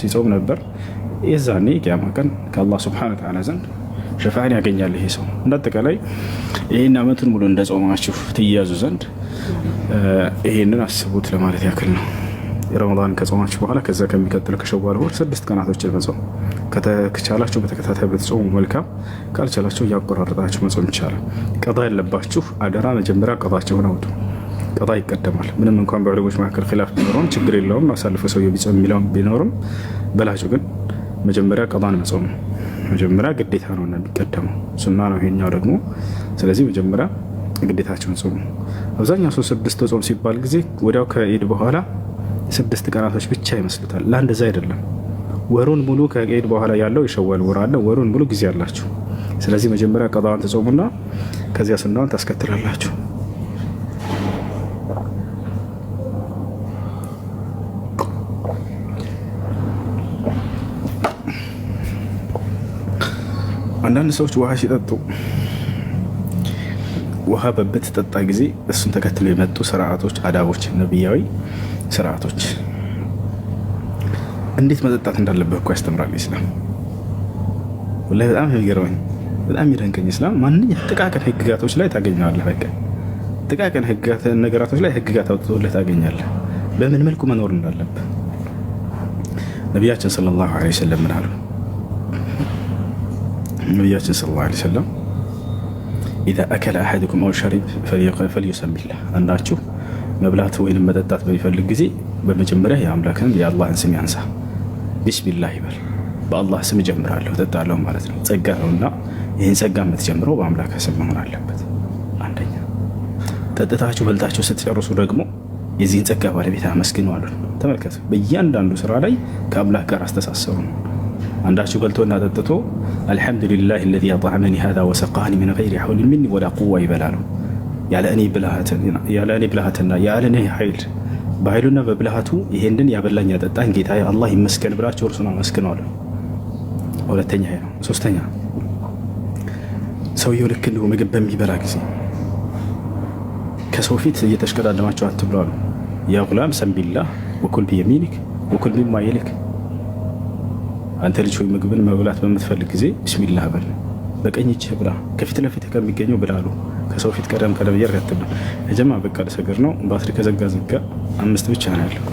[SPEAKER 2] ሲጾም ነበር። የዛኔ ቂያማ ቀን ከአላህ ሱብሓነሁ ወተዓላ ዘንድ ሸፋዓን ያገኛል ይሄ ሰው። እንዳጠቃላይ ይሄን አመቱን ሙሉ እንደጾማችሁ ትያዙ ዘንድ ይሄንን አስቡት ለማለት ያክል ነው። ረመዳን ከጾማችሁ በኋላ ከዛ ከሚቀጥል ከሸዋል ወር 6 ቀናቶችን መጾም ከተቻላችሁ በተከታታይ ብትጾሙ መልካም፣ ካልቻላችሁ እያቆራረጣችሁ መጾም ይቻላል። ቀጣ ያለባችሁ አደራ መጀመሪያ ቀጣቸውን አውጡ። ቀጣ ይቀደማል። ምንም እንኳን በዑለሞች መካከል ኺላፍ ቢኖርም ችግር የለውም አሳልፎ ሰው ቢጾም የሚለውም ቢኖርም በላጩ ግን መጀመሪያ ቀጣን መጾም ነው። መጀመሪያ ግዴታ ነው እና የሚቀደመው ሱና ነው ይሄኛው ደግሞ። ስለዚህ መጀመሪያ ግዴታቸውን ጾሙ። አብዛኛው ሰው 6 ጾም ሲባል ጊዜ ወዲያው ከኢድ በኋላ 6 ቀናቶች ብቻ ይመስሉታል። ለአንደዛ አይደለም። ወሩን ሙሉ ከኢድ በኋላ ያለው የሸዋል ወር አለ። ወሩን ሙሉ ጊዜ አላችሁ። ስለዚህ መጀመሪያ ቀጣውን ተጾሙና ከዚያ ሱናውን ታስከትላላችሁ። አንዳንድ ሰዎች ውሃ ሲጠጡ ውሃ በምትጠጣ ጊዜ እሱን ተከትለው የመጡ ስርዓቶች፣ አዳቦች፣ ነብያዊ ስርዓቶች እንዴት መጠጣት እንዳለበት እኮ ያስተምራል ኢስላም። ወላሂ በጣም የሚገርመኝ በጣም የሚደንቀኝ ኢስላም ማንኛውም ጥቃቅን ህግጋቶች ላይ ታገኘዋለህ። በቃ ጥቃቅን ህግጋት ነገራቶች ላይ ህግጋት አውጥቶልህ ታገኛለህ፣ በምን መልኩ መኖር እንዳለብህ። ነቢያችን ሰለላሁ ዐለይሂ ወሰለም ምን አሉ? ነቢያችን ሰለላሁ ዐለይሂ ወሰለም ኢዛ አከለ አሐዱኩም አው ሸሪብ ፈልዩሰሚላህ፣ አንዳችሁ መብላት ወይንም መጠጣት በሚፈልግ ጊዜ በመጀመሪያ የአምላክን የአላህን ስም ያንሳ። ቢስሚላህ ይበል። በአላህ ስም እጀምራለሁ እጠጣለሁ ማለት ነው። ጸጋ ነውና ይህን ጸጋ የምትጀምረው በአምላክ ስም መሆን አለበት። አንደኛ። ጠጥታችሁ በልታችሁ ስትጨርሱ ደግሞ የዚህን ጸጋ ባለቤት አመስግኑ አሉ። ተመልከቱ፣ በእያንዳንዱ ስራ ላይ ከአምላክ ጋር አስተሳሰሩ ነው። አንዳችሁ በልቶና ጠጥቶ አልሐምዱሊላህ አለዚ አጥዐመኒ ሃዛ ወሰቃኒ ሚን ገይሪ ሐውሊን ሚኒ ወላ ቁዋ ይበላሉ። ያለ እኔ ብልሃትና ያለ እኔ ኃይል በኃይሉና በብልሃቱ ይሄንን ያበላኝ ያጠጣኝ ጌታ አላህ ይመስገን ብላችሁ እርሱን አመስግኑ አሉ። ሁለተኛ ይሄ ነው። ሶስተኛ ሰውየው ልክ እንደው ምግብ በሚበላ ጊዜ ከሰው ፊት እየተሽቀዳደማችሁ አትብሉ አሉ። ያ ጉላም ሰምቢላህ ወኩል ቢየሚኒክ ወኩል ሚማ የሊክ፣ አንተ ልጅ ሆይ ምግብን መብላት በምትፈልግ ጊዜ ቢስሚላህ በል፣ በቀኝ እጅህ ብላ፣ ከፊት ለፊት ከሚገኘው ብላሉ። ከሰው ፊት ቀደም እያደረግህ አትብላ። የጀማ በቃ ልሰግር ነው። ባትሪ ከዘጋ 5 ብቻ ነው ያለው።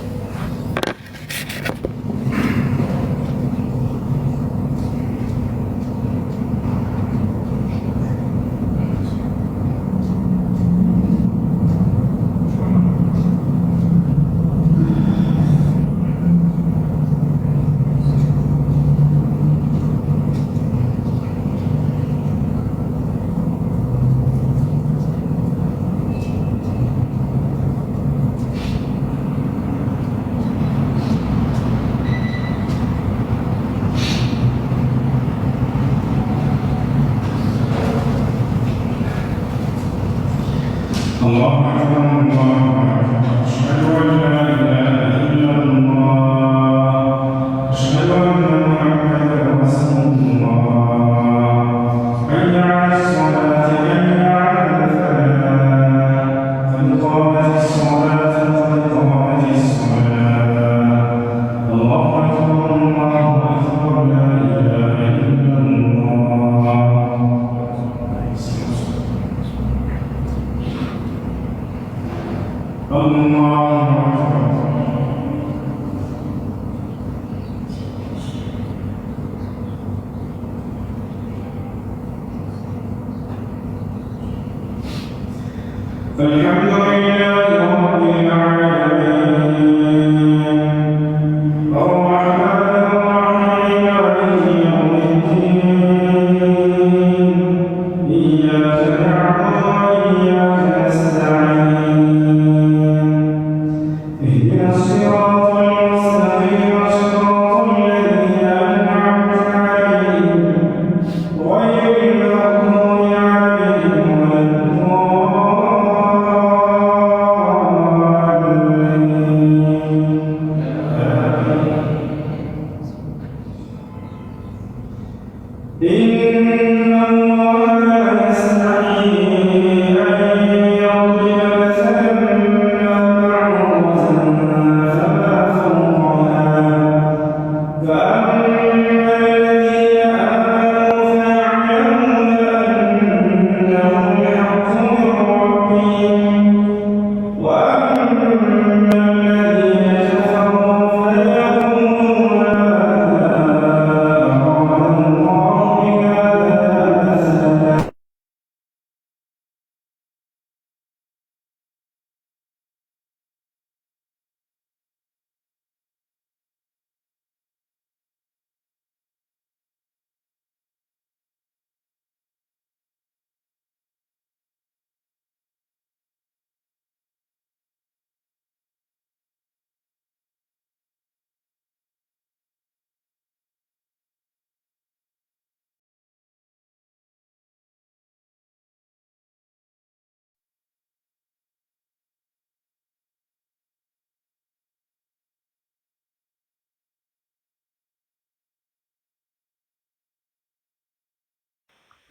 [SPEAKER 8] وأما الذين كفروا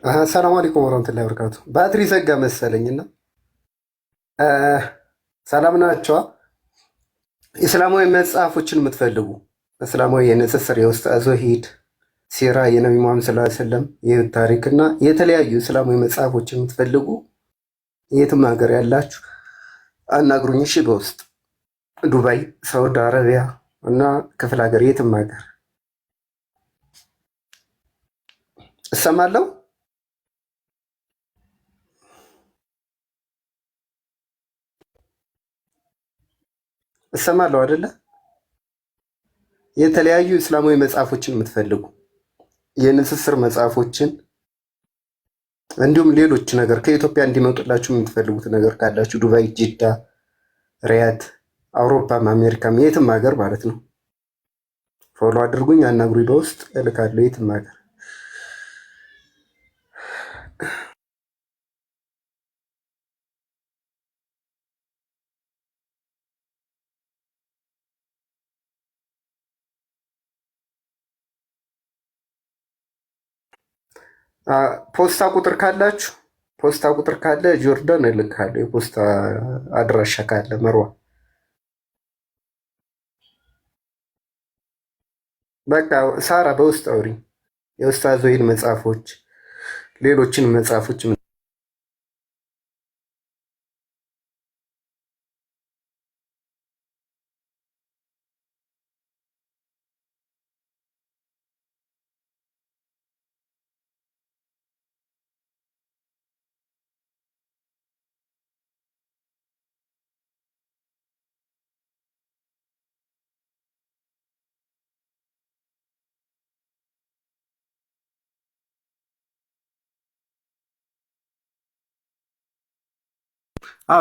[SPEAKER 8] ሰላም አለይኩም ወራህመቱላሂ ወበረካቱ። ባትሪ ዘጋ መሰለኝና ሰላም ናቸዋ። እስላማዊ መጽሐፎችን የምትፈልጉ እስላማዊ የንጽጽር የኡስታዝ ወሒድ ሲራ የነቢ ሙሐመድ ሰለላሁ ዐለይሂ ወሰለም የህይወት ታሪክና የተለያዩ እስላማዊ መጽሐፎችን የምትፈልጉ የትም ሀገር ያላችሁ አናግሩኝ። እሺ፣ በውስጥ ዱባይ፣ ሳውዲ አረቢያ እና ክፍለ ሀገር የትም ሀገር እሰማለሁ። እሰማለሁ አይደለ? የተለያዩ እስላማዊ መጽሐፎችን የምትፈልጉ የንስስር መጽሐፎችን እንዲሁም ሌሎች ነገር ከኢትዮጵያ እንዲመጡላችሁ የምትፈልጉት ነገር ካላችሁ ዱባይ፣ ጅዳ፣ ሪያድ፣ አውሮፓም አሜሪካም የትም ሀገር ማለት ነው ፎሎ አድርጉኝ፣ አናግሩኝ፣ በውስጥ እልካለሁ የትም ሀገር። ፖስታ ቁጥር ካላችሁ ፖስታ ቁጥር ካለ ጆርዳን እልካለሁ። የፖስታ አድራሻ ካለ መርዋ በቃ ሳራ በውስጥ አውሪኝ። የኡስታዝ ወሒድ መጽሐፎች፣ ሌሎችን መጽሐፎች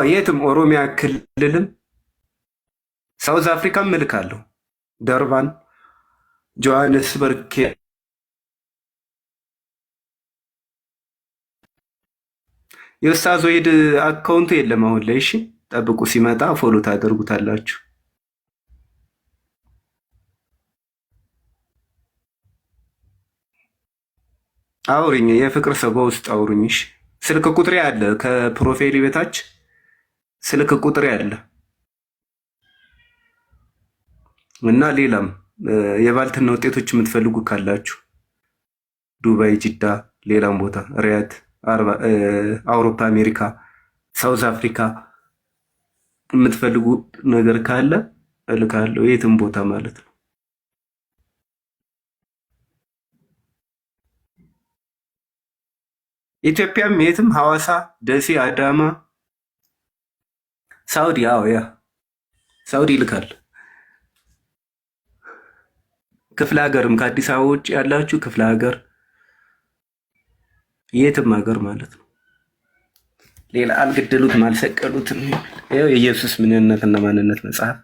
[SPEAKER 8] የትም ኦሮሚያ ክልልም ሳውዝ አፍሪካም እልካለሁ። ደርባን፣ ጆሃንስበርግ የኡስታዝ ወሒድ አካውንቱ የለም አሁን ላይ። እሺ ጠብቁ፣ ሲመጣ ፎሎ ታደርጉታላችሁ። አውሪኝ፣ የፍቅር ሰው በውስጥ አውሩኝ። እሺ ስልክ ቁጥሬ አለ ከፕሮፋይል በታች ስልክ ቁጥሬ አለ እና ሌላም የባልትና ውጤቶች የምትፈልጉ ካላችሁ ዱባይ፣ ጅዳ፣ ሌላም ቦታ ሪያድ፣ አውሮፓ፣ አሜሪካ፣ ሳውዝ አፍሪካ የምትፈልጉ ነገር ካለ እልካለሁ የትም ቦታ ማለት ነው። ኢትዮጵያም የትም ሐዋሳ፣ ደሴ፣ አዳማ፣ ሳውዲ ሳውዲ ይልካል። ክፍለ ሀገርም ከአዲስ አበባ ውጭ ያላችሁ ክፍለ ሀገር የትም ሀገር ማለት ነው። ሌላ አልገደሉትም አልሰቀሉትም። ይኸው የኢየሱስ ምንነትና ማንነት መጽሐፍ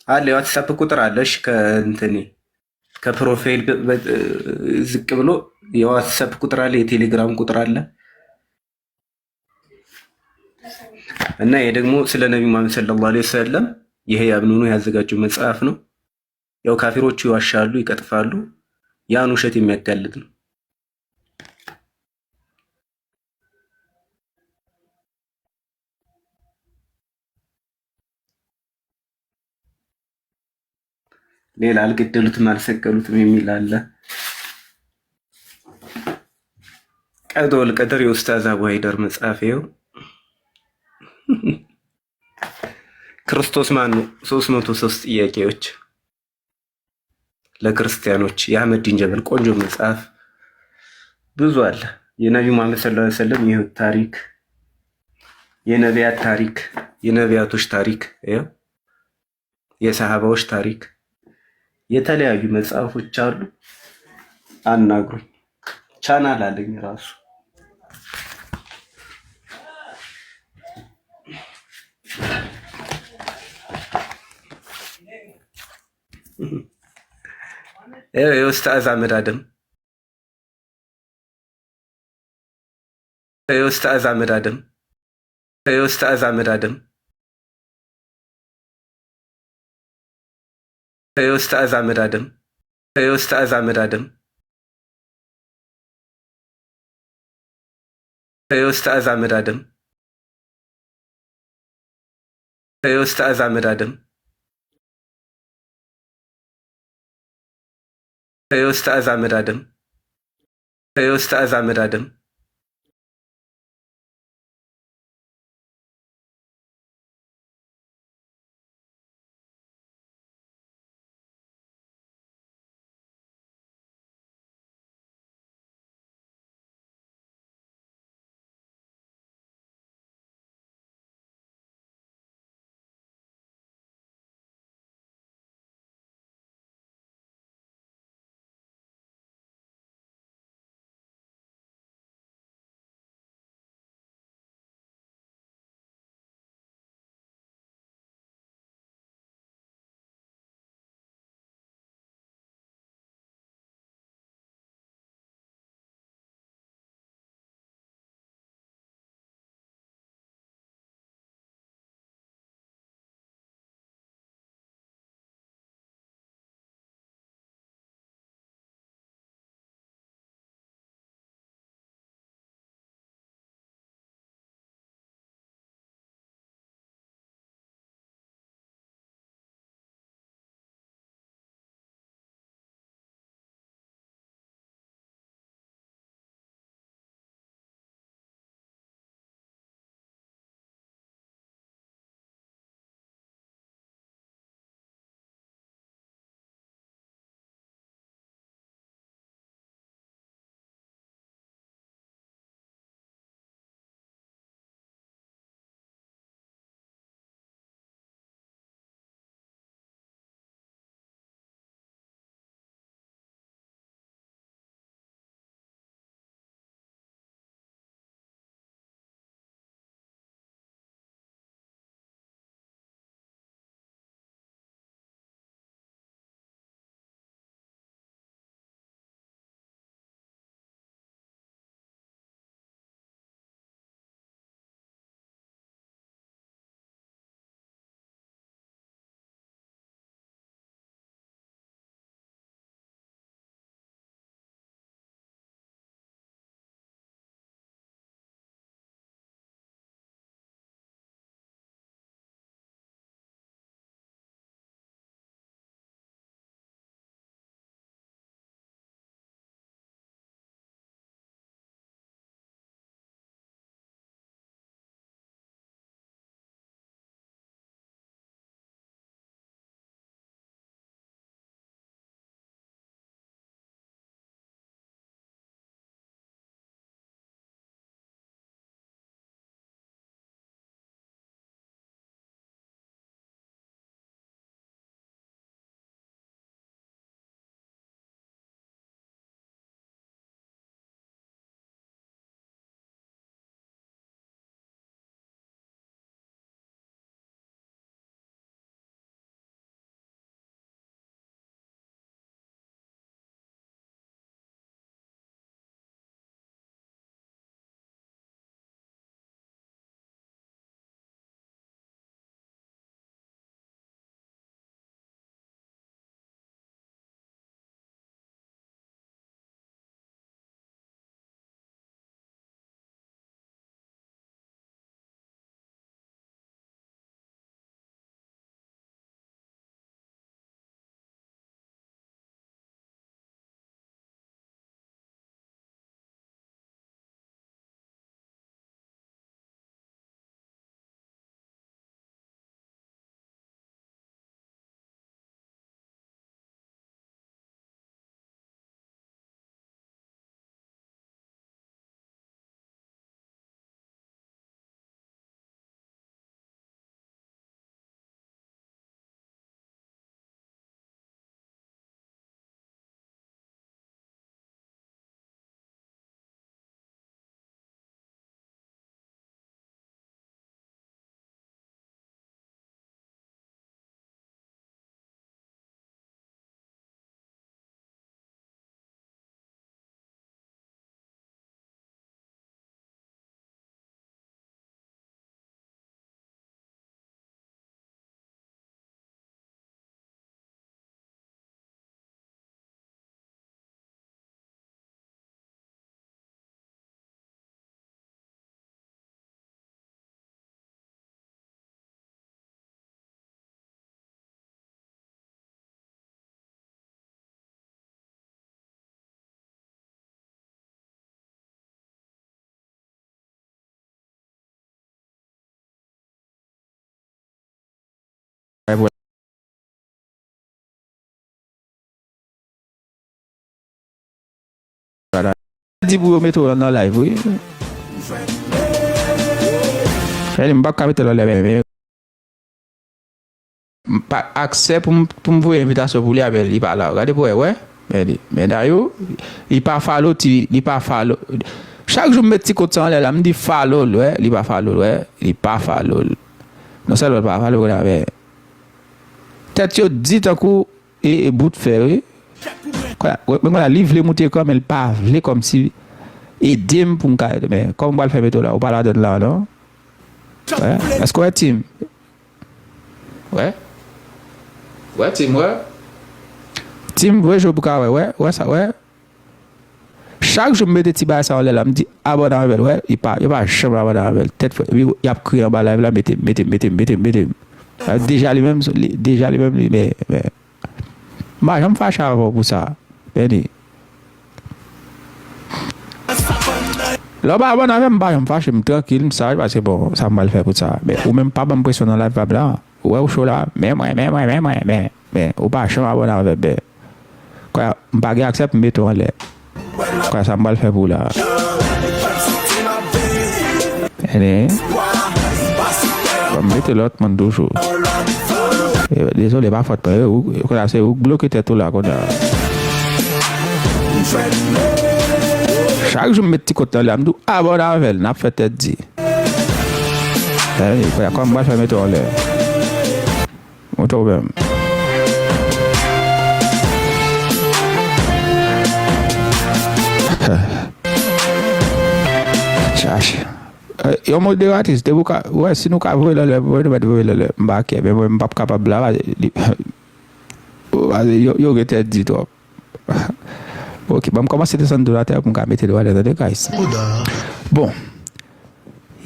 [SPEAKER 8] አለ። የዋትሳፕ ቁጥር አለሽ ከእንትኔ ከፕሮፋይል ዝቅ ብሎ የዋትሳፕ ቁጥር አለ፣ የቴሌግራም ቁጥር አለ እና ይሄ ደግሞ ስለ ነቢ ሙሐመድ ሰለላሁ ዐለይሂ ወሰለም ይሄ ያብኑኑ ያዘጋጀው መጽሐፍ ነው። ያው ካፊሮቹ ይዋሻሉ፣ ይቀጥፋሉ፣ ያን ውሸት የሚያጋልጥ ነው። ሌላ አልገደሉትም አልሰቀሉትም የሚል አለ። ቀዶል ቀድር የኡስታዝ አቡ ሀይደር መጽሐፍ ይኸው። ክርስቶስ ማን ነው? 303 ጥያቄዎች ለክርስቲያኖች የአህመዲን ጀበል ቆንጆ መጽሐፍ ብዙ አለ። የነቢ ሙሐመድ ሰለላሁ ዐለይሂ ወሰለም የህይወት ታሪክ፣ የነቢያት ታሪክ፣ የነቢያቶች ታሪክ፣ የሰሃባዎች ታሪክ፣ የተለያዩ መጽሐፎች አሉ። አናግሩኝ። ቻናል አለኝ ራሱ። የኡስታዝ አህመድ አደም የኡስታዝ አህመድ አደም የኡስታዝ አህመድ አደም የኡስታዝ አህመድ አደም የኡስታዝ አህመድ አደም የኡስታዝ አህመድ አደም የኡስታዝ አህመድ አደም የኡስታዝ አህመድ አደም የኡስታዝ አህመድ አደም
[SPEAKER 9] Dis pour mettre dans live, oui. Elle m'a pas mettre dans live. Pas accès pour me voir invitation pour lui avec il pas là. Regardez pour ouais. Mais d'ailleurs, il pas follow, il pas follow. Chaque jour me petit côté là, me dit follow, ouais, il pas follow, ouais, il pas follow. Non ça pas follow là avec. Tête yo dit un coup et bout de fer. Quand la livre les monter comme elle pas comme si aider pour mais comme on va le faire là, on pas la donne là non. Ouais, est-ce qu'on est team? Ouais. Ouais, team, ouais. Team, ouais, je peux ouais, ça, ouais. Chaque jour, je me mets des petits bails, ça, là, me dit, abonne avec, ouais, il pas jamais abonne avec. Peut-être, il a crié en bas, là, mettez. Déjà, les mêmes, mais. Moi, je me fâche avant pour ça. Béni. Là, bah, abonne avec, je me fâche, je me tranquille, ça, parce que bon, ça m'a le fait pour ça. Mais, ou même pas m'impressionner dans la vibe là. Ouais, au chaud là, mais, ou pas, je suis abonné avec, quoi, m'pas accepte, mais toi, là, quoi, ça m'a le fait pour là. Et, mettez l'autre monde toujours. Désolé, pas faute, ou, c'est, ou bloquer tout là, quoi, chaque jour, je me petit côté là, je me dis, abonné avec, n'a fait tête dit. Comme moi, je vais mettre là. Problème. Chache. Yo modératrice, ouais, si nous avons le bac, mais moi, je ne suis pas capable là. Yo, je dit toi. Ok, bon, commencer à descendre de la terre pour mettre le doigt dans les guys. Bon.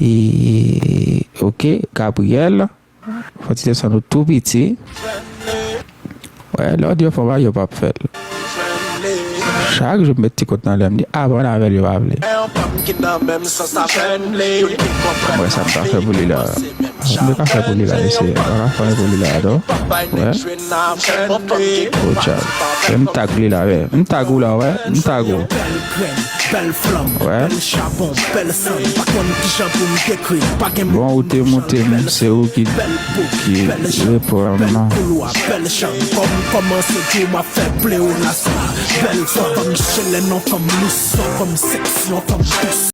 [SPEAKER 9] Et, ok, Gabriel. Faut-il descendre tout petit? Ouais, l'audio faut voir, il pas fait. Chaque jour, je mets petit côté dans l'air, ah bon, on avait le va appeler. Ouais, ça me fait pour lui là. Ça me fait pour lui là, c'est on fait pour lui là, donc. Ouais. Oh, ciao. Je me tag lui là, ouais. Me tag là, ouais. Me tag. Ouais. Bon, où t'es monté, c'est où qui répond à moi. Belle comme Michel, non comme Luce, comme sexe, non comme douce.